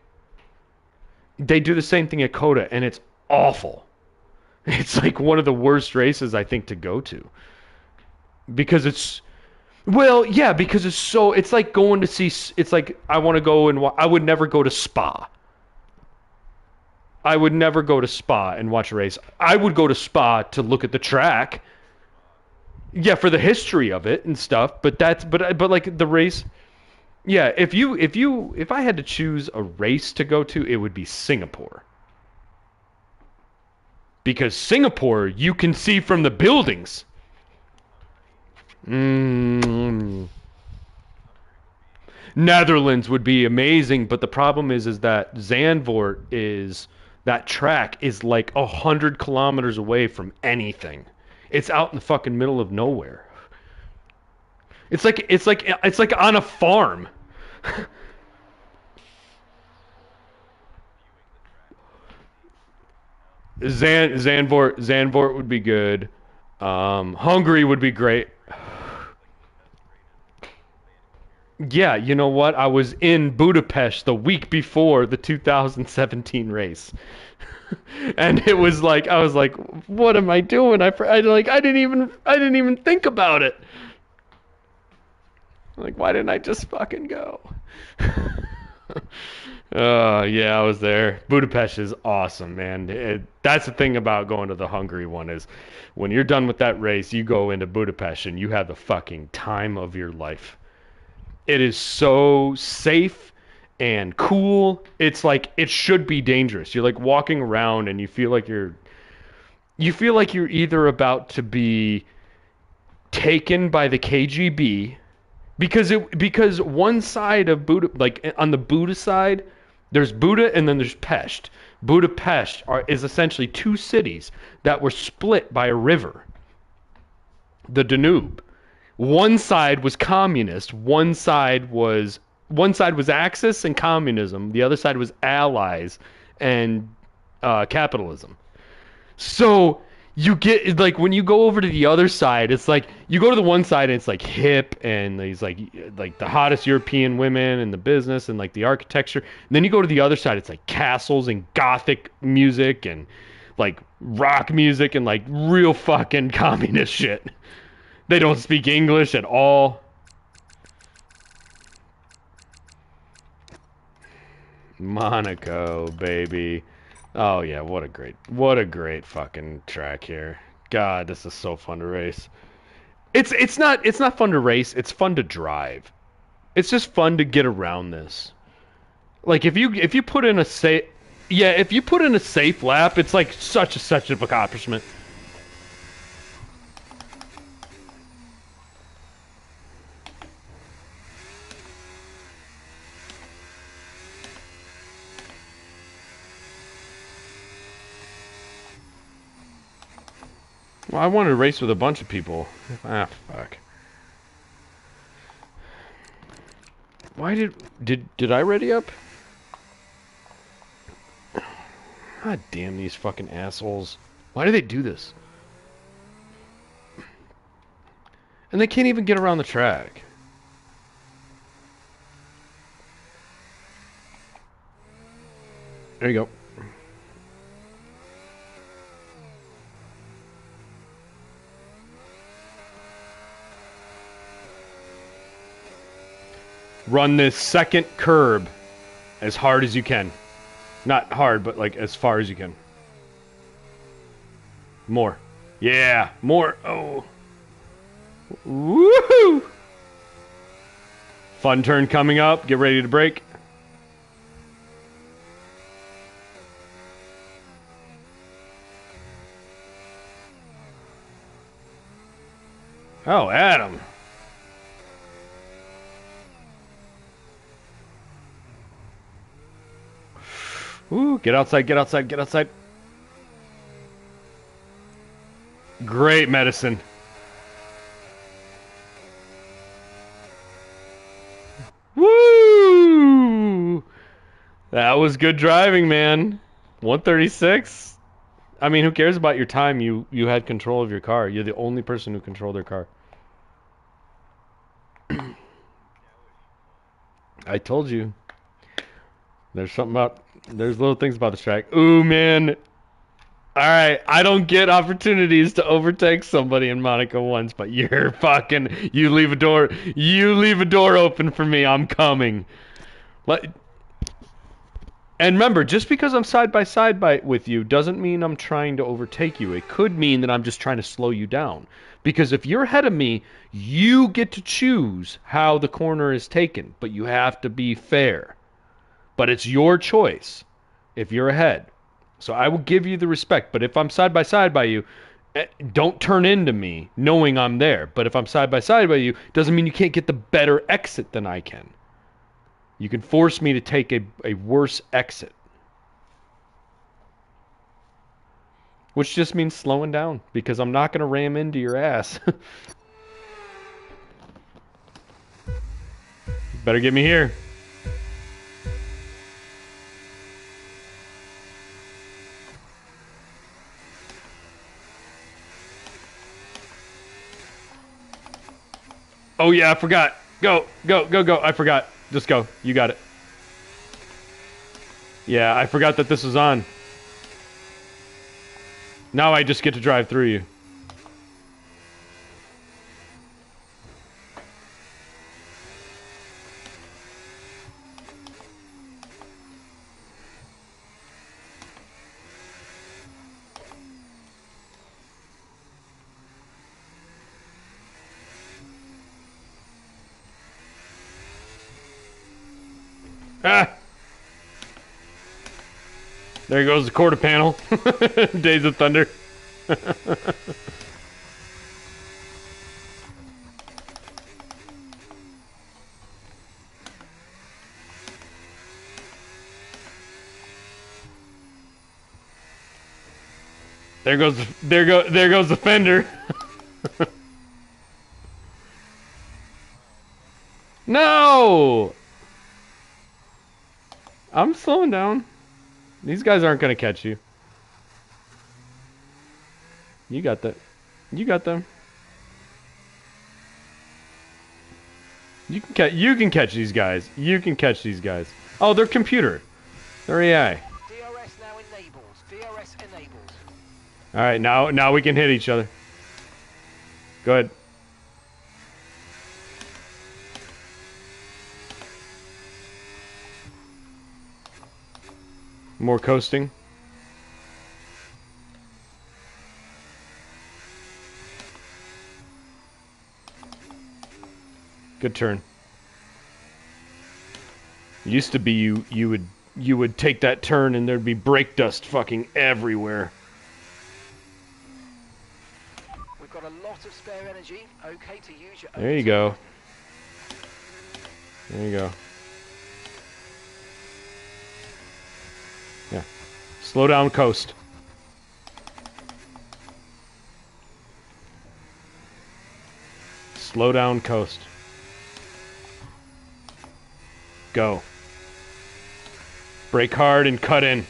Speaker 3: They do the same thing at Coda, and it's awful. It's like one of the worst races I think to go to because it's well, yeah, because it's like going to see. It's like I want to go and I would never go to Spa. I would never go to Spa and watch a race. I would go to Spa to look at the track. Yeah, for the history of it and stuff. But like the race. Yeah, if I had to choose a race to go to, it would be Singapore. Because Singapore, you can see from the buildings. Netherlands would be amazing, but the problem is that that track is like 100 kilometers away from anything. It's out in the fucking middle of nowhere. It's like on a farm. Zandvoort would be good. Hungary would be great. Yeah, you know what? I was in Budapest the week before the 2017 race. And it was like I was like, what am I doing? I didn't even think about it. Like, why didn't I just fucking go? Yeah, I was there. Budapest is awesome, man. That's the thing about going to the Hungary one is when you're done with that race, you go into Budapest and you have the fucking time of your life. It is so safe and cool. It's like it should be dangerous. You're like walking around and you feel like you're either about to be taken by the KGB because one side of Buda, like on the Buda side, there's Buda and then there's Pest. Budapest is essentially two cities that were split by a river, the Danube. One side was communist, one side was Axis and communism, the other side was Allies and capitalism. So you get like when you go over to the other side, it's like you go to the one side and it's like hip and these like the hottest European women and the business and like the architecture. And then you go to the other side, it's like castles and gothic music and like rock music and like real fucking communist shit. They don't speak English at all. Monaco, baby. Oh yeah, what a great fucking track here. God, this is so fun to race. It's not fun to race, it's fun to drive. It's just fun to get around this. Like if you put in a safe lap, it's like such an accomplishment. Well, I wanted to race with a bunch of people. Ah, fuck. Why did I ready up? God damn these fucking assholes. Why do they do this? And they can't even get around the track. There you go. Run this second curb as hard as you can. Not hard, but like as far as you can. More. Yeah, more. Oh. Woohoo! Fun turn coming up. Get ready to brake. Oh, Adam. Ooh, get outside, get outside, get outside. Great medicine. Woo! That was good driving, man. 136. I mean, who cares about your time? You had control of your car. You're the only person who controlled their car. I told you. There's little things about this track. Ooh, man. Alright, I don't get opportunities to overtake somebody in Monaco once, but you leave a door open for me, I'm coming. And And remember, just because I'm side by side with you doesn't mean I'm trying to overtake you. It could mean that I'm just trying to slow you down. Because if you're ahead of me, you get to choose how the corner is taken, but you have to be fair. But it's your choice if you're ahead. So I will give you the respect. But if I'm side by you, don't turn into me knowing I'm there. But if I'm side by you, doesn't mean you can't get the better exit than I can. You can force me to take a worse exit. Which just means slowing down, because I'm not going to ram into your ass. Better get me here. Oh yeah, I forgot. Go. I forgot. Just go. You got it. Yeah, I forgot that this was on. Now I just get to drive through you. Ah! There goes the quarter panel. Days of Thunder. There goes the fender. No! I'm slowing down. These guys aren't gonna catch you. You got that. You got them. You can catch these guys. You can catch these guys. Oh, they're computer. They're AI.
Speaker 1: DRS now enabled. DRS enabled.
Speaker 3: All right, now we can hit each other. Go ahead. More coasting. Good turn. Used to be you would take that turn and there'd be brake dust fucking everywhere.
Speaker 1: We've got a lot of spare energy. Okay to use your.
Speaker 3: There you go. There you go. Yeah. Slow down, coast. Slow down, coast. Go. Brake hard and cut in.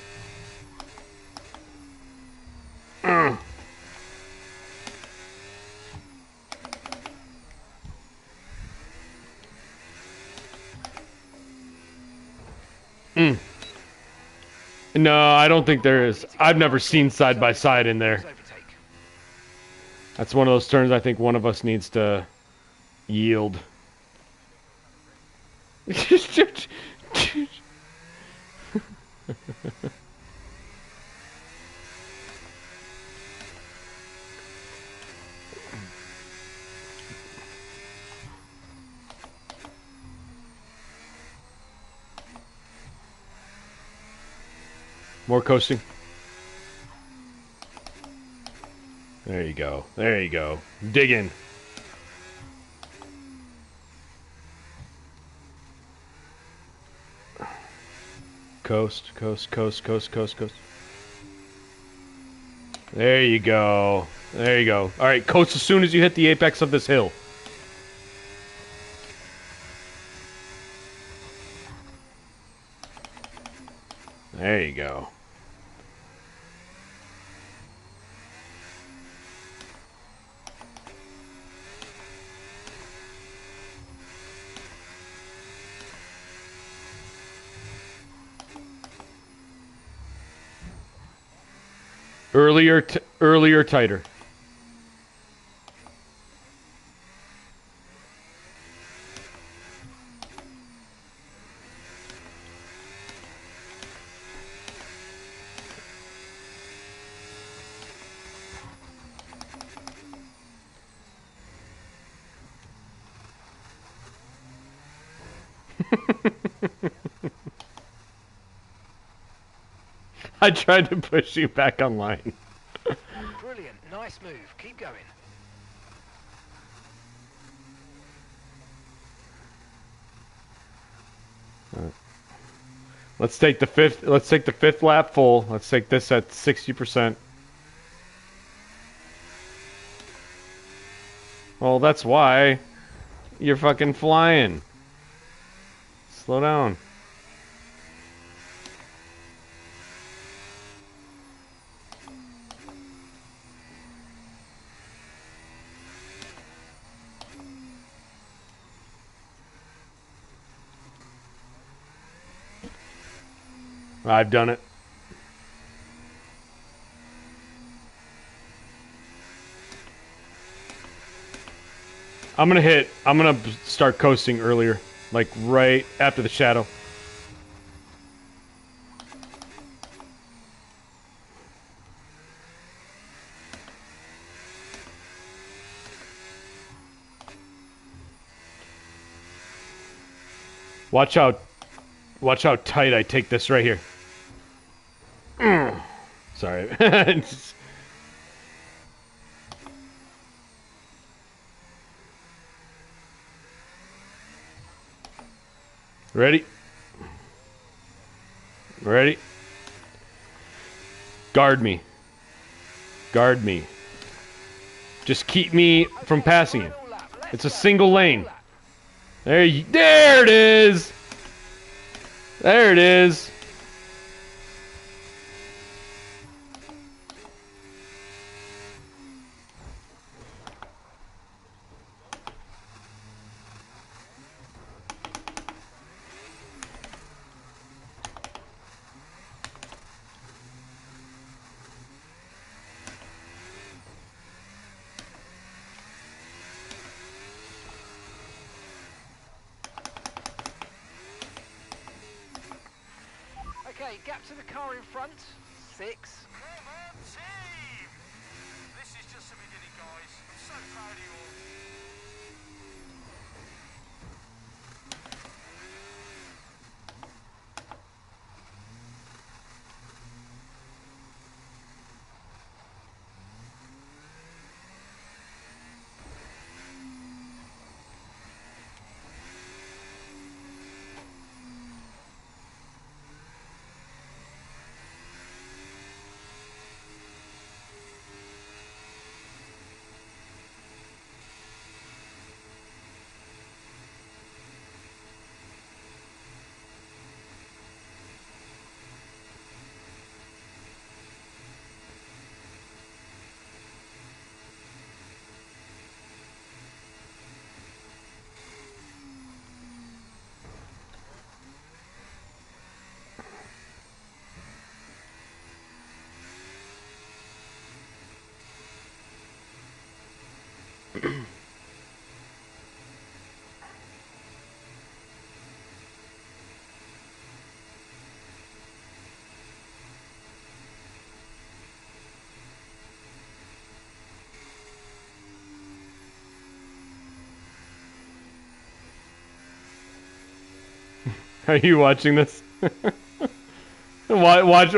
Speaker 3: No, I don't think there is. I've never seen side by side in there. That's one of those turns I think one of us needs to yield. More coasting. There you go. There you go. Dig in. Coast, coast, coast, coast, coast, coast. There you go. There you go. All right, coast as soon as you hit the apex of this hill. There you go. Earlier, tighter. I tried to push you back online.
Speaker 1: Brilliant. Nice move. Keep going.
Speaker 3: Let's take the fifth lap full. Let's take this at 60%. Well, that's why you're fucking flying. Slow down. I've done it. I'm gonna start coasting earlier, like right after the shadow. Watch how tight I take this right here. Sorry. Ready? Ready? Guard me. Guard me. Just keep me from passing you. It's a single lane. There it is. There it is.
Speaker 1: Okay, gap to the car in front. 6.
Speaker 2: Come on, team! This is just the beginning, guys. I'm so proud of you all.
Speaker 3: Are you watching this? Watch.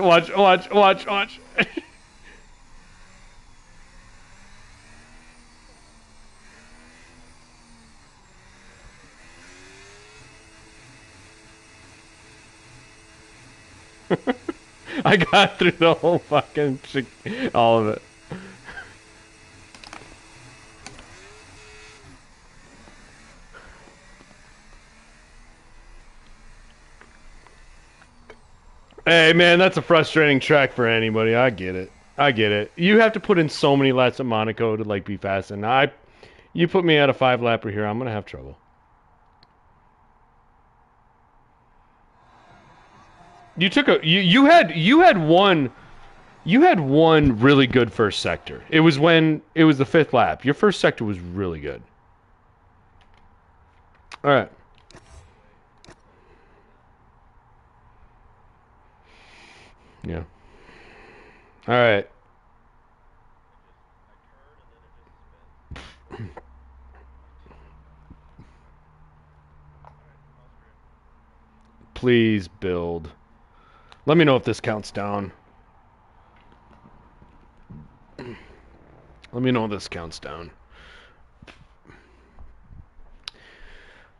Speaker 3: I got through the whole fucking all of it. Hey man, that's a frustrating track for anybody. I get it. I get it. You have to put in so many laps of Monaco to like be fast, and you put me at a 5-lapper here, I'm gonna have trouble. You took a you had one really good first sector. It was when it was the 5th lap. Your first sector was really good. All right. Yeah. All right. Please build. Let me know if this counts down. Let me know if this counts down.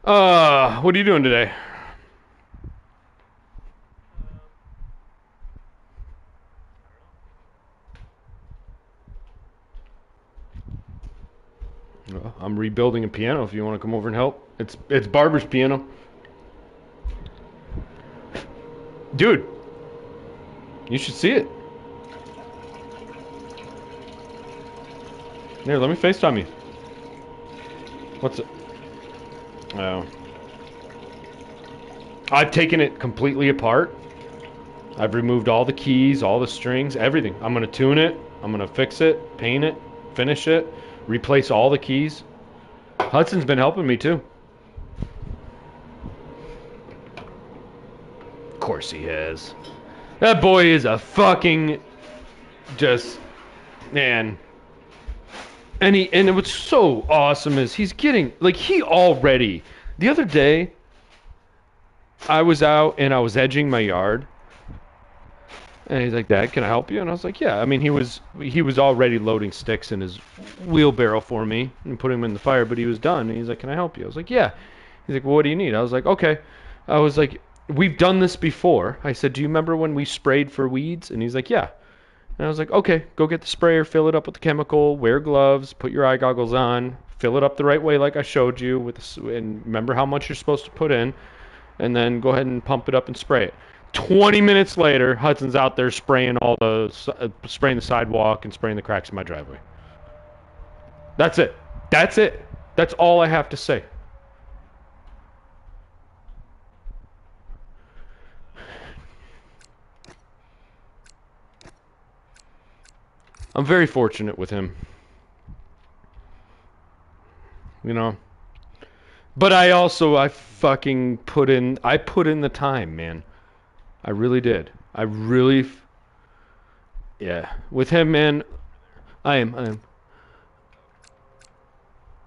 Speaker 3: What are you doing today? Well, I'm rebuilding a piano if you want to come over and help. It's Barbara's piano. Dude, you should see it. Here, let me FaceTime you. What's it? Oh. I've taken it completely apart. I've removed all the keys, all the strings, everything. I'm going to tune it. I'm going to fix it, paint it, finish it, replace all the keys. Hudson's been helping me too. Of course he has. That boy is a fucking just man. And what's so awesome is he's getting like he already the other day I was out and I was edging my yard. And he's like, "Dad, can I help you?" And I was like, "Yeah." I mean, he was already loading sticks in his wheelbarrow for me and putting them in the fire, but he was done. And he's like, "Can I help you?" I was like, "Yeah." He's like, "Well, what do you need?" I was like, "Okay." I was like, "We've done this before." I said, "Do you remember when we sprayed for weeds?" And he's like, "Yeah." And I was like, "Okay, go get the sprayer, fill it up with the chemical, wear gloves, put your eye goggles on, fill it up the right way like I showed you, and remember how much you're supposed to put in, and then go ahead and pump it up and spray it." 20 minutes later, Hudson's out there spraying spraying the sidewalk and spraying the cracks in my driveway. That's it. That's it. That's all I have to say. I'm very fortunate with him. You know. But I fucking put in the time, man. I really did. Yeah. With him, man, I am.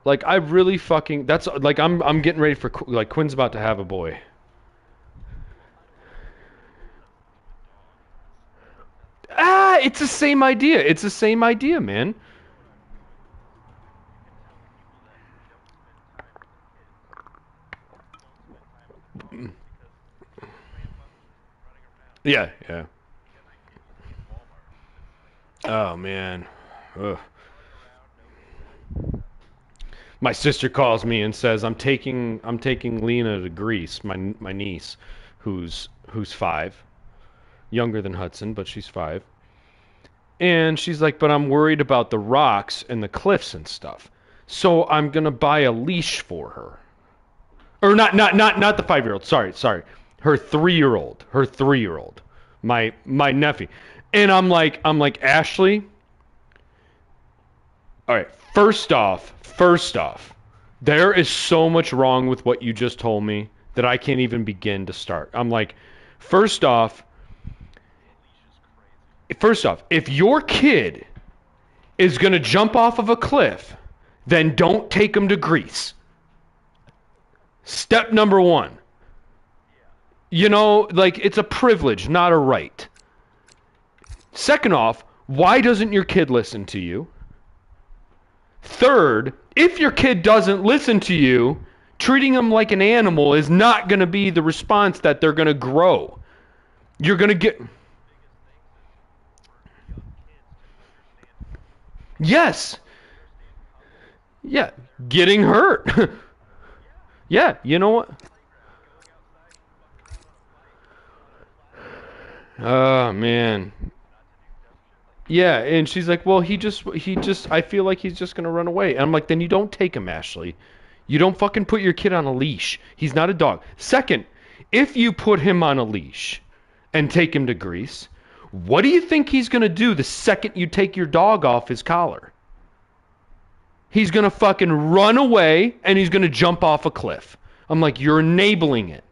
Speaker 3: Like, I really fucking, that's, like, I'm getting ready for, like, Quinn's about to have a boy. It's the same idea. It's the same idea, man. Yeah. Oh, man. Ugh. My sister calls me and says I'm taking Lena to Greece, my niece, who's 5, younger than Hudson, but she's 5. And she's like, "But I'm worried about the rocks and the cliffs and stuff. So I'm gonna buy a leash for her." Or not the 5-year-old. Sorry. Her 3-year-old. My nephew. And I'm like, "Ashley, all right, first off, there is so much wrong with what you just told me that I can't even begin to start." I'm like, first off, if your kid is going to jump off of a cliff, then don't take him to Greece. Step number 1. You know, like, it's a privilege, not a right. Second off, why doesn't your kid listen to you? Third, if your kid doesn't listen to you, treating them like an animal is not going to be the response that they're going to grow. You're going to get... Yes. Yeah, getting hurt. Yeah, you know what? Oh, man. Yeah, and she's like, "Well, he just, I feel like he's just going to run away." And I'm like, "Then you don't take him, Ashley. You don't fucking put your kid on a leash. He's not a dog." Second, if you put him on a leash and take him to Greece, what do you think he's going to do the second you take your dog off his collar? He's going to fucking run away and he's going to jump off a cliff. I'm like, "You're enabling it."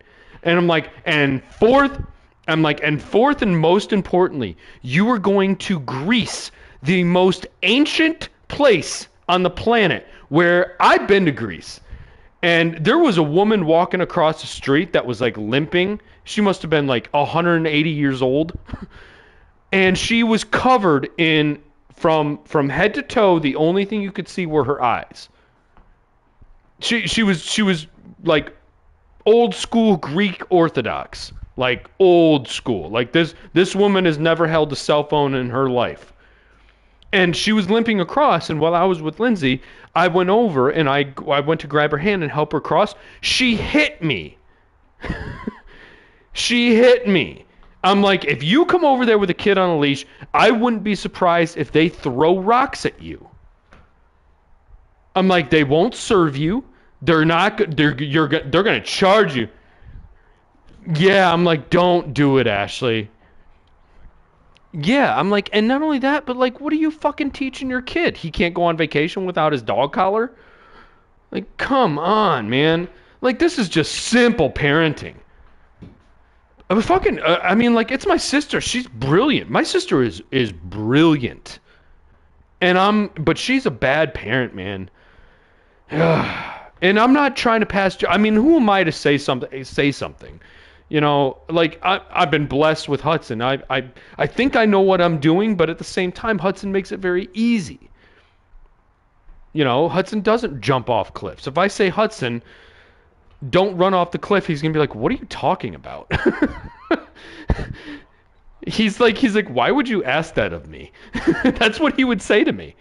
Speaker 3: And I'm like, and fourth and most importantly, you are going to Greece, the most ancient place on the planet, where I've been to Greece. And there was a woman walking across the street that was like limping. She must have been like 180 years old. And she was covered in, from head to toe, the only thing you could see were her eyes. She was like old school Greek Orthodox. Like old school. Like this woman has never held a cell phone in her life. And she was limping across, and while I was with Lindsay, I went over and I went to grab her hand and help her cross. She hit me. She hit me. I'm like, if you come over there with a kid on a leash, I wouldn't be surprised if they throw rocks at you. I'm like, they won't serve you. They're gonna charge you. Yeah, I'm like, don't do it, Ashley. Yeah, I'm like, and not only that, but like, what are you fucking teaching your kid? He can't go on vacation without his dog collar? Like, come on, man. Like, this is just simple parenting. I mean, like, it's my sister. She's brilliant. My sister is brilliant. But she's a bad parent, man. And I'm not trying to pass. I mean, who am I to say something? You know, like I've been blessed with Hudson. I think I know what I'm doing, but at the same time, Hudson makes it very easy. You know, Hudson doesn't jump off cliffs. If I say, Hudson, don't run off the cliff, he's gonna be like, what are you talking about? He's like, why would you ask that of me? That's what he would say to me.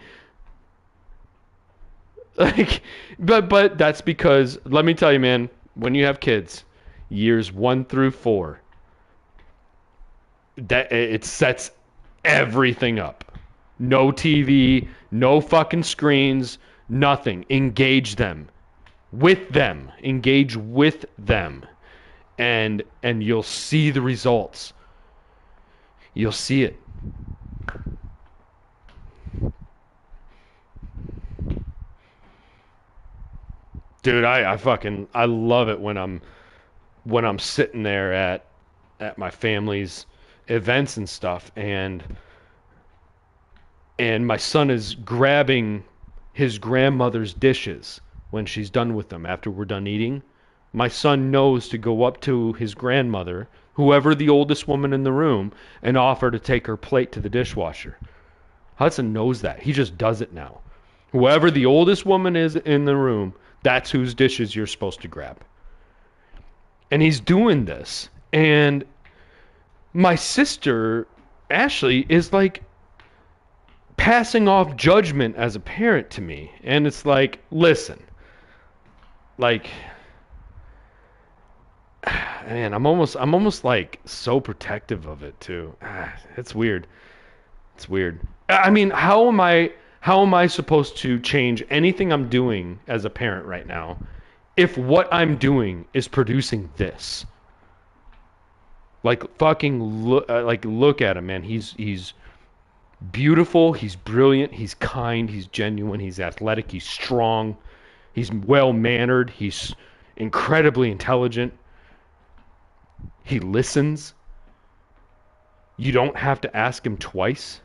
Speaker 3: Like, but that's because, let me tell you, man, when you have kids, years 1 through 4, that it sets everything up. No TV, no fucking screens, nothing. Engage them. Engage with them. And you'll see the results. You'll see it. Dude, I love it when I'm sitting there at my family's events and stuff, and my son is grabbing his grandmother's dishes when she's done with them after we're done eating. My son knows to go up to his grandmother, whoever the oldest woman in the room, and offer to take her plate to the dishwasher. Hudson knows that. He just does it now. Whoever the oldest woman is in the room, that's whose dishes you're supposed to grab. And he's doing this. And my sister, Ashley, is like passing off judgment as a parent to me. And it's like, listen, like, man, I'm almost like so protective of it too. It's weird. It's weird. I mean, how am I supposed to change anything I'm doing as a parent right now if what I'm doing is producing this? Like, fucking look at him, man. He's beautiful, he's brilliant, he's kind, he's genuine, he's athletic, he's strong, he's well-mannered, he's incredibly intelligent. He listens. You don't have to ask him twice.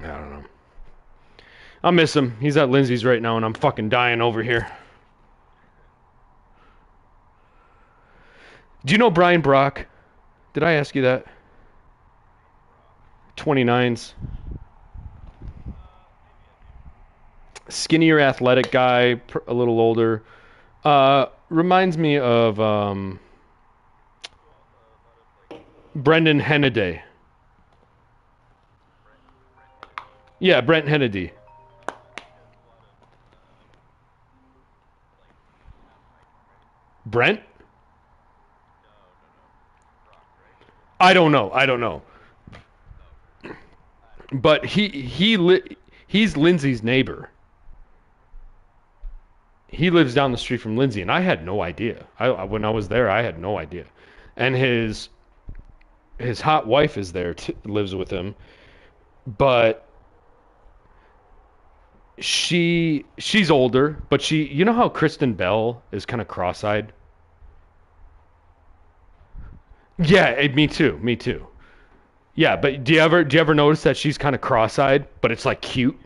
Speaker 3: I don't know. I'll miss him. He's at Lindsay's right now, and I'm fucking dying over here. Do you know Brian Brock? Did I ask you that? 29s. Skinnier, athletic guy, a little older. Reminds me of Brendan Hennaday. Yeah, Brent Hennedy. Brent? I don't know. But he's Lindsay's neighbor. He lives down the street from Lindsay, and I had no idea. When I was there, I had no idea. And his hot wife is there, lives with him, but she's older. But you know how Kristen Bell is kind of cross-eyed? Yeah, me too. Yeah, but do you ever notice that she's kind of cross-eyed, but it's like cute?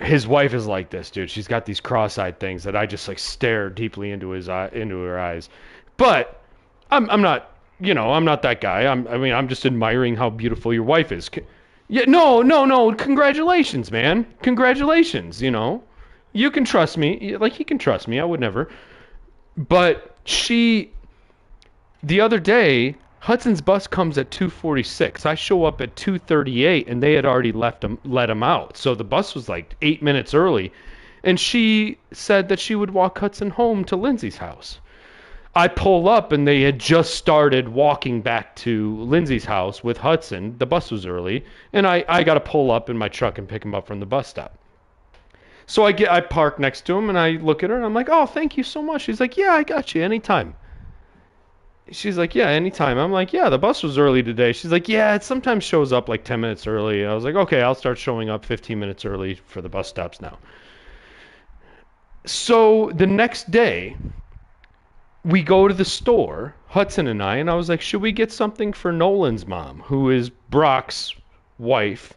Speaker 3: his wife is like this, dude. She's got these cross-eyed things that I just like stare deeply into into her eyes. But I'm not, I'm not that guy. I'm just admiring how beautiful your wife is. Yeah, no. Congratulations, man. Congratulations. You can trust me. Like he can trust me. I would never. But the other day, Hudson's bus comes at 2:46. I show up at 2:38, and they had already let him out. So the bus was like 8 minutes early, and she said that she would walk Hudson home to Lindsay's house. I pull up, and they had just started walking back to Lindsay's house with Hudson. The bus was early, and I got to pull up in my truck and pick him up from the bus stop. So I park next to him, and I look at her, and I'm like, oh, thank you so much. She's like, yeah, I got you anytime. She's like, yeah, anytime. I'm like, yeah, the bus was early today. She's like, yeah, it sometimes shows up like 10 minutes early. I was like, okay, I'll start showing up 15 minutes early for the bus stops now. So the next day, we go to the store, Hudson and I was like, should we get something for Nolan's mom, who is Brock's wife?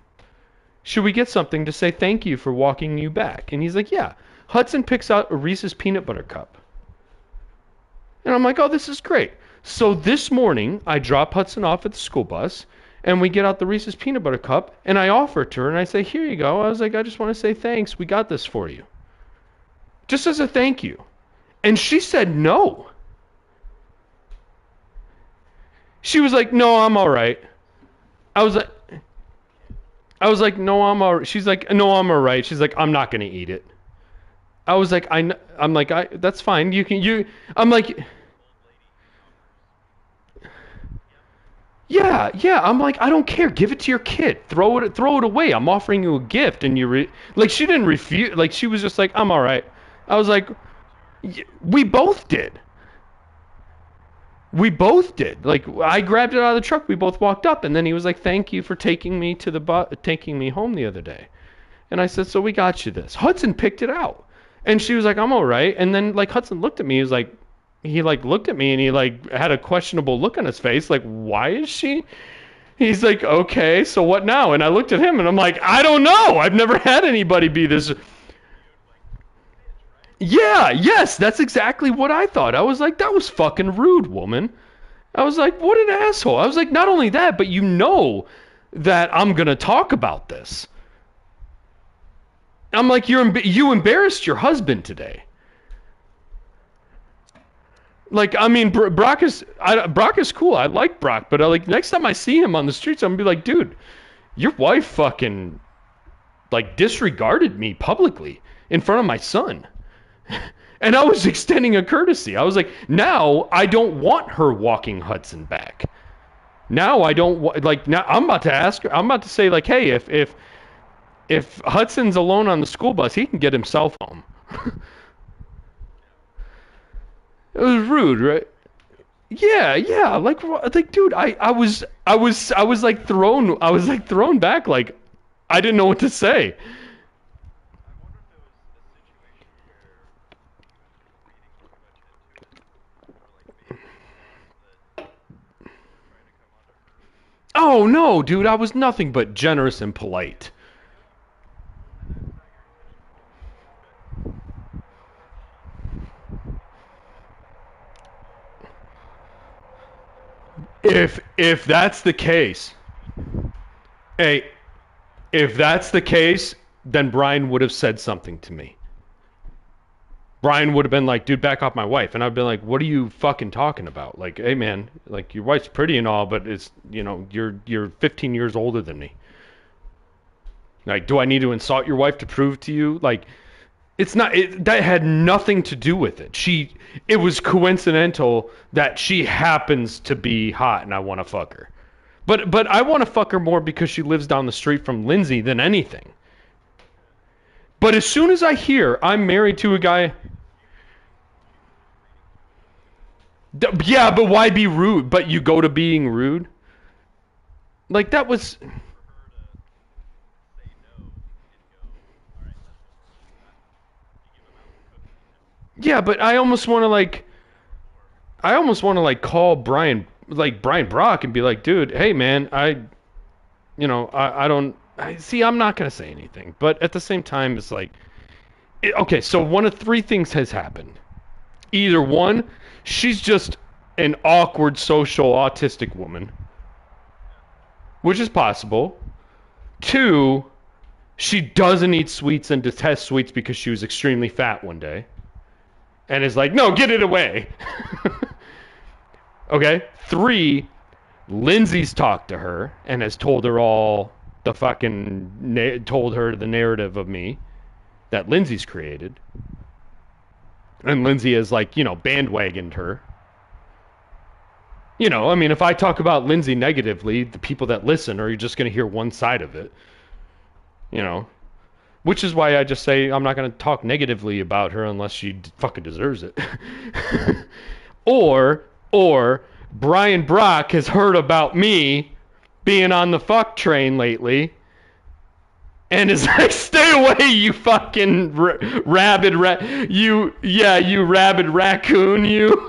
Speaker 3: Should we get something to say thank you for walking you back? And he's like, yeah. Hudson picks out a Reese's peanut butter cup. And I'm like, oh, this is great. So this morning, I drop Hudson off at the school bus, and we get out the Reese's peanut butter cup, and I offer it to her, and I say, here you go. I was like, I just want to say thanks. We got this for you. Just as a thank you. And she said no. She was like, no, I'm all right. I was like, no, I'm all right. She's like, no, I'm all right. She's like, I'm not going to eat it. I was like, that's fine. I'm like, yeah. I'm like, I don't care. Give it to your kid. Throw it away. I'm offering you a gift. And she didn't refuse. Like, she was just like, I'm all right. I was like, we both did. Like, I grabbed it out of the truck. We both walked up, and then he was like, thank you for taking me home the other day. And I said, so we got you this. Hudson picked it out. And she was like, I'm all right. And then, like, Hudson looked at me. He looked at me, and he, like, had a questionable look on his face. Like, why is she? He's like, okay, so what now? And I looked at him, and I'm like, I don't know. I've never had anybody be this. Yeah, yes, that's exactly what I thought. I was like, that was fucking rude, woman. I was like, what an asshole. I was like, not only that, but you know that I'm going to talk about this. I'm like, you embarrassed your husband today. Like, I mean, Brock is cool. I like Brock, but like next time I see him on the streets, I'm gonna be like, dude, your wife fucking like disregarded me publicly in front of my son. And I was extending a courtesy. I was like, now I don't want her walking Hudson back. Now I don't now I'm about to ask her. I'm about to say like, hey, if Hudson's alone on the school bus, he can get himself home. It was rude, right? Yeah. Like, dude, I was like thrown back. Like, I didn't know what to say. Oh no, dude, I was nothing but generous and polite. If that's the case, hey, if that's the case, then Brian would have said something to me. Brian would have been like, dude, back off my wife. And I'd been like, what are you fucking talking about? Like, hey man, like your wife's pretty and all, but it's, you're 15 years older than me. Like, do I need to insult your wife to prove to you? Like, it's not, that had nothing to do with it. It was coincidental that she happens to be hot and I want to fuck her. But I want to fuck her more because she lives down the street from Lindsay than anything. But as soon as I hear I'm married to a guy... Yeah, but why be rude? But you go to being rude? Like, that was... Yeah, but I almost want to call Brian Brock and be like, dude, hey man, I don't see, I'm not gonna say anything, but at the same time, it's like, okay, so one of three things has happened. Either one, she's just an awkward social autistic woman, which is possible. Two, she doesn't eat sweets and detests sweets because she was extremely fat one day. And is like, no, get it away. Okay. Three, Lindsay's talked to her and has told her all the fucking, told her the narrative of me that Lindsay's created. And Lindsay has, like, you know, bandwagoned her. You know, I mean, if I talk about Lindsay negatively, the people that listen are just going to hear one side of it. You know, which is why I just say I'm not going to talk negatively about her unless she fucking deserves it. or Brian Brock has heard about me being on the fuck train lately and is like, stay away, you fucking rabid you rabid raccoon, you.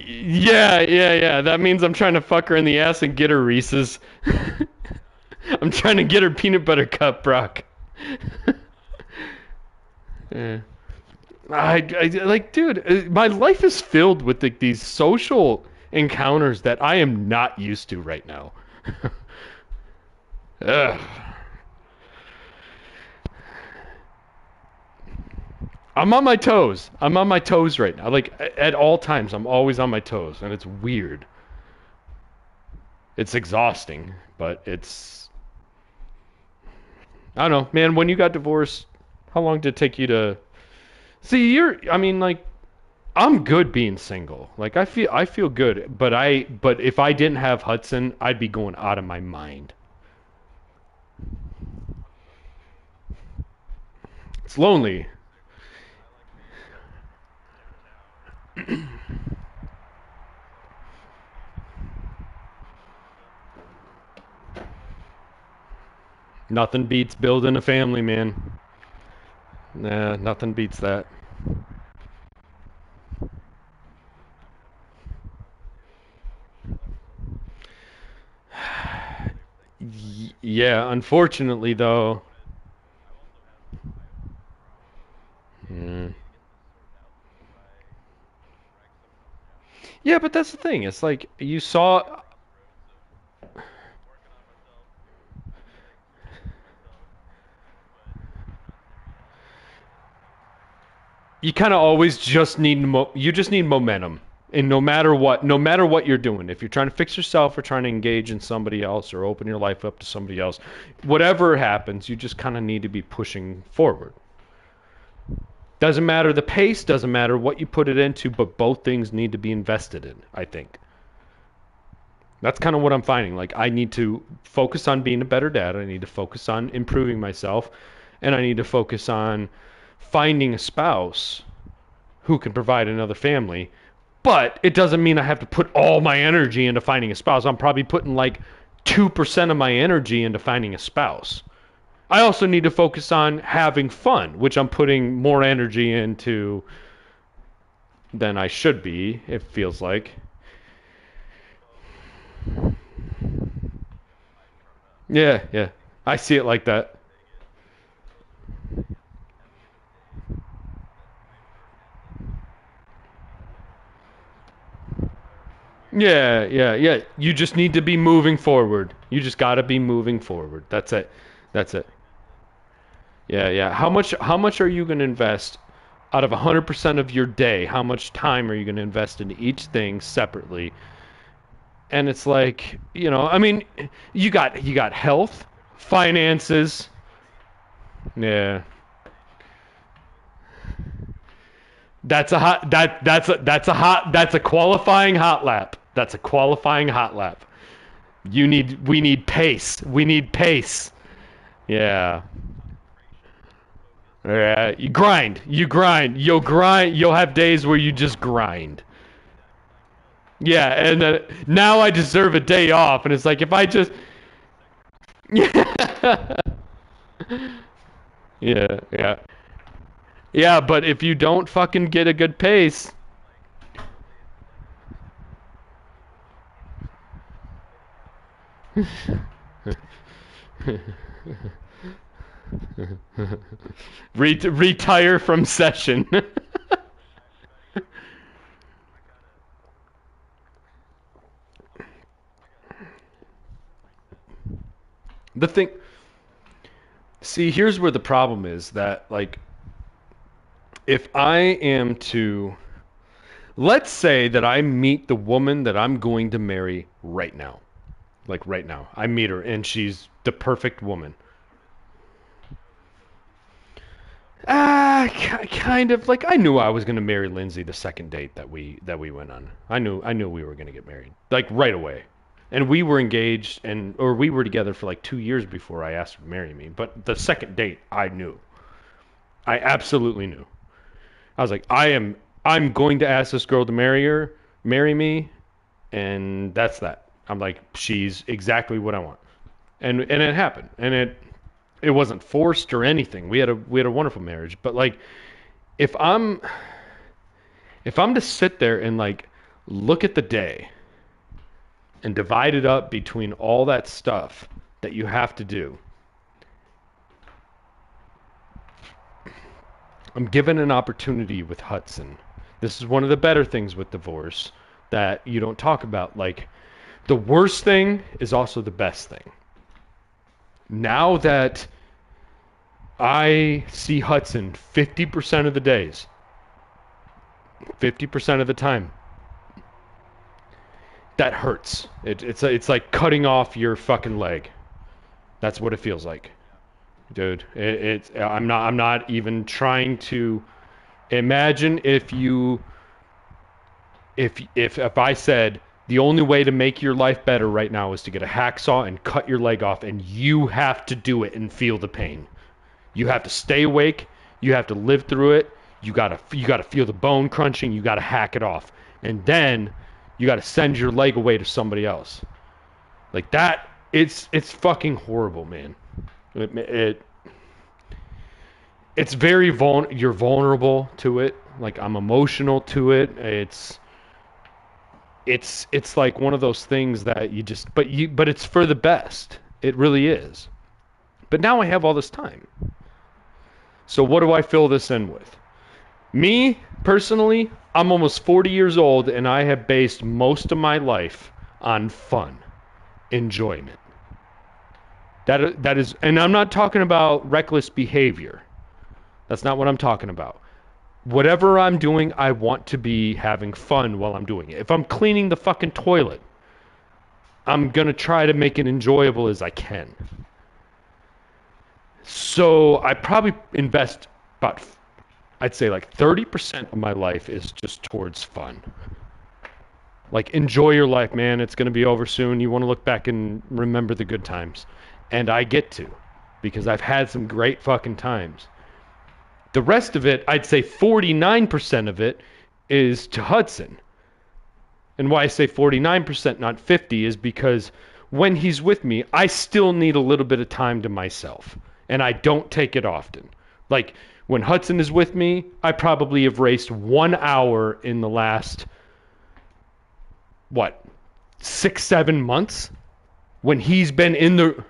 Speaker 3: Yeah. That means I'm trying to fuck her in the ass and get her Reese's. I'm trying to get her peanut butter cup, Brock. Yeah. I like, dude, my life is filled with these social encounters that I am not used to right now. Ugh. I'm on my toes. I'm on my toes right now. Like, at all times, I'm always on my toes, and it's weird. It's exhausting, but it's... I don't know, man, when you got divorced, how long did it take you to... See, I mean, like, I'm good being single. Like, I feel good, but if I didn't have Hudson, I'd be going out of my mind. It's lonely. Nothing beats building a family, man. Nah, nothing beats that. Yeah, unfortunately, though. Yeah, but that's the thing. It's like you saw. You kind of always just need you just need momentum. And no matter what you're doing, if you're trying to fix yourself or trying to engage in somebody else or open your life up to somebody else, whatever happens, you just kind of need to be pushing forward. Doesn't matter the pace, doesn't matter what you put it into, but both things need to be invested in, I think. That's kind of what I'm finding. Like, I need to focus on being a better dad. I need to focus on improving myself. And I need to focus on finding a spouse who can provide another family. But it doesn't mean I have to put all my energy into finding a spouse. I'm probably putting like 2% of my energy into finding a spouse. I also need to focus on having fun, which I'm putting more energy into than I should be, it feels like. Yeah. I see it like that. Yeah. You just need to be moving forward. You just got to be moving forward. That's it. Yeah. How much are you going to invest out of 100% of your day? How much time are you going to invest into each thing separately? And it's like, I mean, you got health, finances. Yeah. That's a qualifying hot lap. That's a qualifying hot lap. We need pace. We need pace. Yeah. Yeah, you grind. You'll have days where you just grind. Yeah, and now I deserve a day off, and it's like if I just Yeah. Yeah, but if you don't fucking get a good pace, Retire from session. The thing, see, here's where the problem is that, like, if I am to, let's say that I meet the woman that I'm going to marry right now. Like, right now. I meet her, and she's the perfect woman. Kind of. Like, I knew I was going to marry Lindsay the second date that we went on. I knew we were going to get married. Like, right away. And we were engaged, or we were together for like 2 years before I asked her to marry me. But the second date, I knew. I absolutely knew. I was like, I'm going to ask this girl to marry me, and that's that. I'm like, she's exactly what I want. And it happened. And it wasn't forced or anything. We had a wonderful marriage. But like, if I'm to sit there and like look at the day and divide it up between all that stuff that you have to do, I'm given an opportunity with Hudson. This is one of the better things with divorce that you don't talk about. Like, the worst thing is also the best thing. Now that I see Hudson 50% of the days, 50% of the time, that hurts. It's like cutting off your fucking leg. That's what it feels like, dude. I'm not even trying to imagine if I said the only way to make your life better right now is to get a hacksaw and cut your leg off, and you have to do it and feel the pain. You have to stay awake. You have to live through it. You gotta feel the bone crunching. You gotta hack it off, and then you gotta send your leg away to somebody else. Like that, it's fucking horrible, man. It's very you're vulnerable to it. Like, I'm emotional to it. It's like one of those things that you just but it's for the best. It really is. But now I have all this time. So what do I fill this in with? Me, personally, I'm almost 40 years old, and I have based most of my life on fun, enjoyment. That is, and I'm not talking about reckless behavior. That's not what I'm talking about. Whatever I'm doing, I want to be having fun while I'm doing it. If I'm cleaning the fucking toilet, I'm going to try to make it enjoyable as I can. So I probably invest about, I'd say like 30% of my life is just towards fun. Like, enjoy your life, man. It's going to be over soon. You want to look back and remember the good times. And I get to, because I've had some great fucking times. The rest of it, I'd say 49% of it is to Hudson. And why I say 49%, not 50, is because when he's with me, I still need a little bit of time to myself. And I don't take it often. Like, when Hudson is with me, I probably have raced 1 hour in the last, 6-7 months? When he's been in the...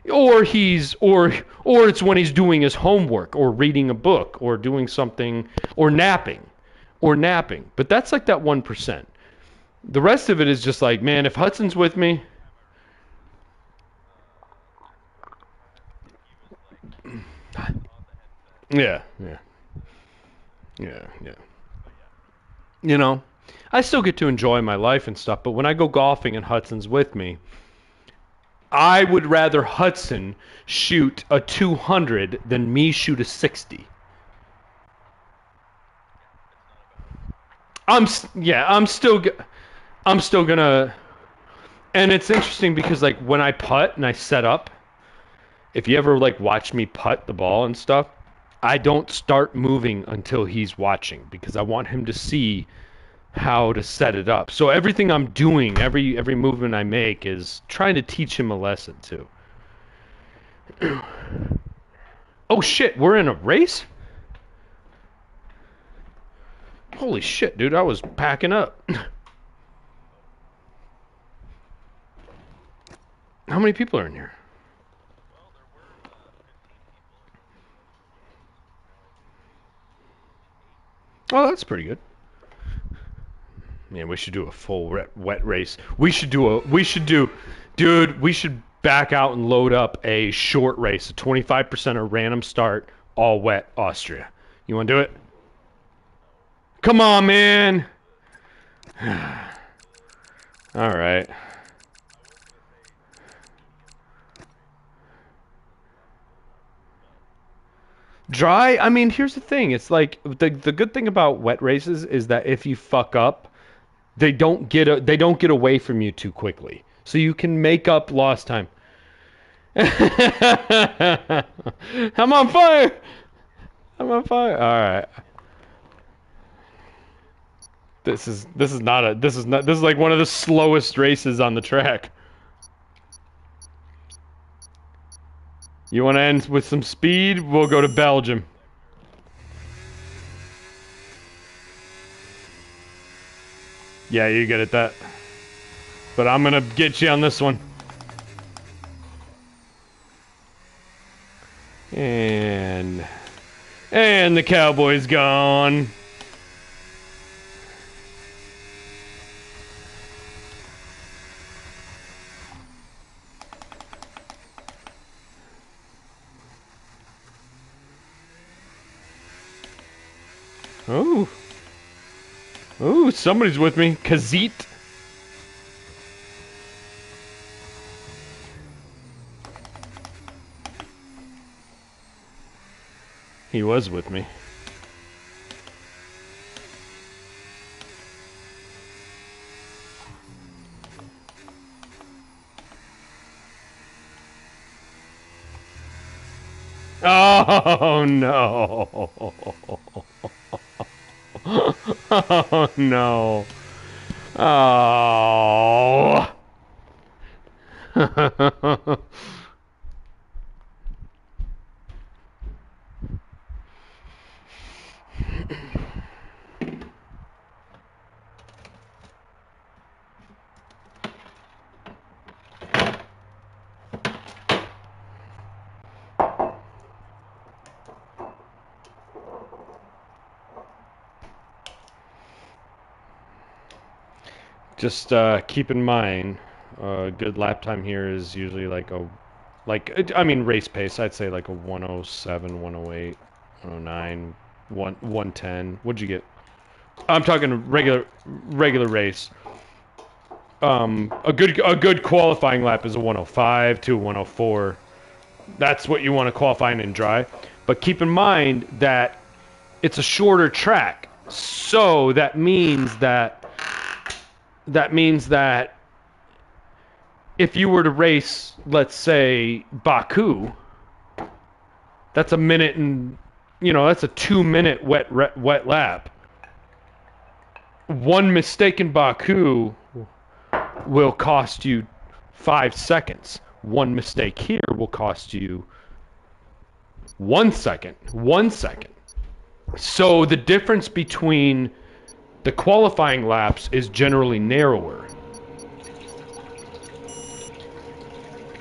Speaker 3: Or it's when he's doing his homework, or reading a book, or doing something, or napping. But that's like that 1%. The rest of it is just like, man, if Hudson's with me... Yeah. You know, I still get to enjoy my life and stuff, but when I go golfing and Hudson's with me, I would rather Hudson shoot a 200 than me shoot a 60. I'm still gonna, and it's interesting because, like, when I putt and I set up, if you ever like watch me putt the ball and stuff, I don't start moving until he's watching, because I want him to see how to set it up. So everything I'm doing, every movement I make, is trying to teach him a lesson too. Oh shit, we're in a race? Holy shit, dude, I was packing up. How many people are in here? Oh, that's pretty good. Man, we should do a full wet race. We should back out and load up a short race, a 25% of random start, all wet Austria. You want to do it? Come on, man. All right. Dry, I mean, here's the thing. It's like the good thing about wet races is that if you fuck up, they don't get away from you too quickly. So you can make up lost time. I'm on fire. I'm on fire. All right. This is like one of the slowest races on the track. You want to end with some speed? We'll go to Belgium. Yeah, you good at that. But I'm gonna get you on this one. And the cowboy's gone. Oh. Oh, somebody's with me. Kazit. He was with me. Oh no. Oh no. Oh. Just keep in mind, good lap time here is usually I mean race pace. I'd say like a 107, 108, 109, 110. What'd you get? I'm talking regular race. A good qualifying lap is a 105 to 104. That's what you want to qualify in dry. But keep in mind that it's a shorter track, so that means that if you were to race, let's say Baku, that's a minute and that's a 2-minute wet lap. One mistake in Baku will cost you 5 seconds. One mistake here will cost you 1 second. 1 second. So the difference between the qualifying laps is generally narrower.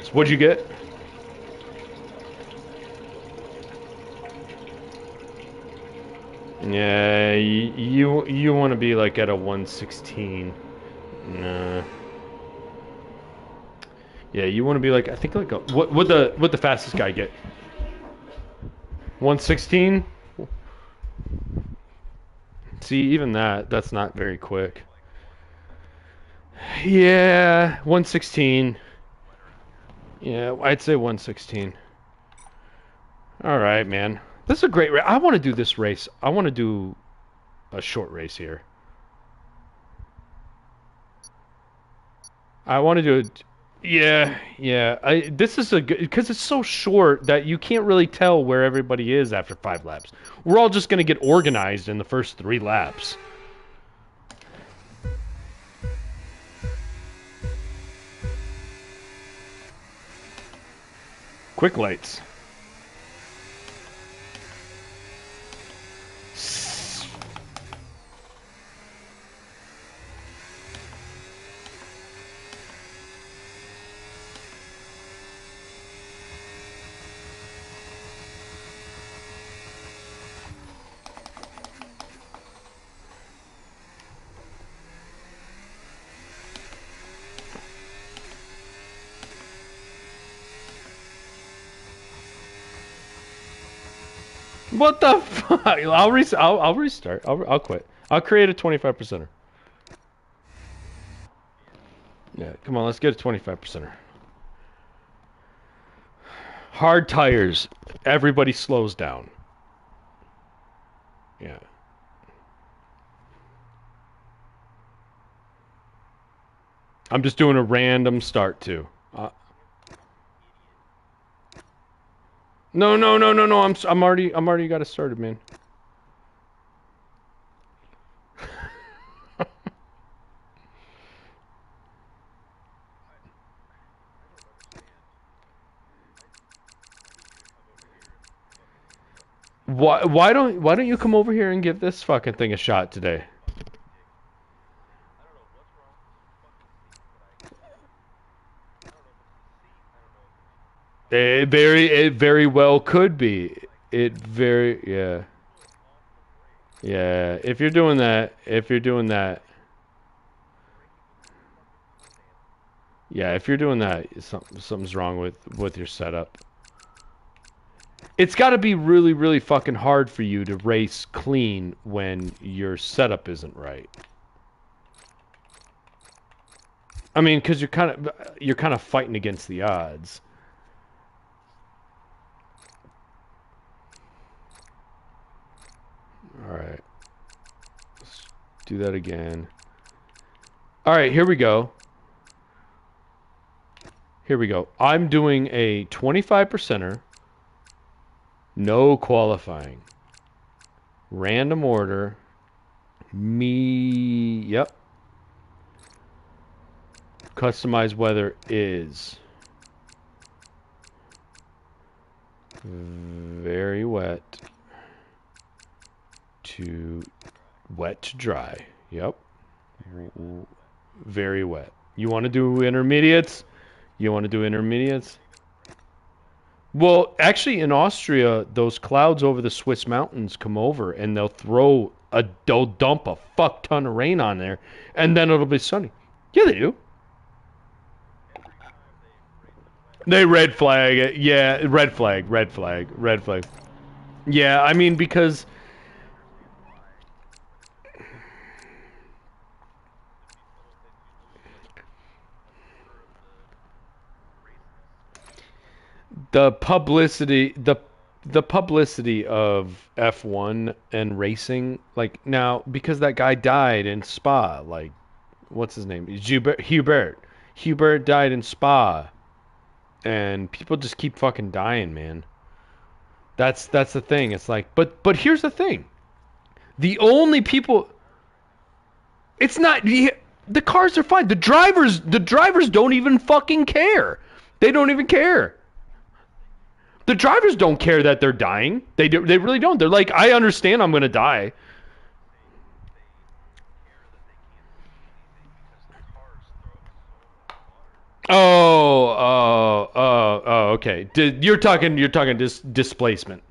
Speaker 3: So what'd you get? Yeah, you want to be like at a 116. Nah. Yeah, you want to be like, I think like a, what the fastest guy get? 116? See, even that's not very quick. Yeah, 116. Yeah, I'd say 116. All right, man. This is a great race. I want to do this race. I want to do a short race here. I want to do it. Yeah. This is a good because it's so short that you can't really tell where everybody is after 5 laps. We're all just going to get organized in the first 3 laps. Quick lights. What the fuck? I'll restart. I'll quit. I'll create a 25%er. Yeah, come on, let's get a 25%er. Hard tires. Everybody slows down. Yeah. I'm just doing a random start too. No. I'm already got it started, man. Why don't you come over here and give this fucking thing a shot today? It very well could be. Yeah. Yeah, if you're doing that. Yeah, if you're doing that, something's wrong with your setup. It's got to be really, really fucking hard for you to race clean when your setup isn't right. I mean, because you're kind of fighting against the odds. All right, let's do that again. All right, here we go. I'm doing a 25%er. No qualifying. Random order. Yep. Customized weather is very wet to dry. Yep. Very wet. You want to do intermediates? Well, actually, in Austria, those clouds over the Swiss mountains come over, and they'll dump a fuck ton of rain on there, and then it'll be sunny. Yeah, they do. They red flag it. Yeah, red flag. Yeah, I mean, because the publicity of F1 and racing, like, now, because that guy died in Spa, like, what's his name? Hubert died in Spa, and people just keep fucking dying, man. That's the thing. It's like, but here's the thing. The only people, it's not the cars are fine. The drivers don't even fucking care. They don't even care. The drivers don't care that they're dying. They really don't. They're like, I understand I'm going to die. Okay. You're talking displacement.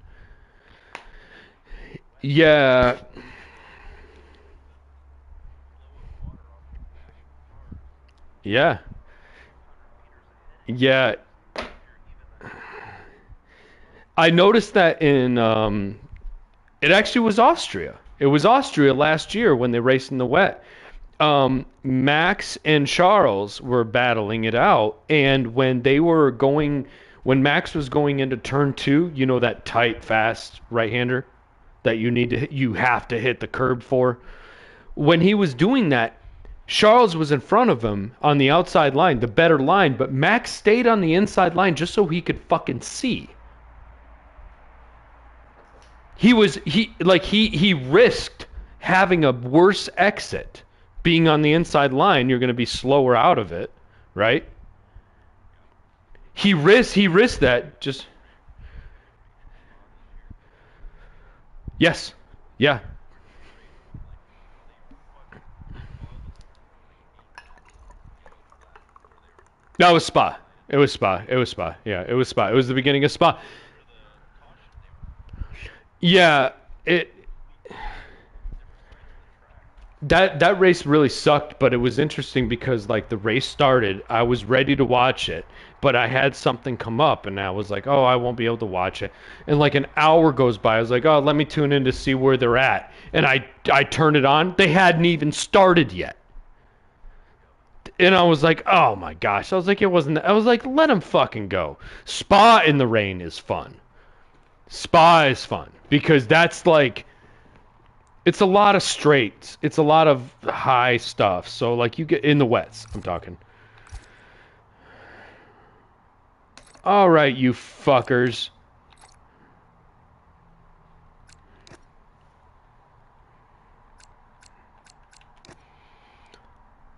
Speaker 3: Yeah. Yeah. Yeah. I noticed that in it actually was Austria. It was Austria last year when they raced in the wet. Max and Charles were battling it out, and when Max was going into turn 2, you know, that tight, fast right-hander that you have to hit the curb for. When he was doing that, Charles was in front of him on the outside line, the better line, but Max stayed on the inside line just so he could fucking see. He risked having a worse exit. Being on the inside line, you're going to be slower out of it, right? He risked that. Just yes, yeah. No, it was Spa. Yeah, it was Spa. It was the beginning of Spa. Yeah, That race really sucked, but it was interesting because like the race started, I was ready to watch it, but I had something come up and I was like, "Oh, I won't be able to watch it." And like an hour goes by. I was like, "Oh, let me tune in to see where they're at." And I turned it on. They hadn't even started yet. And I was like, "Oh my gosh." I was like, "It wasn't." I was like, "Let them fucking go." Spa in the rain is fun. Spa is fun because that's like it's a lot of straights. It's a lot of high stuff. So like you get in the wets, I'm talking. All right, you fuckers.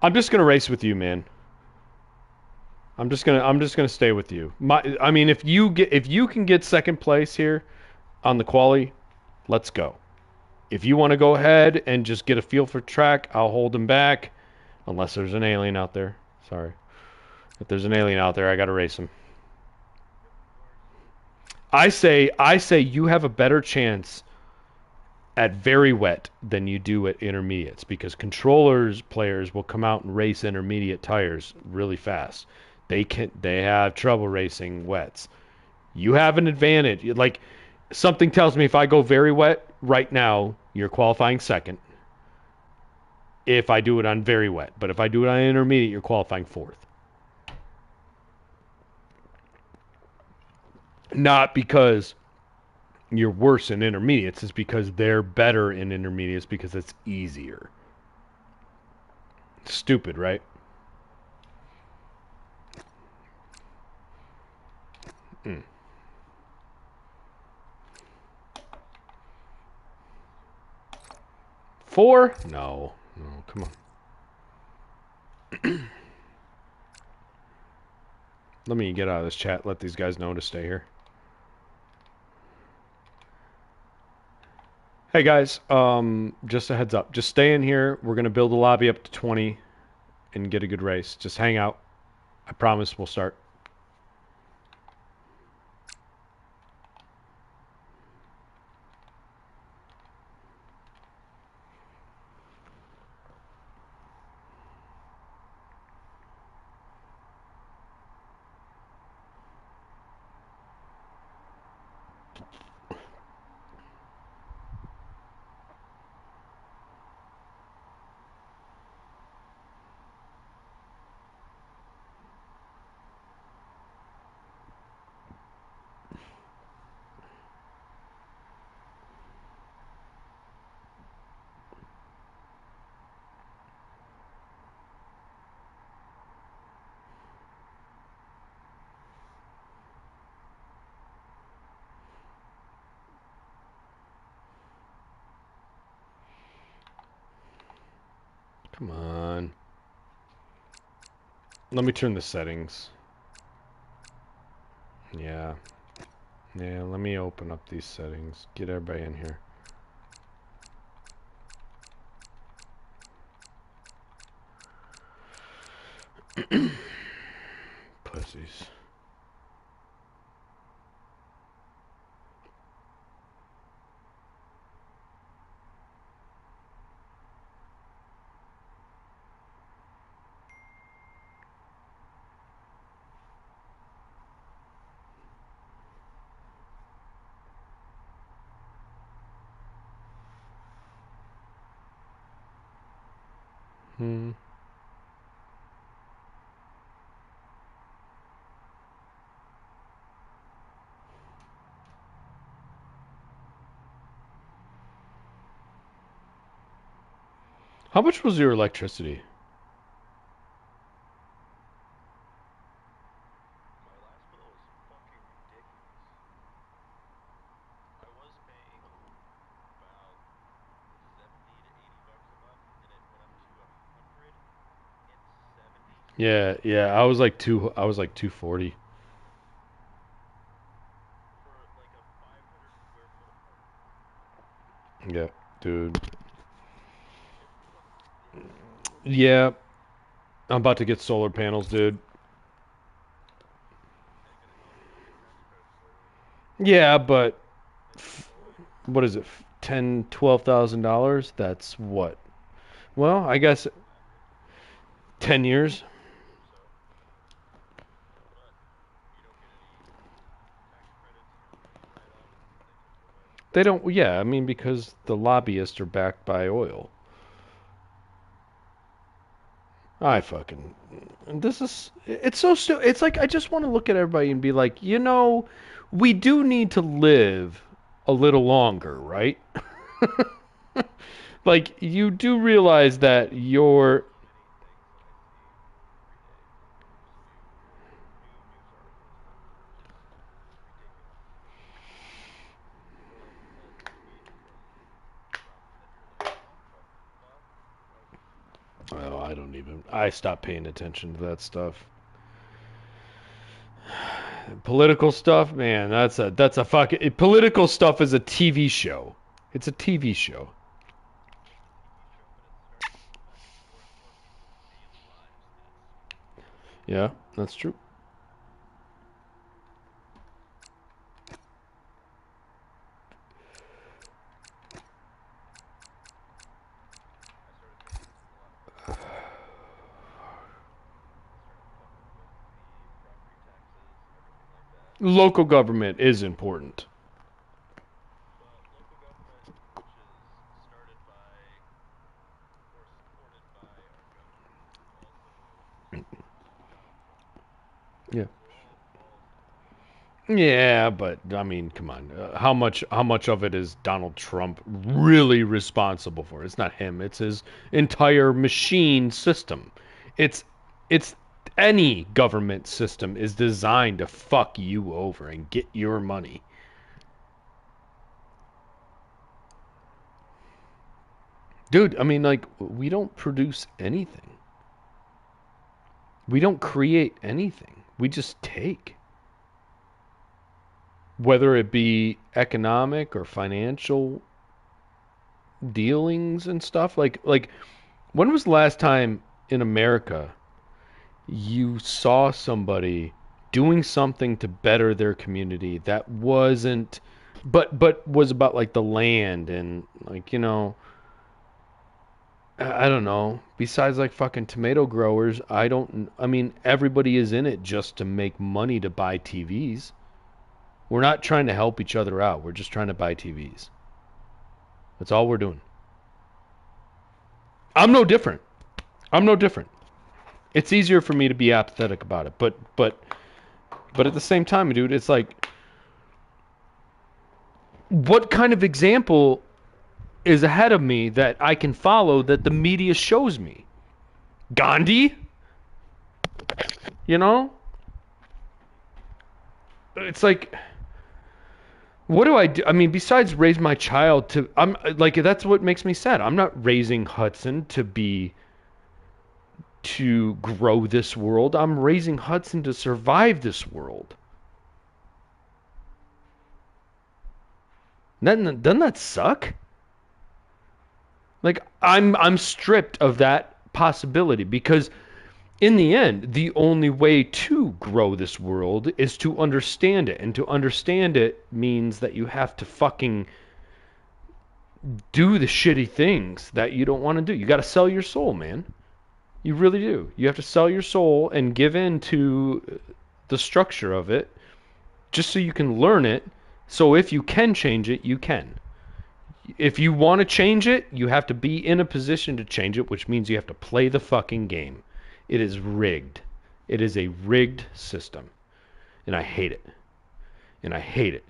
Speaker 3: I'm just gonna race with you, man. I'm just gonna stay with you. I mean, if you can get second place here on the quali, let's go. If you want to go ahead and just get a feel for track, I'll hold them back, unless there's an alien out there. Sorry, if there's an alien out there, I gotta race him. I say you have a better chance at very wet than you do at intermediates because controllers players will come out and race intermediate tires really fast. They have trouble racing wets. You have an advantage. Like something tells me if I go very wet right now, you're qualifying second. If I do it on very wet, but if I do it on intermediate, you're qualifying fourth. Not because you're worse in intermediates, it's because they're better in intermediates because it's easier. Stupid, right? Mm. 4? No. No, come on. Let me get out of this chat. Let these guys know to stay here. Hey guys, just a heads up. Just stay in here. We're gonna build the lobby up to 20 and get a good race. Just hang out. I promise we'll start. Come on. Let me turn the settings. Yeah. Yeah, let me open up these settings. Get everybody in here. Pussies. Hmm. How much was your electricity? Yeah, yeah. I was like 240. Yeah, dude. Yeah, I'm about to get solar panels, dude. Yeah, but what is it? $10,000, $12,000? That's what? Well, I guess 10 years. They don't, yeah, I mean, because the lobbyists are backed by oil. I fucking, it's so stupid. It's like, I just want to look at everybody and be like, we do need to live a little longer, right? Like, you do realize that you're, oh, I stopped paying attention to that stuff. Political stuff, man, that's a fucking, political stuff is a TV show. It's a TV show. Yeah, that's true. Local government is important. Yeah. Yeah, but I mean, come on. How much of it is Donald Trump really responsible for? It's not him. It's his entire machine system. It's it's any government system is designed to fuck you over and get your money. Dude, I mean, like, we don't produce anything. We don't create anything. We just take. Whether it be economic or financial dealings and stuff. Like when was the last time in America you saw somebody doing something to better their community that wasn't but was about like the land and like, I don't know. Besides like fucking tomato growers, I mean everybody is in it just to make money to buy TVs. We're not trying to help each other out. We're just trying to buy TVs. That's all we're doing. I'm no different. I'm no different. It's easier for me to be apathetic about it, but at the same time, dude, it's like, what kind of example is ahead of me that I can follow that the media shows me? Gandhi? You know? It's like, what do I do? I mean, besides raise my child to, I'm like, that's what makes me sad. I'm not raising Hudson to grow this world. I'm raising Hudson to survive this world. Doesn't that suck? Like, I'm stripped of that possibility because in the end, the only way to grow this world is to understand it. And to understand it means that you have to fucking do the shitty things that you don't want to do. You got to sell your soul, man. You really do. You have to sell your soul and give in to the structure of it just so you can learn it. So if you can change it, you can. If you want to change it, you have to be in a position to change it, which means you have to play the fucking game. It is rigged. It is a rigged system. And I hate it. And I hate it.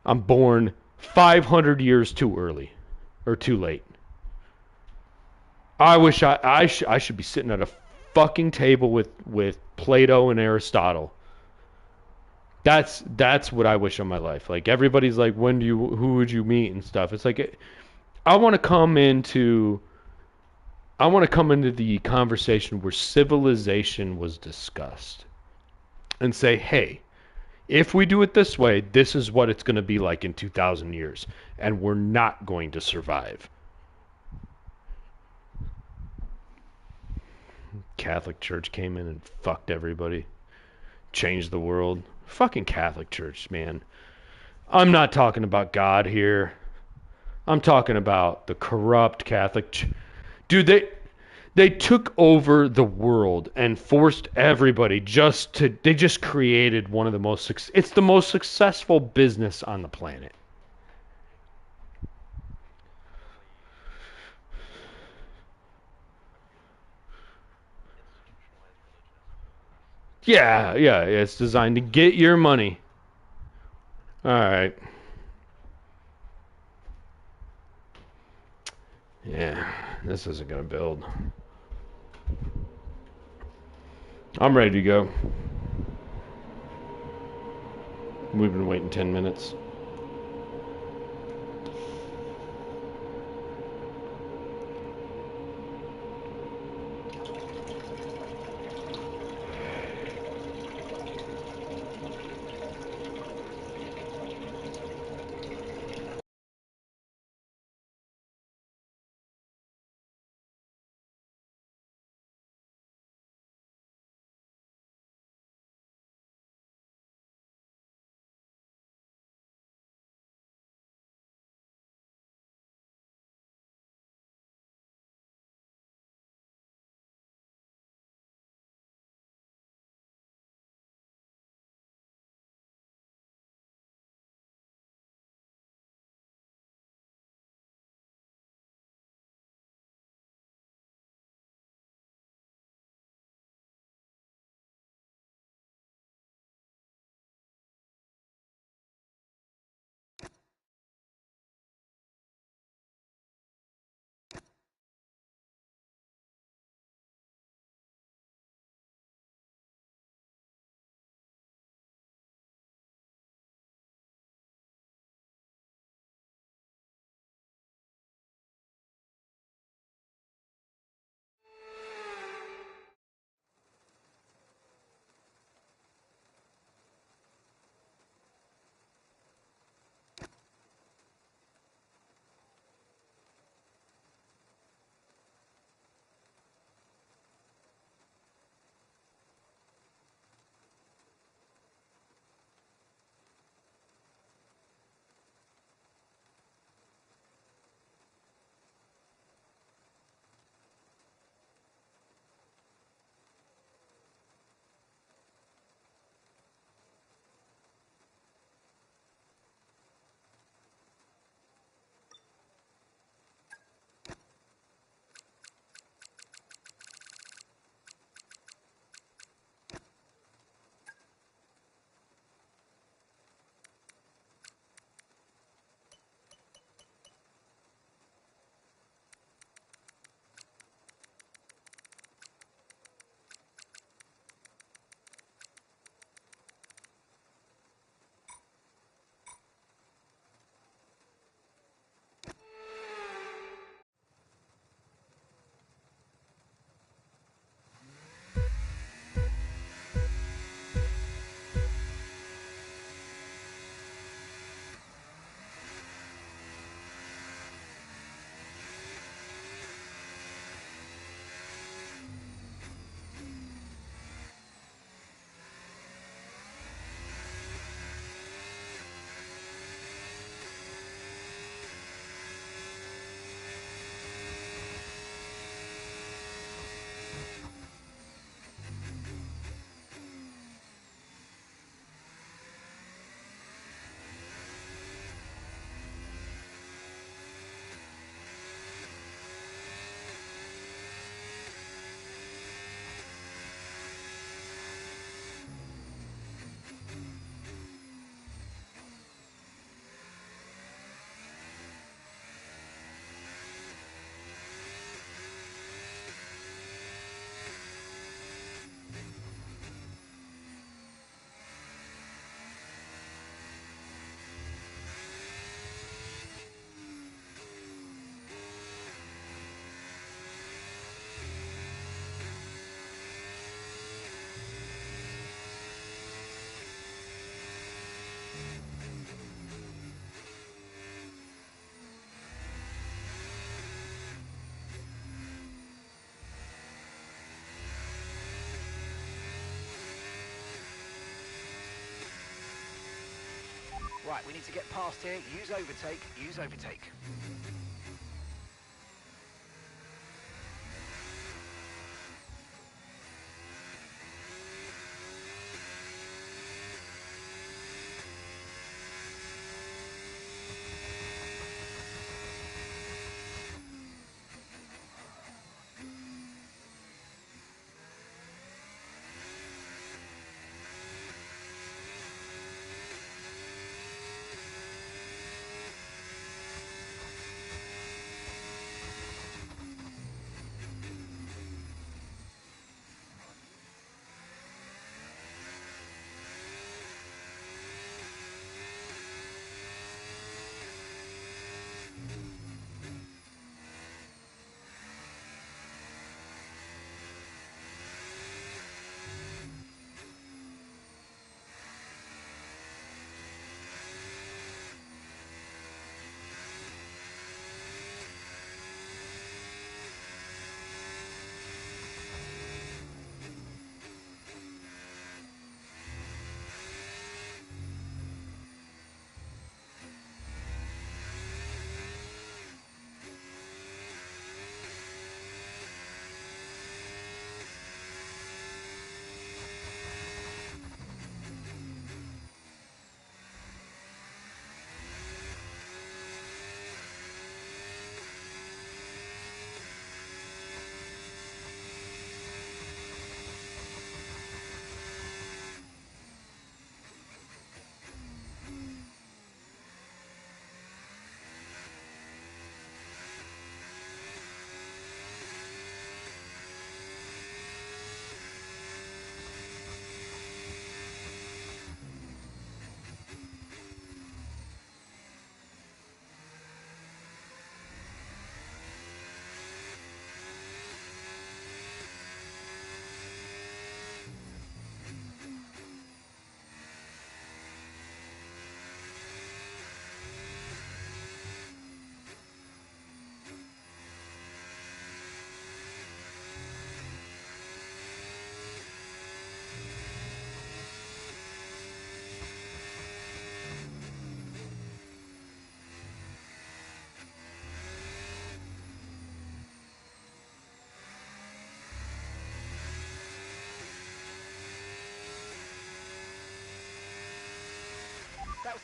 Speaker 3: I'm born 500 years too early. Or too late. I wish I should be sitting at a fucking table with Plato and Aristotle. That's what I wish on my life. Like, everybody's like, who would you meet and stuff. It's like, I want to come into the conversation where civilization was discussed and say, hey, if we do it this way, this is what it's going to be like in 2,000 years. And we're not going to survive. Catholic Church came in and fucked everybody. Changed the world. Fucking Catholic Church, man. I'm not talking about God here. I'm talking about the corrupt Catholic Church. Dude, they took over the world and forced everybody they just created one of the it's the most successful business on the planet. Yeah, it's designed to get your money. All right. Yeah, this isn't gonna build. I'm ready to go. We've been waiting 10 minutes.
Speaker 1: Right, we need to get past here. Use overtake. Use overtake.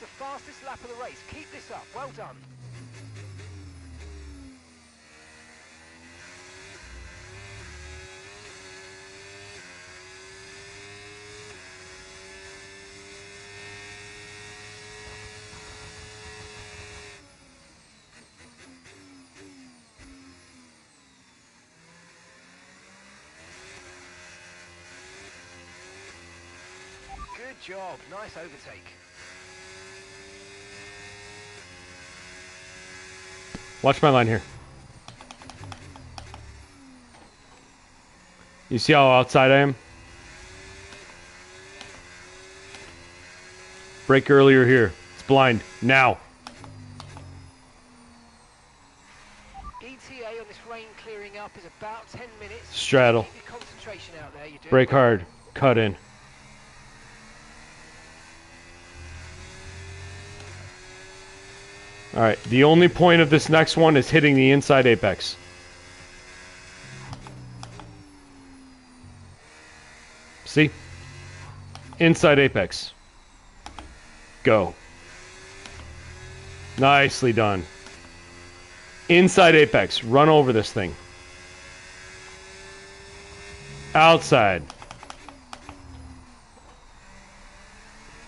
Speaker 1: the fastest lap of the race. Keep this up. Well done. Good job. Nice overtake.
Speaker 3: Watch my line here. You see how outside I am? Brake earlier here. It's blind. Now.
Speaker 1: ETA on this rain clearing up is about 10 minutes.
Speaker 3: Straddle.
Speaker 1: Keep your concentration out there. You're doing
Speaker 3: Brake
Speaker 1: well.
Speaker 3: hard. Cut in. Alright, the only point of this next one is hitting the inside apex. See? Inside apex. Go. Nicely done. Inside apex. Run over this thing. Outside.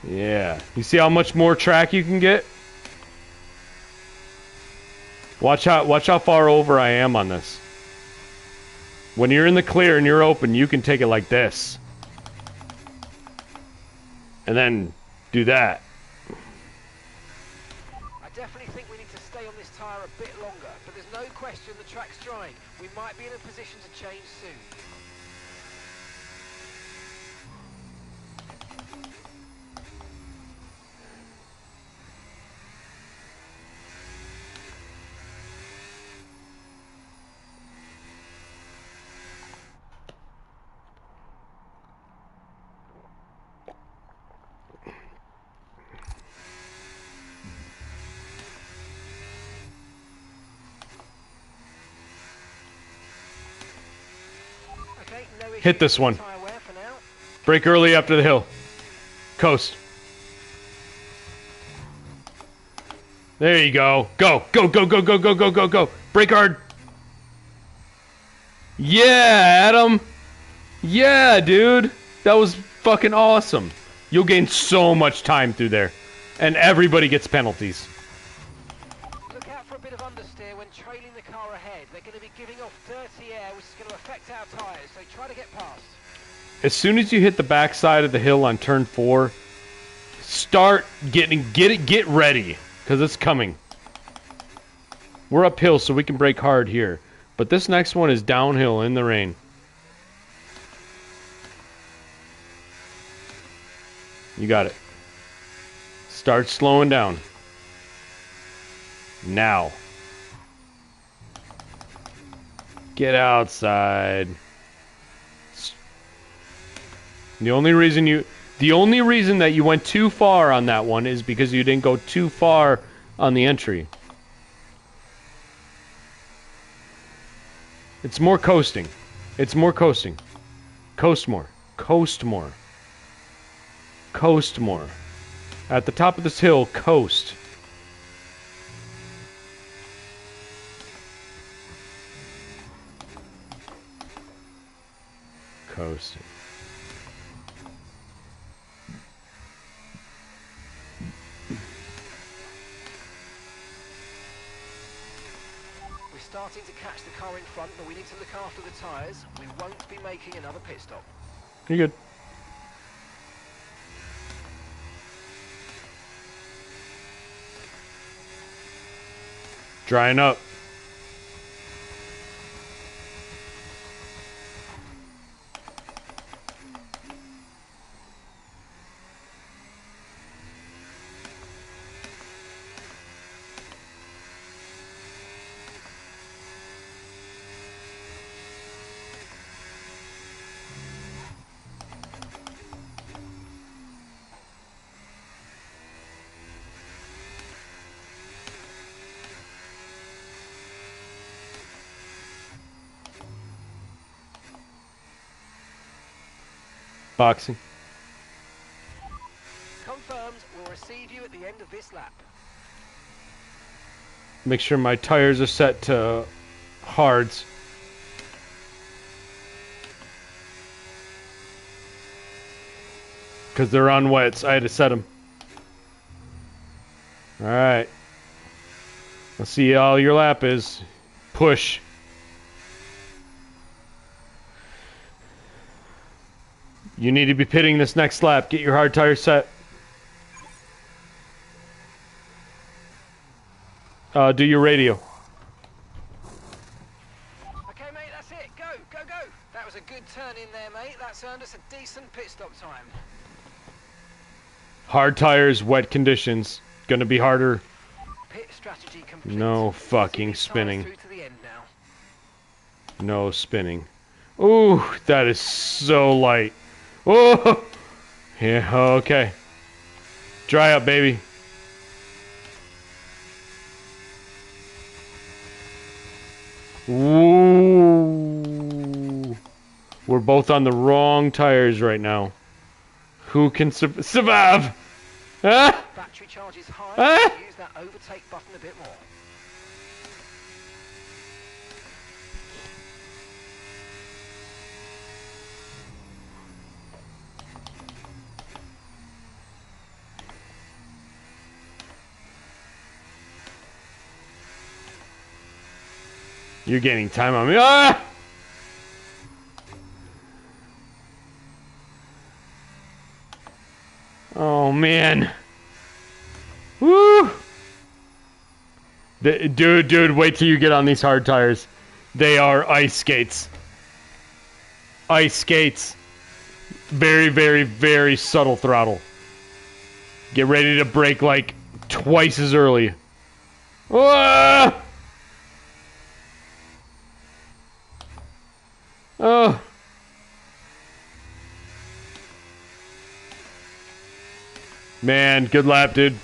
Speaker 3: Yeah. You see how much more track you can get? Watch how far over I am on this. When you're in the clear and you're open, you can take it like this. And then do that.
Speaker 1: I definitely think we need to stay on this tyre a bit longer, but there's no question the track's drying. We might be in a position to change soon. Okay, no issue
Speaker 3: Hit this
Speaker 1: with
Speaker 3: one.
Speaker 1: tyre wear for now.
Speaker 3: Brake early after the hill. Coast. There you go. Go. Go, go, go, go, go, go, go, go. Brake hard. Yeah, Adam. Yeah, dude. That was fucking awesome. You'll gain so much time through there. And everybody gets penalties.
Speaker 1: Look out for a bit of understeer when trailing the car ahead. They're going to be giving off dirty air, which is going to affect our tyres, so try to get past.
Speaker 3: As soon as you hit the backside of the hill on turn 4, start get ready, because it's coming. We're uphill, so we can brake hard here. But this next one is downhill in the rain. You got it. Start slowing down. Now. Get outside. The only reason that you went too far on that one is because you didn't go too far on the entry. It's more coasting. It's more coasting. Coast more. Coast more. Coast more. At the top of this hill, coast. Coasting.
Speaker 1: We're starting to catch the car in front, but we need to look after the tyres. We won't be making another pit stop.
Speaker 3: You're good. Drying up. Boxing.
Speaker 1: Confirmed, we'll receive you at the end of this lap.
Speaker 3: Make sure my tires are set to hards. Because they're on wets. I had to set them. Alright. Let's see how your lap is. Push. You need to be pitting this next lap. Get your hard tires set. Do your radio.
Speaker 1: Okay, mate, that's it. Go, go, go. That was a good turn in there, mate. That's earned us a decent pit stop time.
Speaker 3: Hard tires, wet conditions. Gonna be harder.
Speaker 1: Pit strategy complete.
Speaker 3: No fucking spinning.
Speaker 1: Through to the end now.
Speaker 3: No spinning. Ooh, that is so light. Oh! Yeah, okay. Dry up, baby. Ooh. We're both on the wrong tires right now. Who can survive? Ah!
Speaker 1: Battery charge is high.
Speaker 3: Ah!
Speaker 1: Use that overtake button a bit more.
Speaker 3: You're gaining time on me. Ah! Oh, man. Woo! Dude, wait till you get on these hard tires. They are ice skates. Ice skates. Very, very, very subtle throttle. Get ready to brake like twice as early. Ah! Oh. Man, good lap, dude.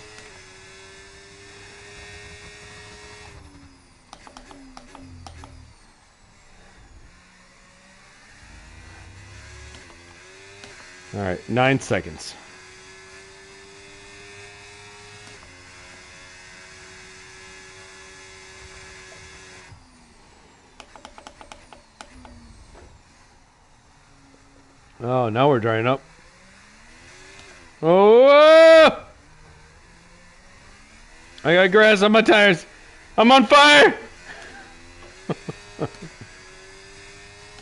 Speaker 3: All right, 9 seconds. Oh, now we're drying up. Oh! I got grass on my tires. I'm on fire!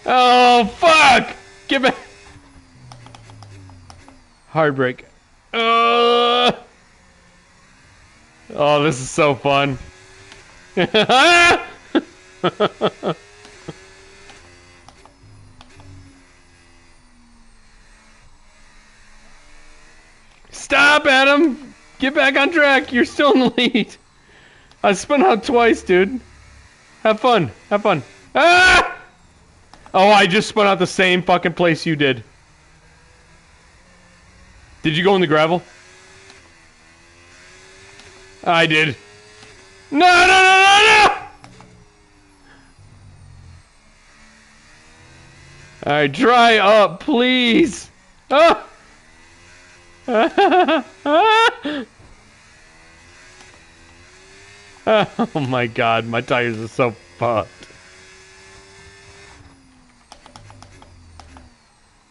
Speaker 3: Oh, fuck! Get back! Hard brake. Oh, this is so fun. Stop, Adam! Get back on track. You're still in the lead. I spun out twice, dude. Have fun. Have fun. Ah! Oh, I just spun out the same fucking place you did. Did you go in the gravel? I did. No, no, no, no, no! Alright, dry up, please. Oh! Oh my god, my tires are so fucked.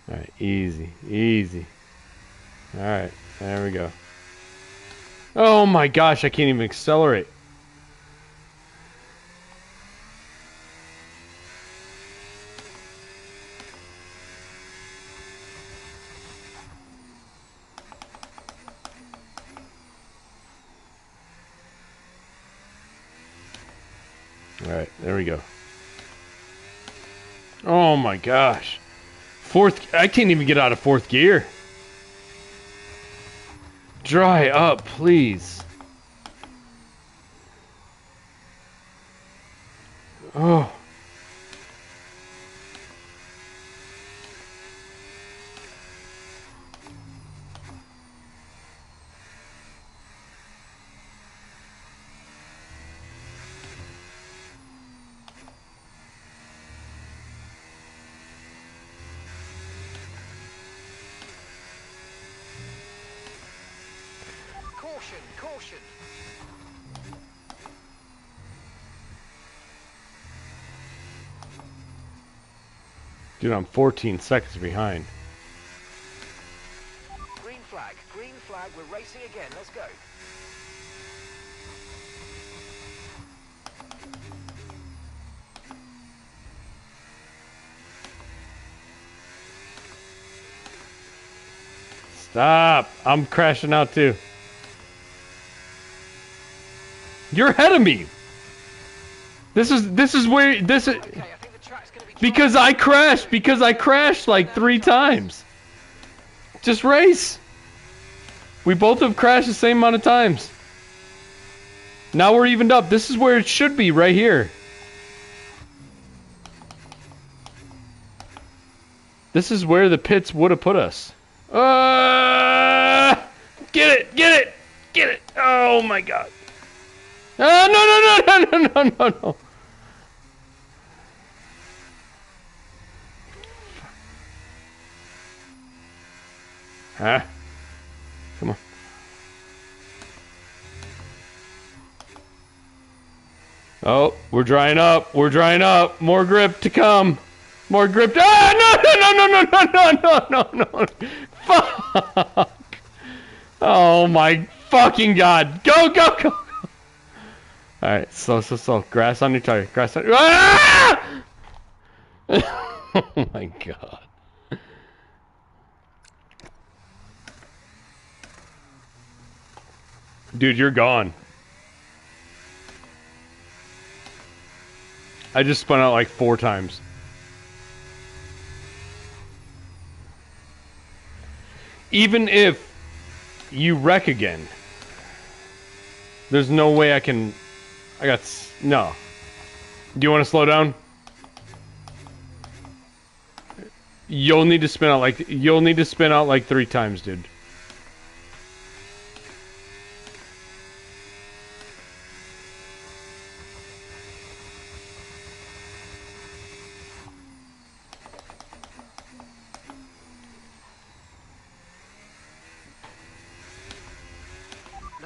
Speaker 3: Alright, easy, easy. Alright, there we go. Oh my gosh, I can't even accelerate. Alright, there we go. Oh my gosh. I can't even get out of fourth gear. Dry up, please. Oh.
Speaker 1: Caution, caution.
Speaker 3: Dude, I'm 14 seconds behind.
Speaker 1: Green flag, we're racing again, let's go.
Speaker 3: Stop! I'm crashing out too. You're ahead of me. This is where this is
Speaker 1: Okay, I think the track's gonna be
Speaker 3: because I crashed like 3 times. Just race. We both have crashed the same amount of times. Now we're evened up. This is where it should be, right here. This is where the pits would have put us. Get it! Oh my god! No! Huh? Come on. Oh, we're drying up. More grip to come. More grip. No. Fuck. Oh my fucking god. Go. Alright, slow. Grass on your tire. Ah! Oh my god. Dude, you're gone. I just spun out like 4 times. Even if you wreck again, there's no way I can... No. Do you want to slow down? You'll need to spin out like 3 times, dude.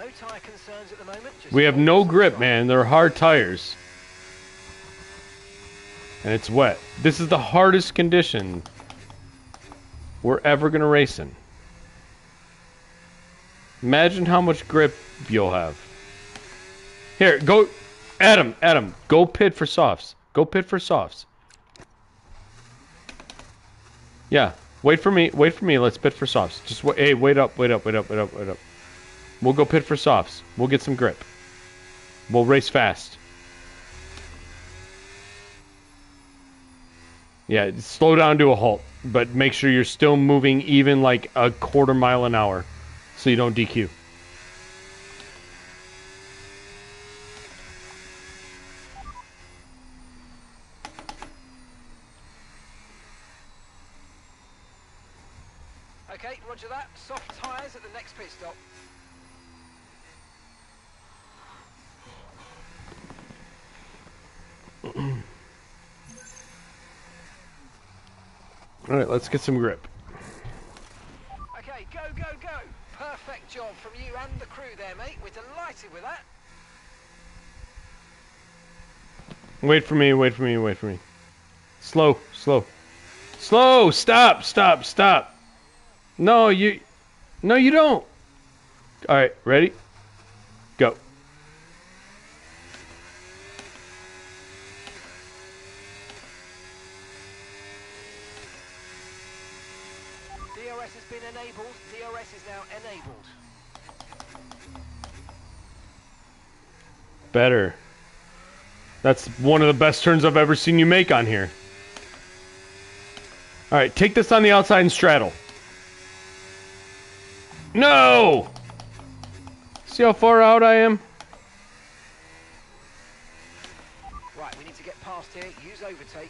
Speaker 1: no tire concerns at the moment. Just
Speaker 3: We have no grip, man. They're hard tires. And it's wet. This is the hardest condition we're ever going to race in. Imagine how much grip you'll have. Here, go... Adam, go pit for softs. Yeah, wait for me, let's pit for softs. Just wait, hey, wait up. We'll go pit for softs. We'll get some grip. We'll race fast. Yeah, slow down to a halt, but make sure you're still moving even like a quarter mile an hour so you don't DQ.
Speaker 1: Okay, roger that. Soft tyres at the next pit stop.
Speaker 3: Alright, let's get some grip.
Speaker 1: Okay, go. Perfect job from you and the crew there, mate. We're delighted with that.
Speaker 3: Wait for me. Slow. Stop. No, you don't. Alright, ready? Go.
Speaker 1: DRS has been enabled. DRS is now enabled.
Speaker 3: Better. That's one of the best turns I've ever seen you make on here. Alright, take this on the outside and straddle. No! See how far out I am?
Speaker 1: Right, we need to get past here. Use overtake.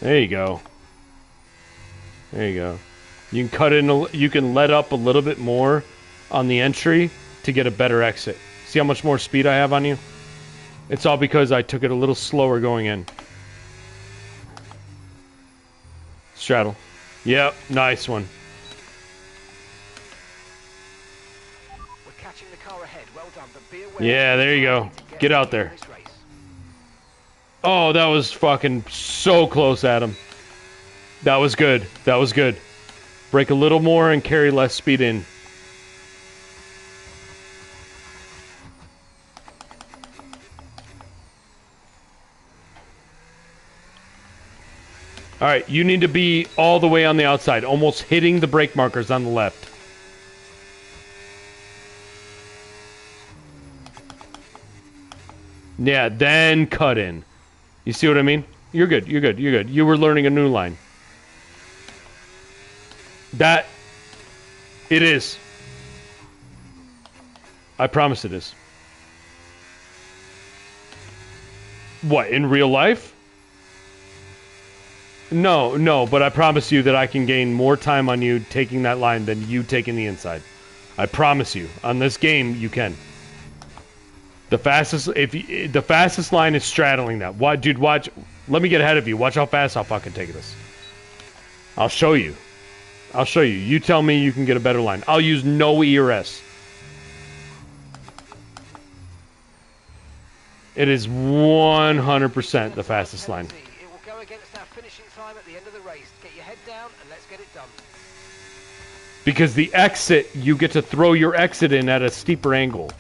Speaker 3: There you go. You can cut in. You can let up a little bit more on the entry to get a better exit. See how much more speed I have on you? It's all because I took it a little slower going in. Straddle. Yep, nice one.
Speaker 1: We're catching the car ahead. Well done, but be aware.
Speaker 3: Yeah, there you go. Get out there.
Speaker 1: This race.
Speaker 3: Oh, that was fucking so close, Adam. That was good. That was good. Brake a little more and carry less speed in. All right, you need to be all the way on the outside, almost hitting the brake markers on the left. Yeah, then cut in. You see what I mean? You're good, you're good, you're good. You were learning a new line. That... It is. I promise it is. What, in real life? No, no, but I promise you that I can gain more time on you taking that line than you taking the inside. I promise you. On this game, you can. The fastest line is straddling that. What, dude? Watch. Let me get ahead of you. Watch how fast I'll fucking take this. I'll show you. I'll show you. You tell me you can get a better line. I'll use no ERS. It is 100% the fastest line.
Speaker 1: It will go against our finishing time at the end of the race. Get your head down and let's get it done.
Speaker 3: Because the exit, you get to throw your exit in at a steeper angle.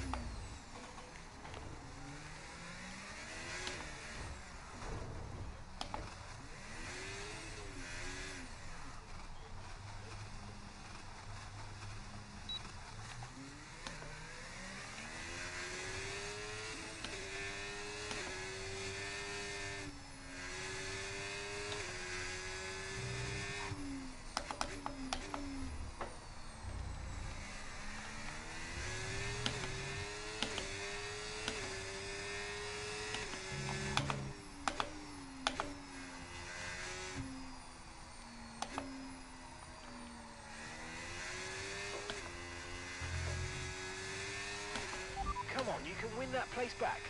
Speaker 1: Come on, you can win that place back.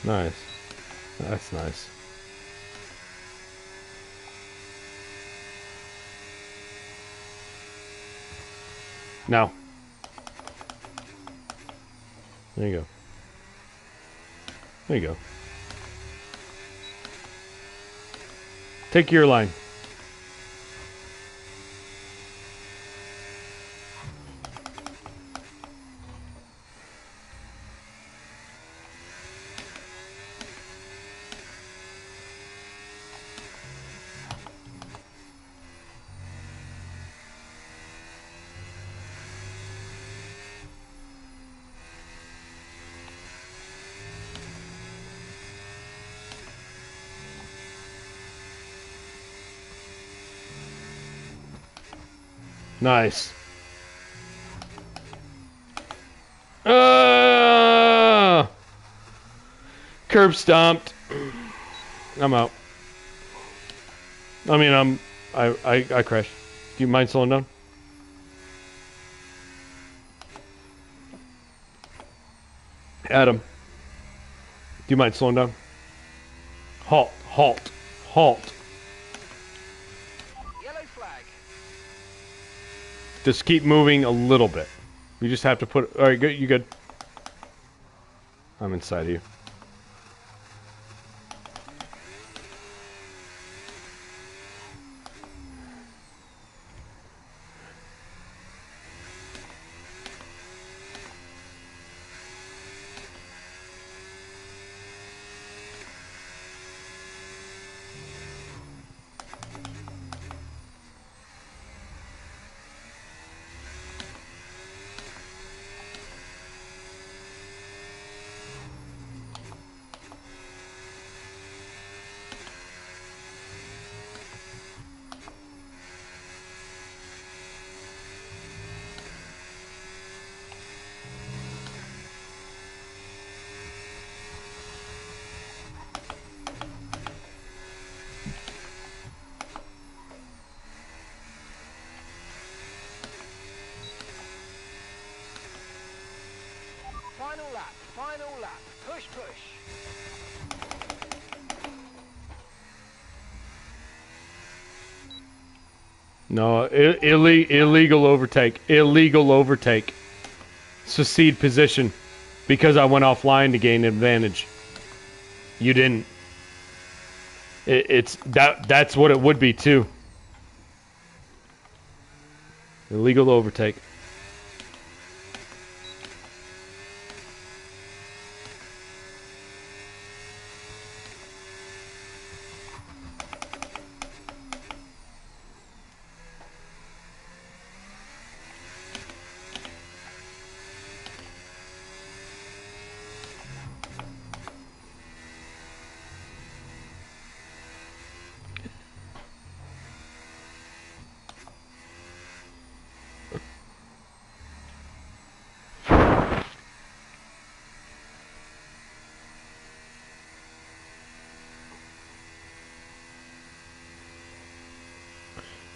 Speaker 3: Nice. That's nice. Now. There you go. There you go. Take your line. Nice. Curb stomped. I'm out. I mean, I crashed. Do you mind slowing down? Adam. Do you mind slowing down? Halt, halt, halt.
Speaker 1: Yellow flag.
Speaker 3: Just keep moving a little bit. You just have to put... Alright, good. You good? I'm inside of you. No, illegal overtake. Illegal overtake. Succeed position. Because I went offline to gain advantage. You didn't. That's what it would be too. Illegal overtake.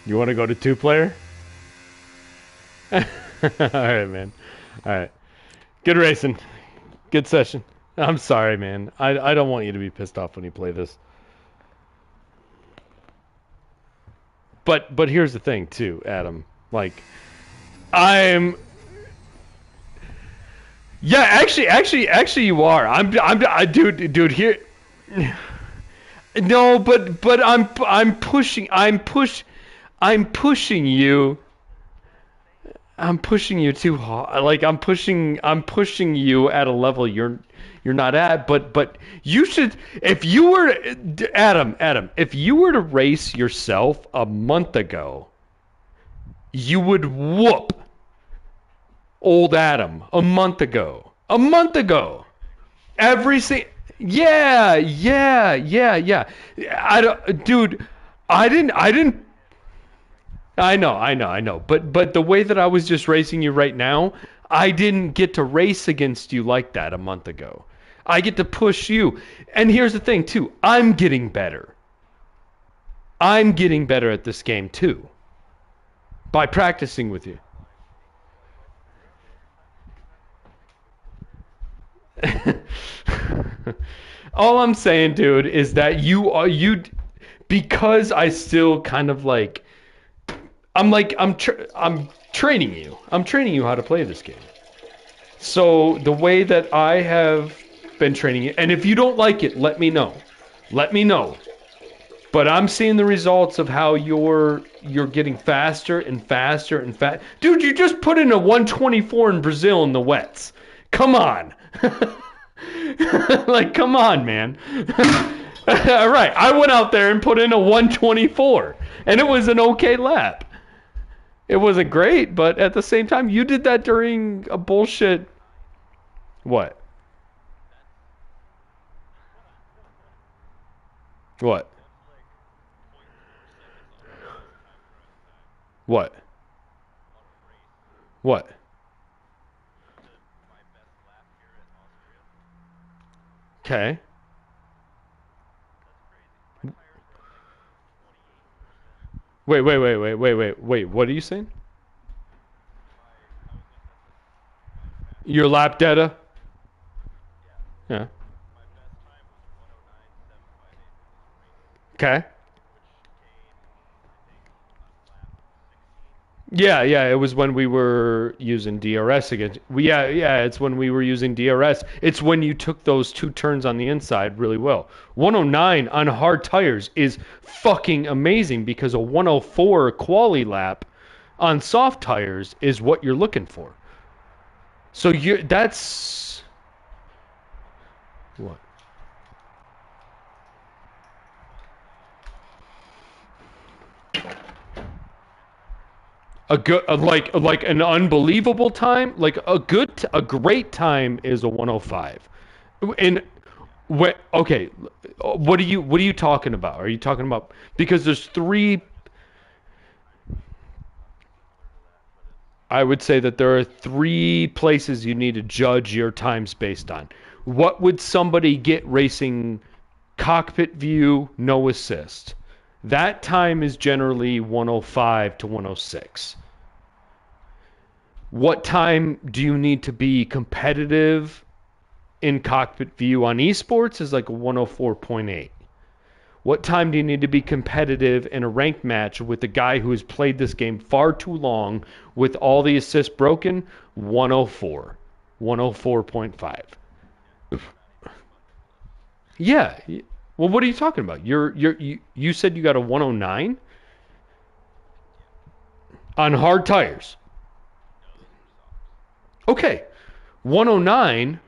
Speaker 3: You want to go to 2-player? All right, man. All right. Good racing. Good session. I'm sorry, man. I don't want you to be pissed off when you play this. But here's the thing too, Adam. Like, I'm. Yeah, actually, you are. Dude. Here. No, but I'm pushing you. I'm pushing you too hard. Like I'm pushing you at a level you're not at. But you should, if you were Adam, if you were to race yourself a month ago, you would whoop old Adam a month ago. Every single. Yeah. I didn't. I know. But the way that I was just racing you right now, I didn't get to race against you like that a month ago. I get to push you. And here's the thing too. I'm getting better. I'm getting better at this game too. By practicing with you. All I'm saying, dude, is that you because I still kind of like I'm training you. I'm training you how to play this game. So the way that I have been training you, and if you don't like it, let me know. Let me know. But I'm seeing the results of how you're getting faster and faster and fast. Dude, you just put in a 124 in Brazil in the wets. Come on. Like, come on, man. All right, I went out there and put in a 124, and it was an okay lap. It wasn't great, but at the same time, you did that during a bullshit. What? What? What? What? Okay. Wait. What are you saying? Your lap data? Yeah. Okay. Yeah, it was when we were using DRS again. It's when we were using DRS. It's when you took those 2 turns on the inside really well. 109 on hard tires is fucking amazing because a 104 quali lap on soft tires is what you're looking for. So that's what? A good like an unbelievable time, like a great time is a 105. And okay, what are you talking about? Are you talking about, because there's 3, I would say that there are 3 places you need to judge your times based on. What would somebody get racing cockpit view, no assist? That time is generally 105 to 106. What time do you need to be competitive in cockpit view on esports is like a 104.8. What time do you need to be competitive in a ranked match with a guy who has played this game far too long with all the assists broken? 104. 104.5. Yeah. Well, what are you talking about? You said you got a 109 on hard tires. Okay. 109,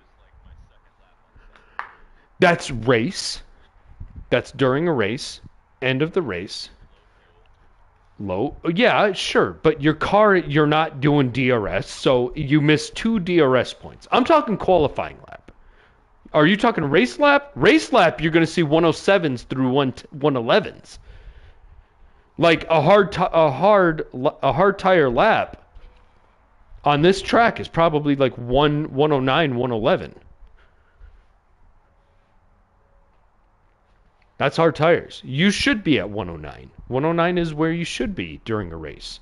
Speaker 3: that's race. That's during a race, end of the race. Low. Yeah, sure. But your car, you're not doing DRS, so you missed 2 DRS points. I'm talking qualifying lap. Are you talking race lap? Race lap, you're going to see 107s through 111s. Like a hard tire lap on this track is probably like 109, 111. That's hard tires. You should be at 109. 109 is where you should be during a race.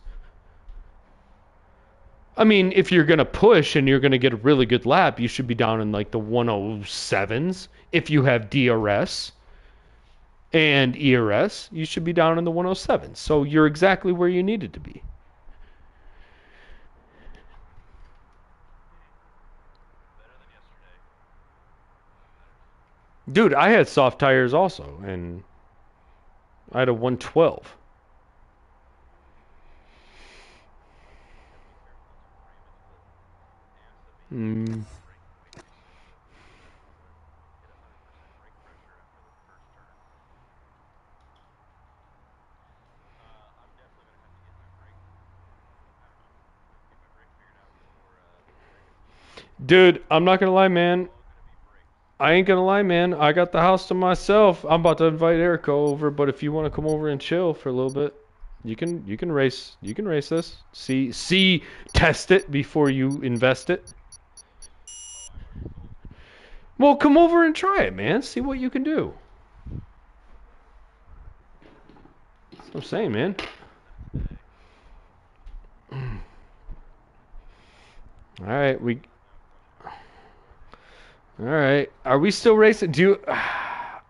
Speaker 3: I mean, if you're going to push and you're going to get a really good lap, you should be down in like the 107s. If you have DRS and ERS, you should be down in the 107s. So you're exactly where you needed to be. Dude, I had soft tires also, and I had a 112. Dude, I'm not gonna lie, man. I ain't gonna lie, man. I got the house to myself. I'm about to invite Erica over, but if you want to come over and chill for a little bit, you can race this. Test it before you invest it. Well, come over and try it, man. See what you can do. That's what I'm saying, man. All right. Are we still racing? I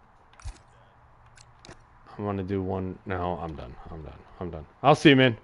Speaker 3: want to do one. No, I'm done. I'll see you, man.